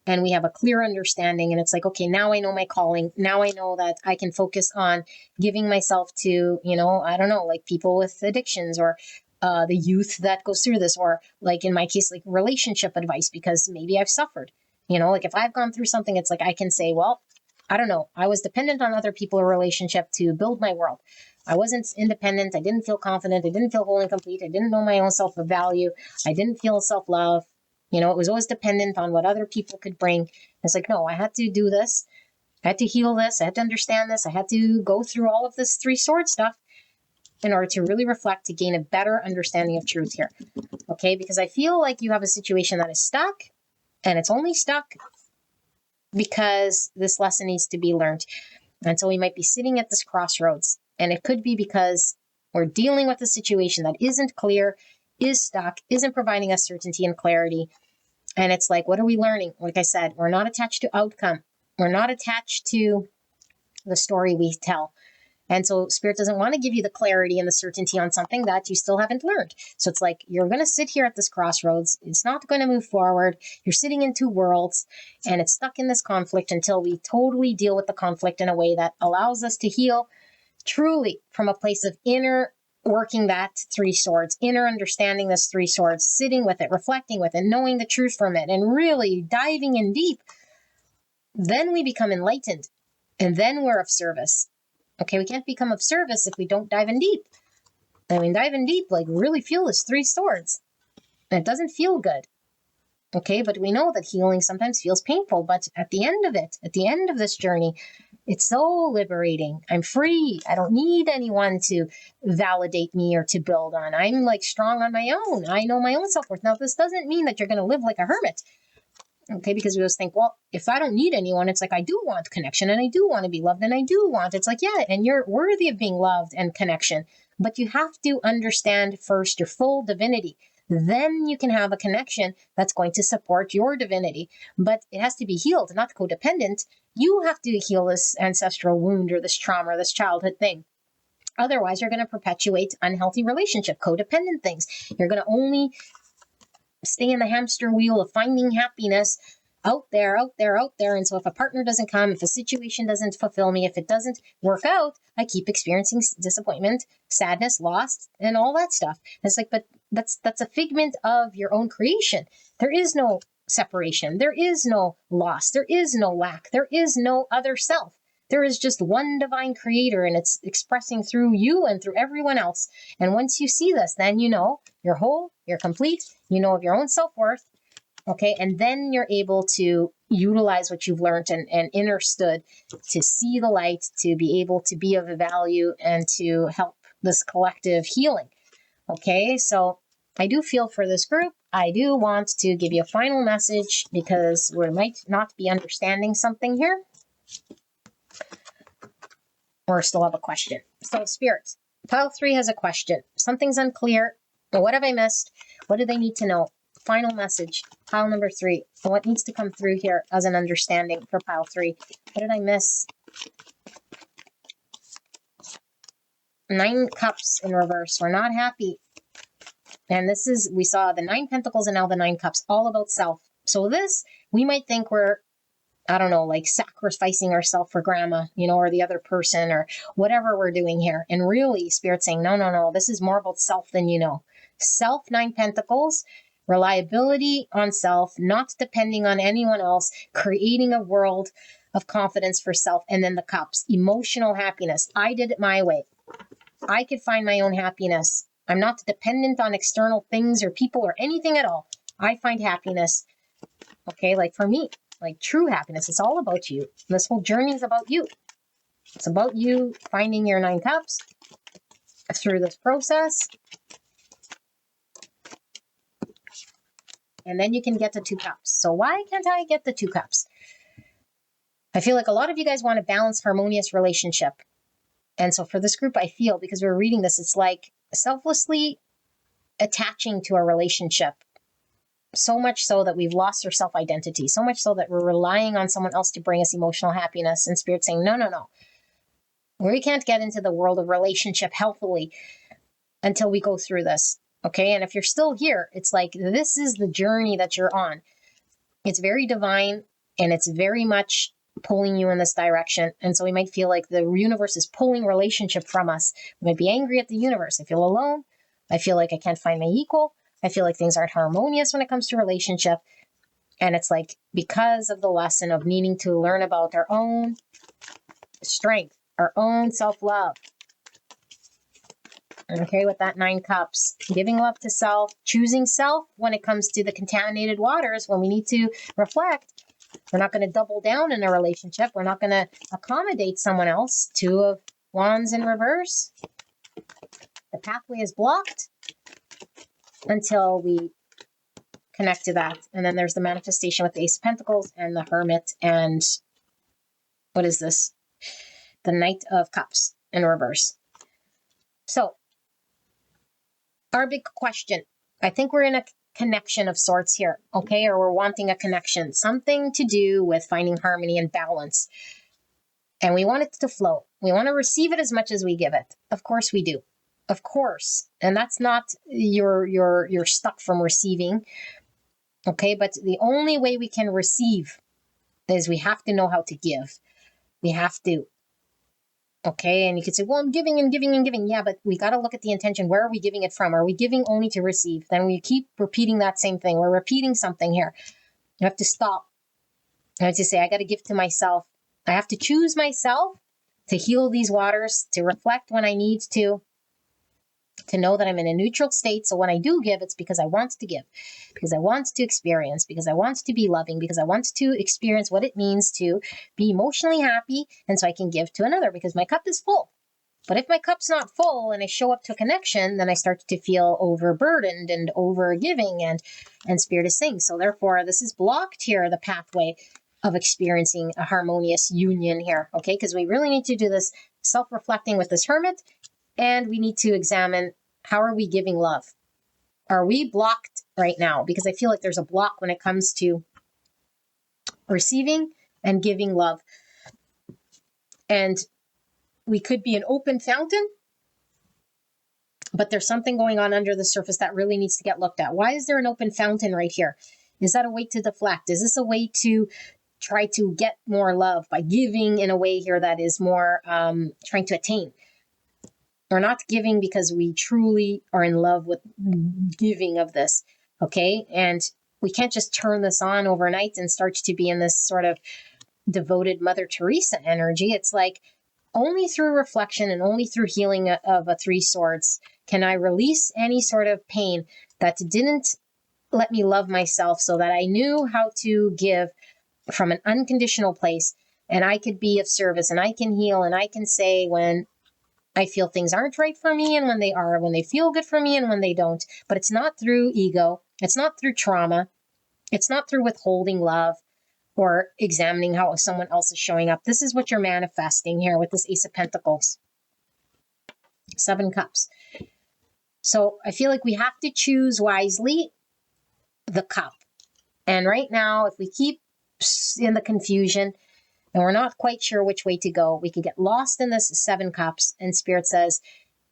and we have a clear understanding. And it's like, okay, now I know my calling. Now I know that I can focus on giving myself to, I don't know, like people with addictions or the youth that goes through this, or like in my case, like relationship advice, because maybe I've suffered, like if I've gone through something, it's like I can say, well, I don't know, I was dependent on other people in relationship to build my world. I wasn't independent. I didn't feel confident. I didn't feel whole and complete. I didn't know my own self-value. I didn't feel self-love. It was always dependent on what other people could bring. It's like, no, I had to do this. I had to heal this. I had to understand this. I had to go through all of this three sword stuff in order to really reflect, to gain a better understanding of truth here. Okay, because I feel like you have a situation that is stuck, and it's only stuck because this lesson needs to be learned. And so we might be sitting at this crossroads, and it could be because we're dealing with a situation that isn't clear, is stuck, isn't providing us certainty and clarity. And it's like, what are we learning? Like I said, we're not attached to outcome. We're not attached to the story we tell. And so Spirit doesn't want to give you the clarity and the certainty on something that you still haven't learned. So it's like, you're going to sit here at this crossroads. It's not going to move forward. You're sitting in two worlds, and it's stuck in this conflict until we totally deal with the conflict in a way that allows us to heal truly from a place of inner working that three swords, inner understanding this three swords, sitting with it, reflecting with it, knowing the truth from it, and really diving in deep. Then we become enlightened, and then we're of service. Okay, we can't become of service if we don't dive in deep. I mean, dive in deep, like really feel this three swords. And it doesn't feel good. Okay, but we know that healing sometimes feels painful, but at the end of it, at the end of this journey, it's so liberating. I'm free. I don't need anyone to validate me or to build on. I'm like strong on my own. I know my own self-worth. Now, this doesn't mean that you're going to live like a hermit. Okay, because we always think, well, if I don't need anyone, it's like I do want connection, and I do want to be loved, and I do want, it's like, yeah, and you're worthy of being loved and connection, but you have to understand first your full divinity. Then you can have a connection that's going to support your divinity, but it has to be healed, not codependent. You have to heal this ancestral wound or this trauma or this childhood thing. Otherwise, you're going to perpetuate unhealthy relationship, codependent things. You're going to only stay in the hamster wheel of finding happiness out there. And so if a partner doesn't come, if a situation doesn't fulfill me, if it doesn't work out, I keep experiencing disappointment, sadness, loss, and all that stuff. And it's like, but that's a figment of your own creation. There is no separation. There is no loss. There is no lack. There is no other self. There is just one divine creator, and it's expressing through you and through everyone else. And once you see this, then you know you're whole, you're complete, you know of your own self-worth, okay? And then you're able to utilize what you've learned and understood to see the light, to be able to be of value, and to help this collective healing, okay? So I do feel for this group. I do want to give you a final message because we might not be understanding something here, or still have a question. So spirits, pile 3 has a question. Something's unclear. What have I missed? What do they need to know? Final message, pile number 3. What needs to come through here as an understanding for pile 3? What did I miss? 9 cups in reverse. We're not happy. And this is, we saw the 9 pentacles and now the 9 cups, all about self. So this, we might think we're, I don't know, like sacrificing ourselves for grandma, or the other person, or whatever we're doing here. And really, Spirit's saying, no, this is more about self than you know. Self, 9 pentacles, reliability on self, not depending on anyone else, creating a world of confidence for self. And then the cups, emotional happiness. I did it my way. I could find my own happiness. I'm not dependent on external things or people or anything at all. I find happiness. Okay, like for me, like true happiness. It's all about you. This whole journey is about you. It's about you finding your 9 cups through this process. And then you can get the 2 cups. So why can't I get the 2 cups? I feel like a lot of you guys want a balanced, harmonious relationship. And so for this group, I feel, because we're reading this, it's like selflessly attaching to a relationship. So much so that we've lost our self-identity. So much so that we're relying on someone else to bring us emotional happiness. And Spirit saying, no. We can't get into the world of relationship healthily until we go through this. Okay, and if you're still here, it's like this is the journey that you're on. It's very divine, and it's very much pulling you in this direction. And so we might feel like the universe is pulling relationship from us. We might be angry at the universe. I feel alone. I feel like I can't find my equal. I feel like things aren't harmonious when it comes to relationship. And it's like, because of the lesson of needing to learn about our own strength, our own self-love. Okay, with that 9 cups, giving love to self, choosing self when it comes to the contaminated waters, when we need to reflect. We're not going to double down in a relationship. We're not going to accommodate someone else. 2 of Wands in reverse. The pathway is blocked until we connect to that. And then there's the manifestation with the Ace of Pentacles and the Hermit. And what is this? The Knight of Cups in reverse. So, our big question, I think we're in a connection of sorts here, okay? Or we're wanting a connection, something to do with finding harmony and balance. And we want it to flow. We want to receive it as much as we give it. Of course we do. Of course. And that's not you're stuck from receiving. Okay, but the only way we can receive is we have to know how to give. We have to. Okay, and you could say, well, I'm giving and giving and giving. Yeah, but we got to look at the intention. Where are we giving it from? Are we giving only to receive? Then we keep repeating that same thing. We're repeating something here. You have to stop. I have to say, I got to give to myself. I have to choose myself to heal these waters, to reflect when I need to know that I'm in a neutral state. So when I do give, it's because I want to give, because I want to experience, because I want to be loving, because I want to experience what it means to be emotionally happy. And so I can give to another because my cup is full. But if my cup's not full and I show up to a connection, then I start to feel overburdened and over giving, and Spirit is saying. So therefore, this is blocked here, the pathway of experiencing a harmonious union here. Okay, because we really need to do this self-reflecting with this Hermit, and we need to examine, how are we giving love? Are we blocked right now? Because I feel like there's a block when it comes to receiving and giving love. And we could be an open fountain, but there's something going on under the surface that really needs to get looked at. Why is there an open fountain right here? Is that a way to deflect? Is this a way to try to get more love by giving in a way here that is more trying to attain? We're not giving because we truly are in love with giving of this, okay? And we can't just turn this on overnight and start to be in this sort of devoted Mother Teresa energy. It's like, only through reflection and only through healing of a 3 swords can I release any sort of pain that didn't let me love myself, so that I knew how to give from an unconditional place, and I could be of service, and I can heal, and I can say when I feel things aren't right for me and when they are, when they feel good for me and when they don't. But it's not through ego. It's not through trauma. It's not through withholding love or examining how someone else is showing up. This is what you're manifesting here with this Ace of Pentacles. 7 cups. So I feel like we have to choose wisely the cup. And right now, if we keep in the confusion, and we're not quite sure which way to go, we could get lost in this 7 cups. And Spirit says,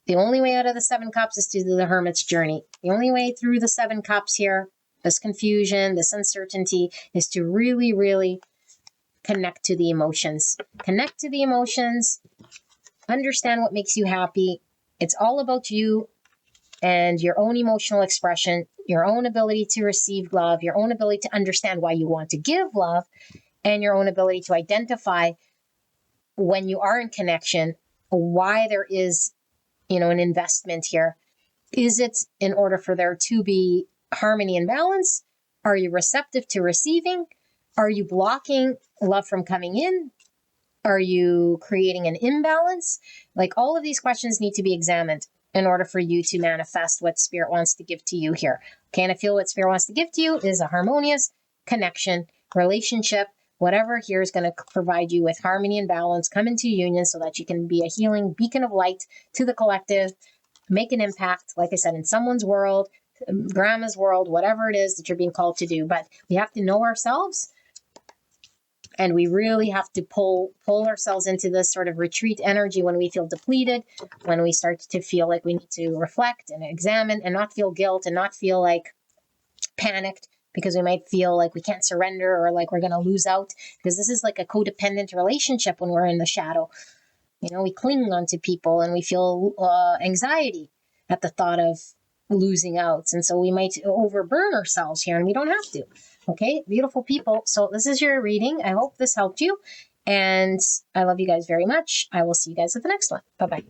the only way out of the 7 cups is to do the Hermit's journey. The only way through the 7 cups here, this confusion, this uncertainty, is to really, really connect to the emotions. Connect to the emotions. Understand what makes you happy. It's all about you and your own emotional expression, your own ability to receive love, your own ability to understand why you want to give love, and your own ability to identify when you are in connection, why there is, an investment here. Is it in order for there to be harmony and balance? Are you receptive to receiving? Are you blocking love from coming in? Are you creating an imbalance? Like, all of these questions need to be examined in order for you to manifest what Spirit wants to give to you here. Okay, and I feel what Spirit wants to give to you is a harmonious connection, relationship. Whatever here is going to provide you with harmony and balance, come into union so that you can be a healing beacon of light to the collective, make an impact, like I said, in someone's world, grandma's world, whatever it is that you're being called to do. But we have to know ourselves, and we really have to pull ourselves into this sort of retreat energy when we feel depleted, when we start to feel like we need to reflect and examine and not feel guilt and not feel like panicked, because we might feel like we can't surrender or like we're going to lose out, because this is like a codependent relationship when we're in the shadow. We cling onto people and we feel anxiety at the thought of losing out. And so we might overburn ourselves here, and we don't have to. Okay, beautiful people. So this is your reading. I hope this helped you. And I love you guys very much. I will see you guys at the next one. Bye-bye.